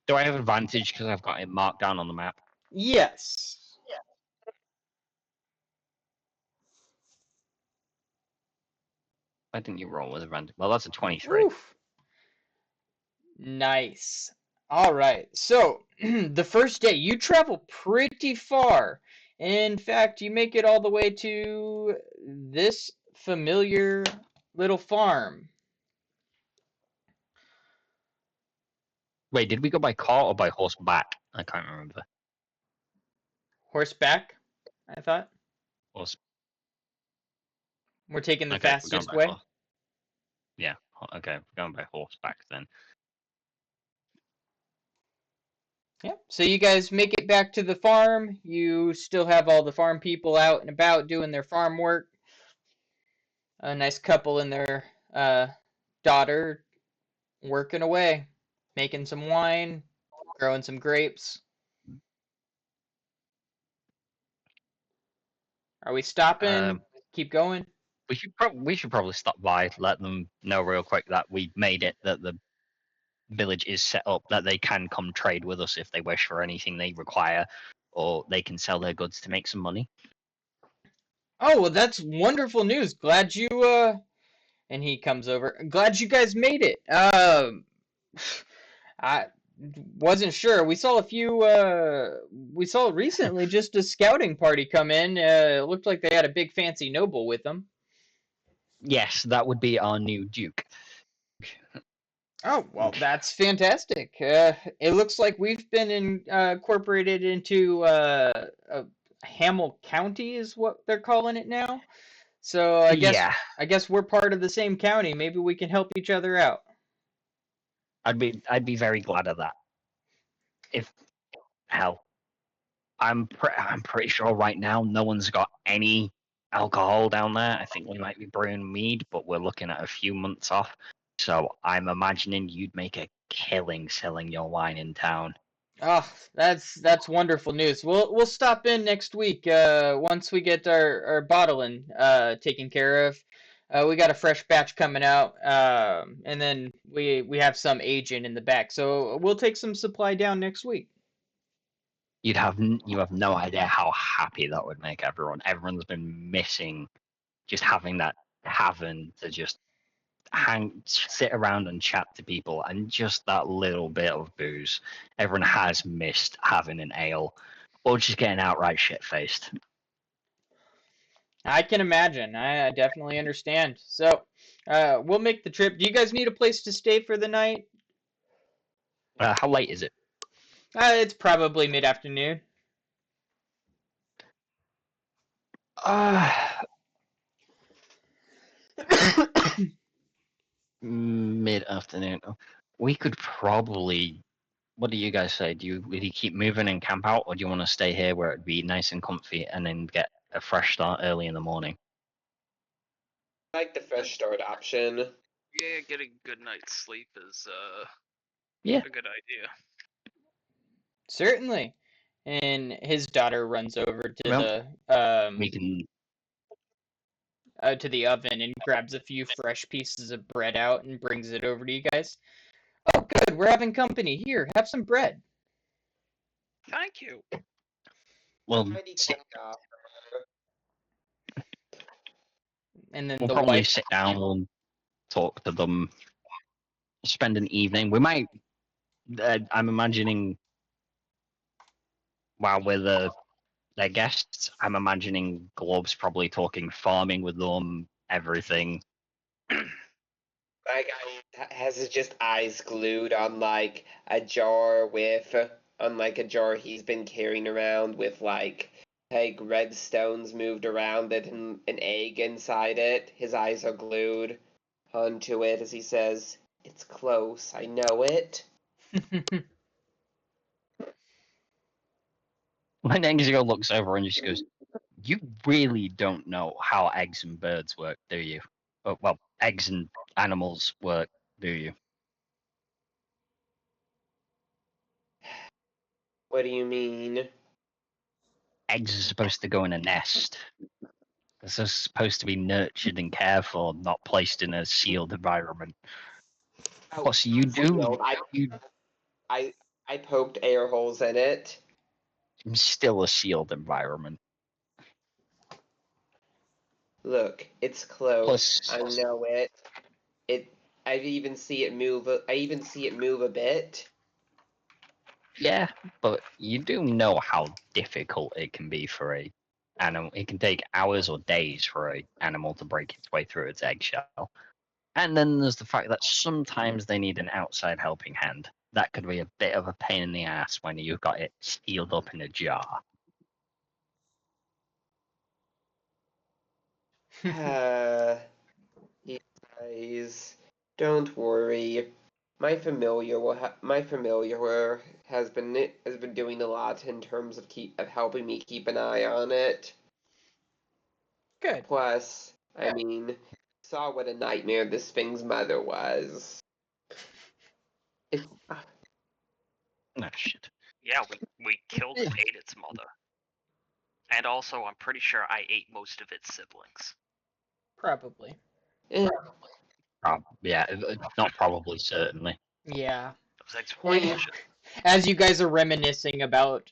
Do I have advantage because I've got it marked down on the map? Yes. Why didn't you roll with advantage? Well, that's a 23. Oof. Nice. All right. So, the first day, you travel pretty far. In fact, you make it all the way to this familiar little farm. Wait, did we go by car or by horseback? I can't remember. Horseback, I thought. Horse. We're taking the Okay, we're going fastest by way. horse. Yeah. Okay, we're going by horseback then. Yeah. So you guys make it back to the farm. You still have all the farm people out and about doing their farm work. A nice couple and their daughter working away, making some wine, growing some grapes. Are we stopping? Keep going? We should probably stop by, let them know real quick that we made it, that the village is set up, that they can come trade with us if they wish for anything they require, or they can sell their goods to make some money. Oh, well, that's wonderful news. Glad you and he comes over. Glad you guys made it. I wasn't sure. We saw a few we saw recently just a scouting party come in. It looked like they had a big fancy noble with them. Yes, that would be our new duke. Oh, well, that's fantastic. It looks like we've been incorporated into Hamel County is what they're calling it now. So Yeah, I guess we're part of the same county. Maybe we can help each other out. I'd be very glad of that. If hell, I'm pretty sure right now no one's got any alcohol down there. I think we might be brewing mead, but we're looking at a few months off. So I'm imagining you'd make a killing selling your wine in town. Oh, that's wonderful news. We'll stop in next week once we get our bottling taken care of. We got a fresh batch coming out, and then we have some aging in the back. So we'll take some supply down next week. you have no idea how happy that would make everyone. Everyone's been missing just having that tavern to just sit around and chat to people, and just that little bit of booze. Everyone has missed having an ale or just getting outright shit faced. I can imagine. I definitely understand. So, we'll make the trip. Do you guys need a place to stay for the night? How late is it? It's probably mid-afternoon. Uh, Mid-afternoon. We could probably. What do you guys say? Would you keep moving and camp out, or do you want to stay here where it'd be nice and comfy, and then get a fresh start early in the morning? I like the fresh start option. Yeah, getting a good night's sleep is Yeah. a good idea. Certainly. And his daughter runs over to Well, the we can. to the oven and grabs a few fresh pieces of bread out and brings it over to you guys. Oh, good. We're having company. Here, have some bread. Thank you. Well, Already take off. And then we'll the probably wife. sit down. We'll talk to them. Spend an evening. We might. I'm imagining while we're their guests, I'm imagining Glob's probably talking farming with them, everything. My guy has his just eyes glued on like a jar with, on like a jar he's been carrying around with like red stones moved around it and an egg inside it. His eyes are glued onto it as he says, "It's close, I know it." When Exio looks over and just goes, "You really don't know how eggs and birds work, do you? Well, eggs and animals work, do you? What do you mean? Eggs are supposed to go in a nest. They're supposed to be nurtured and cared for, not placed in a sealed environment. Oh, Plus, you do sealed. you I I poked air holes in it. still a sealed environment. Look, it's close. Plus, I know it. It. I even see it move. I even see it move a bit. yeah, but you do know how difficult it can be for a animal. It can take hours or days for a animal to break its way through its eggshell. And then there's the fact that sometimes they need an outside helping hand. That could be a bit of a pain in the ass when you've got it sealed up in a jar. You guys, don't worry. My familiar has been doing a lot in terms of helping me keep an eye on it. Good. Plus, I mean, saw what a nightmare this thing's mother was. It, Oh, shit. Yeah, we killed and ate its mother. And also, I'm pretty sure I ate most of its siblings. Probably. eh, Yeah, not probably, certainly. Yeah. Those eggs were Point- delicious. As you guys are reminiscing about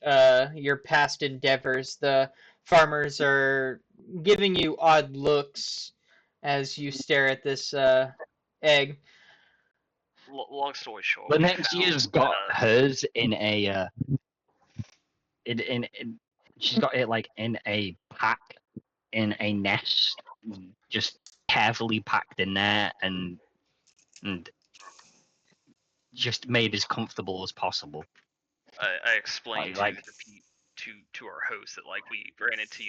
your past endeavors, the farmers are giving you odd looks as you stare at this egg. Long story short, The we next found year's got hers in a she's got it like in a pack in a nest, just carefully packed in there and just made as comfortable as possible. I explained Like to our host that like we ran into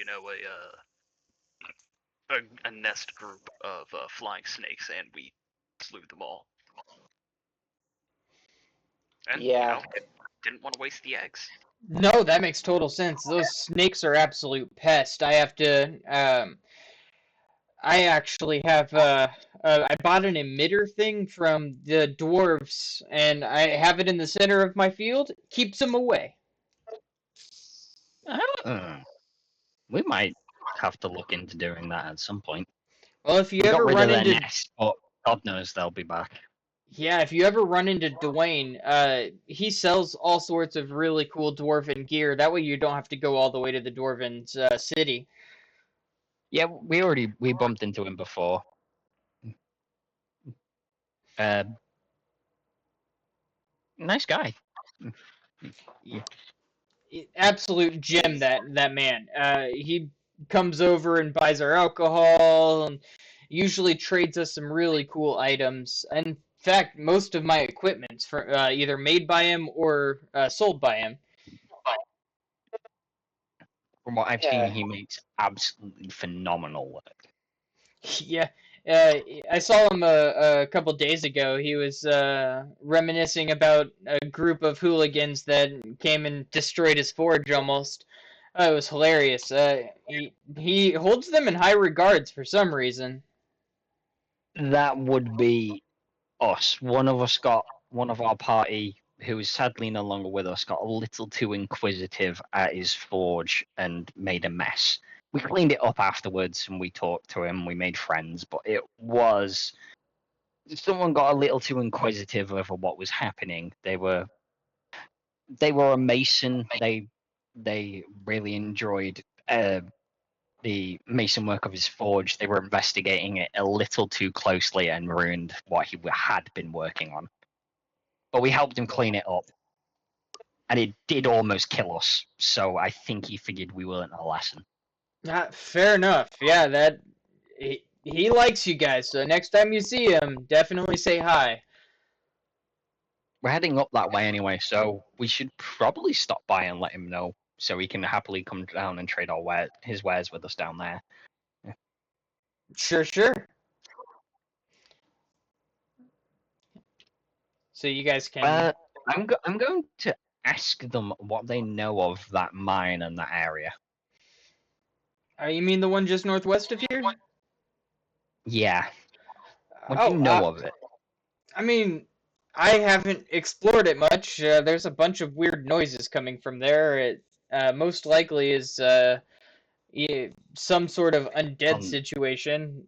a nest group of flying snakes and we slew them all. And yeah. didn't want to waste the eggs. No, that makes total sense. Those snakes are absolute pest. I have to. I actually have. I bought an emitter thing from the dwarves, and I have it in the center of my field. Keeps them away. we might have to look into doing that at some point. Well, if you We got ever rid of run their into nest, but God knows they'll be back. Yeah, if you ever run into Dwayne, he sells all sorts of really cool dwarven gear. That way you don't have to go all the way to the dwarven city. Yeah, we bumped into him before. Uh, nice guy. Absolute gem, that man. He comes over and buys our alcohol and usually trades us some really cool items. In fact, most of my equipment's for, either made by him or sold by him. From what I've seen, Yeah. he makes absolutely phenomenal work. Yeah, uh, I saw him a couple days ago. He was reminiscing about a group of hooligans that came and destroyed his forge almost. It was hilarious. He holds them in high regards for some reason. That would be us. One of our party, who is sadly no longer with us, got a little too inquisitive at his forge and made a mess. We cleaned it up afterwards and we talked to him. We made friends, but it was someone got a little too inquisitive over what was happening. They were a mason. They really enjoyed the mason work of his forge. They were investigating it a little too closely and ruined what he had been working on. But we helped him clean it up, and it did almost kill us. So I think he figured we learned a lesson. Fair enough. Yeah, that he likes you guys. So next time you see him, definitely say hi. We're heading up that way anyway, so we should probably stop by and let him know, so he can happily come down and trade his wares with us down there. Sure, sure. So you guys can. I'm going to ask them what they know of that mine and that area. You mean the one just northwest of here? Yeah. What do Oh, you know of it? I mean, I haven't explored it much. There's a bunch of weird noises coming from there. It most likely is some sort of undead Um, situation.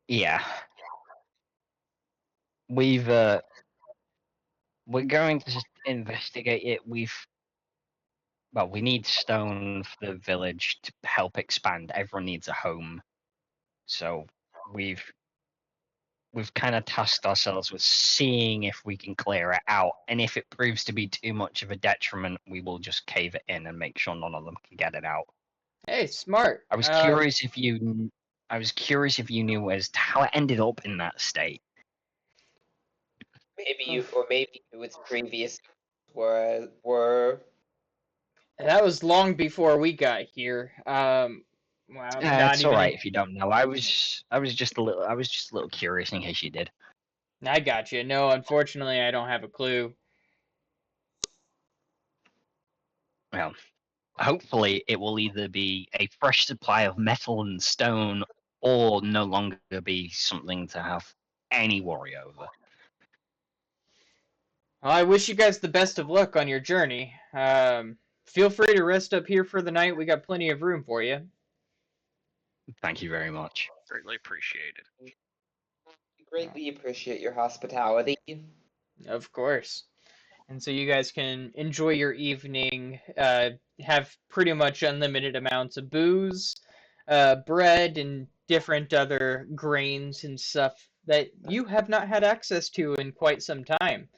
yeah. We've we're going to just investigate it. We need stone for the village to help expand. Everyone needs a home. So we've we've kind of tasked ourselves with seeing if we can clear it out. And if it proves to be too much of a detriment, we will just cave it in and make sure none of them can get it out. Hey, smart. I was curious if you knew as to how it ended up in that state. Maybe its previous were. That was long before we got here. Well, not It's all even. right if you don't know. I was just a little curious in case you did. I got you. No, unfortunately, I don't have a clue. Well, hopefully it will either be a fresh supply of metal and stone or no longer be something to have any worry over. Well, I wish you guys the best of luck on your journey. Feel free to rest up here for the night. We got plenty of room for you. Thank you very much. Greatly appreciated. Greatly appreciate your hospitality. Of course. And so you guys can enjoy your evening, have pretty much unlimited amounts of booze, bread, and different other grains and stuff that you have not had access to in quite some time.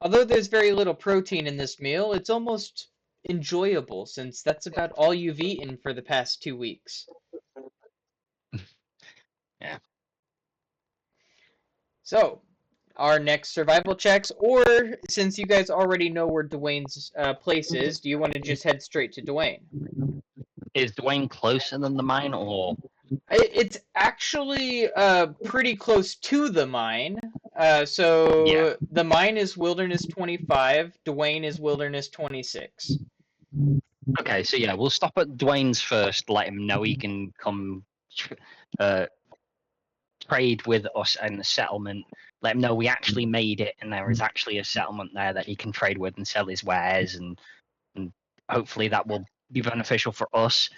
Although there's very little protein in this meal, it's almost enjoyable since that's about all you've eaten for the past 2 weeks. Yeah. So, our next survival checks, or since you guys already know where Dwayne's place is, do you want to just head straight to Dwayne? Is Dwayne closer than the mine, or It's actually pretty close to the mine. yeah? So the mine is Wilderness 25, Dwayne is Wilderness 26. Okay, so yeah, we'll stop at Dwayne's first. Let him know he can come uh, trade with us in the settlement. Let him know we actually made it, and there is actually a settlement there that he can trade with and sell his wares, and hopefully that will be beneficial for us.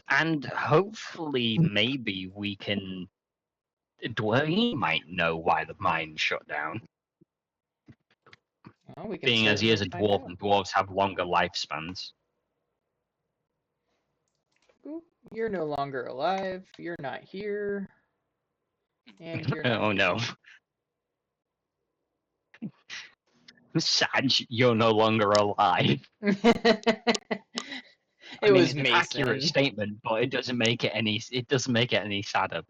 And hopefully, maybe we can Dwayne might know why the mine shut down, Well, we can being as he is certainly a find dwarf out. and dwarves have longer lifespans. Ooh, you're no longer alive. You're not here. And you're not Oh no. Sag, you're no longer alive. here. I It mean, was it's an accurate Mason. statement, but it doesn't make it any sadder.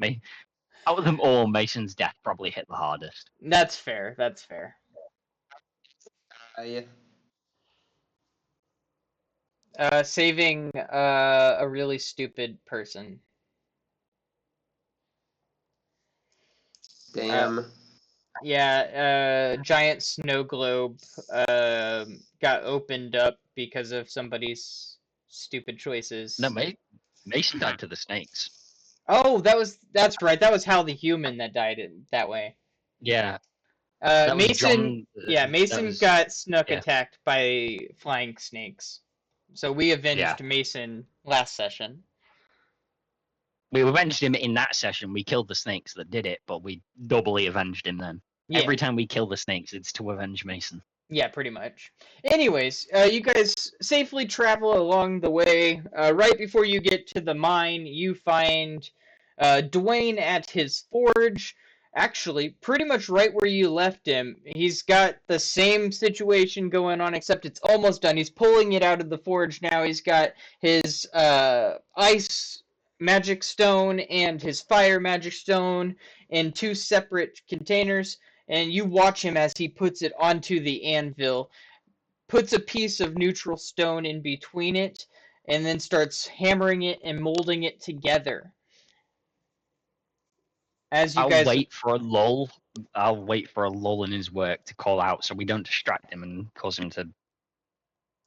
Out of them all, Mason's death probably hit the hardest. That's fair. That's fair. I, Saving a really stupid person. damn. Yeah, giant snow globe got opened up because of somebody's stupid No, choices. Mason died to the snakes. Oh, that's right. That was Hal the Human that died that way. Yeah, that was Mason, John. yeah, That Mason was got snuck yeah, attacked by flying snakes. So we yeah. avenged Mason last session. We avenged him in that session. We killed the snakes that did it, but we doubly avenged him then. Yeah. Every time we kill the snakes, it's to avenge Mason. Yeah, pretty much. Anyways, you guys safely travel along the way. Right before you get to the mine, you find Dwayne at his forge. Actually, pretty much right where you left him. He's got the same situation going on, except it's almost done. He's pulling it out of the forge now. He's got his ice magic stone and his fire magic stone in two separate containers, and you watch him as he puts it onto the anvil, puts a piece of neutral stone in between it, and then starts hammering it and molding it together. As you I'll guys, wait for a lull. I'll wait for a lull in his work to call out, so we don't distract him and cause him to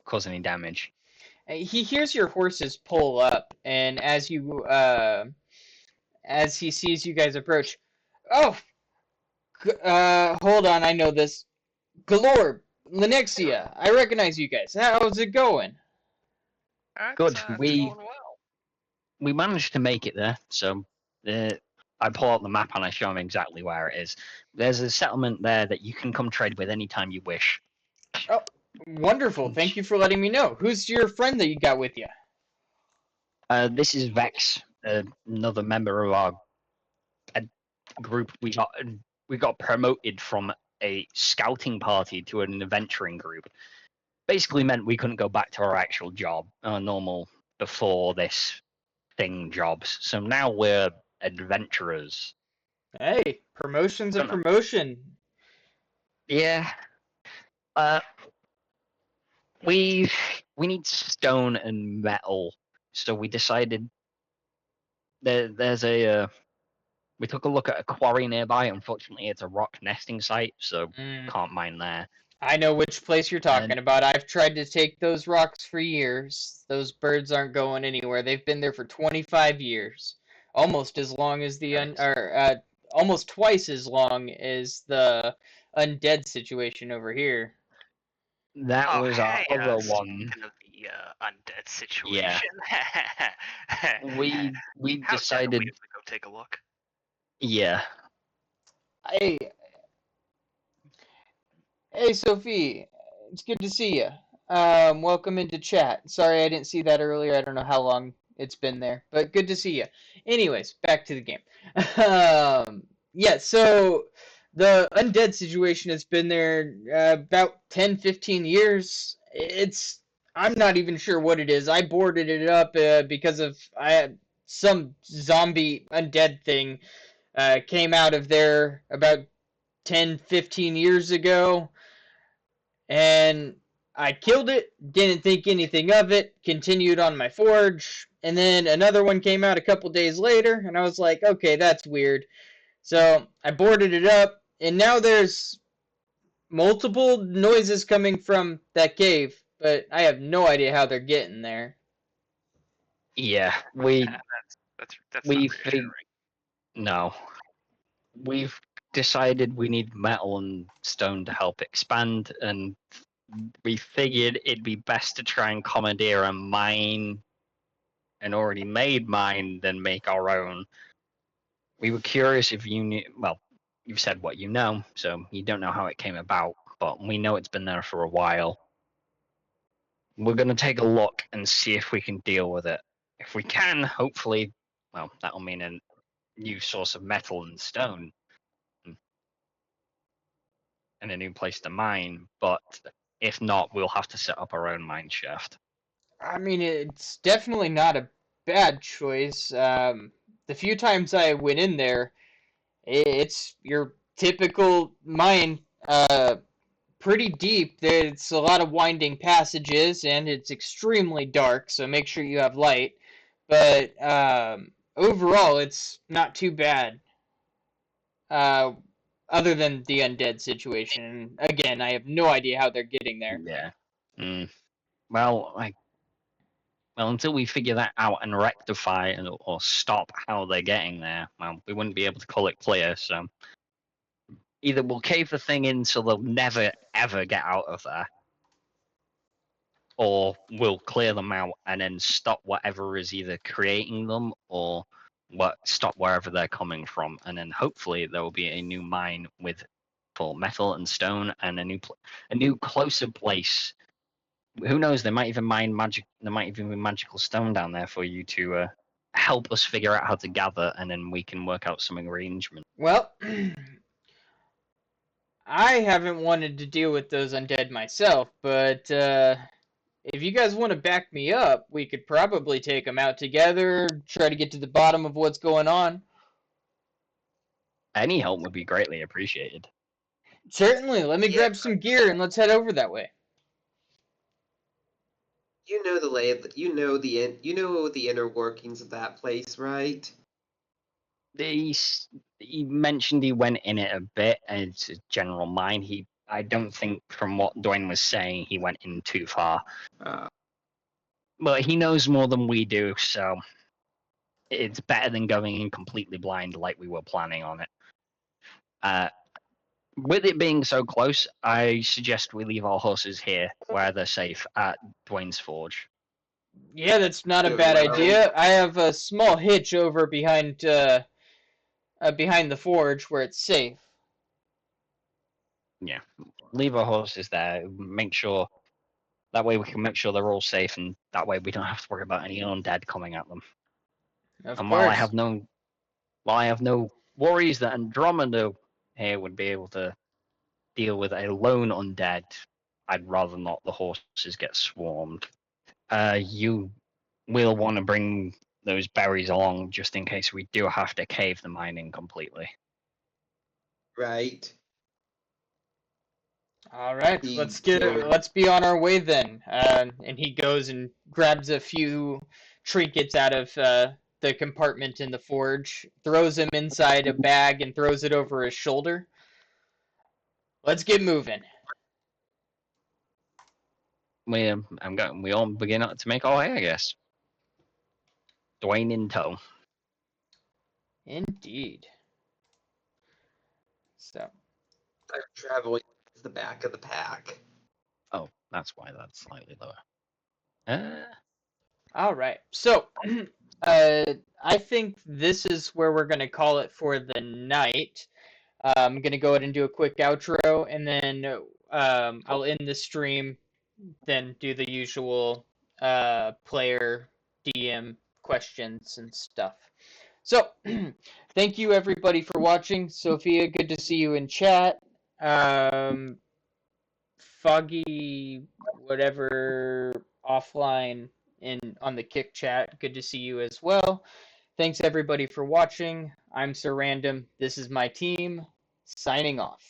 cause any damage. he hears your horses pull up, and as he sees you guys approach, oh, hold on, I know this. Galore, Lenexia, I recognize you guys. How's it going? Good. It's going well. We managed to make it there, so I pull out the map and I show him exactly where it is. There's a settlement there that you can come trade with anytime you wish. Oh, wonderful. Thank you for letting me know. Who's your friend that you got with you? This is Vex, another member of our group. We got promoted from a scouting party to an adventuring group. Basically meant we couldn't go back to our actual job, our normal before this thing jobs. So now we're adventurers. Hey, promotion's a Don't know. promotion. Yeah. Uh, we need stone and metal, so we decided there's a. We took a look at a quarry nearby. Unfortunately, it's a rock nesting site, so can't mine there. I know which place you're talking And about. I've tried to take those rocks for years. Those birds aren't going anywhere. They've been there for 25 years. Almost as long as almost twice as long as the undead situation over here. that Oh, was our hey, other one. speaking of the undead Yeah. situation, We how dead are we decided. if we go take a look? Yeah. Hey, hey, Sophie. It's good to see you. Welcome into chat. Sorry I didn't see that earlier. I don't know how long it's been there, but good to see you. Anyways, back to the game. Yeah, so the undead situation has been there about 10, 15 years. I'm not even sure what it is. I boarded it up because of some zombie undead thing came out of there about 10, 15 years ago, and I killed it, didn't think anything of it, continued on my forge, and then another one came out a couple days later, and I was like, okay, that's weird. So I boarded it up, and now there's multiple noises coming from that cave, but I have no idea how they're getting there. Yeah. That's not We reassuring. no. We've decided we need metal and stone to help expand, and we figured it'd be best to try and commandeer a mine, an already made mine, than make our own. We were curious if you knew. Well, you've said what you know, so you don't know how it came about, but we know it's been there for a while. We're going to take a look and see if we can deal with it. If we can, hopefully, well, that'll mean a new source of metal and stone and a new place to mine. But if not, we'll have to set up our own mine shaft. I mean, it's definitely not a bad choice. The few times I went in there, it's your typical mine, pretty deep. It's a lot of winding passages, and it's extremely dark, so make sure you have light. But overall, it's not too bad. Uh, Other than the undead situation. Again, I have no idea how they're getting there. Yeah. Mm. Well, well, until we figure that out and rectify or stop how they're getting there, well, we wouldn't be able to call it clear. So either we'll cave the thing in so they'll never ever get out of there, or we'll clear them out and then stop whatever is either creating them or stop wherever they're coming from, and then hopefully there will be a new mine with full metal and stone and a new closer place. Who knows? They might even mine magic. There might even be magical stone down there for you to help us figure out how to gather, and then we can work out some arrangement. Well, I haven't wanted to deal with those undead myself, but if you guys want to back me up, we could probably take them out together, try to get to the bottom of what's going on. Any help would be greatly appreciated. Certainly, let me Yeah. grab some gear and let's head over that way. You know the lay of the, you know the inner workings of that place, right? He mentioned he went in it a bit, and it's a general mine. I don't think, from what Dwayne was saying, he went in too far. But he knows more than we do, so it's better than going in completely blind like we were planning on it. With it being so close, I suggest we leave our horses here where they're safe at Dwayne's Forge. Yeah, that's not a Very bad well. idea. I have a small hitch over behind behind the forge where it's safe. Yeah, leave our horses there. Make sure that way we can make sure they're all safe, and that way we don't have to worry about any undead coming at them. Of And course. while I have no worries that Andromeda here would be able to deal with a lone undead, I'd rather not the horses get swarmed. You will want to bring those berries along just in case we do have to cave the mine in completely. Right. All right, The Lord. let's be on our way then. And he goes and grabs a few trinkets out of the compartment in the forge, throws them inside a bag, and throws it over his shoulder. Let's get moving. We all begin to make our way, I guess. Dwayne in tow. Indeed. So, I'm traveling as the back of the pack. Oh, that's why that's slightly lower. all right. So, I think this is where we're going to call it for the night. I'm going to go ahead and do a quick outro, and then I'll end the stream, then do the usual player DM questions and stuff. So, thank you everybody for watching. Sophia, good to see you in chat. Foggy, whatever, offline on the Kick chat, good to see you as well. Thanks everybody for watching. I'm Sir Random. This is my team, signing off.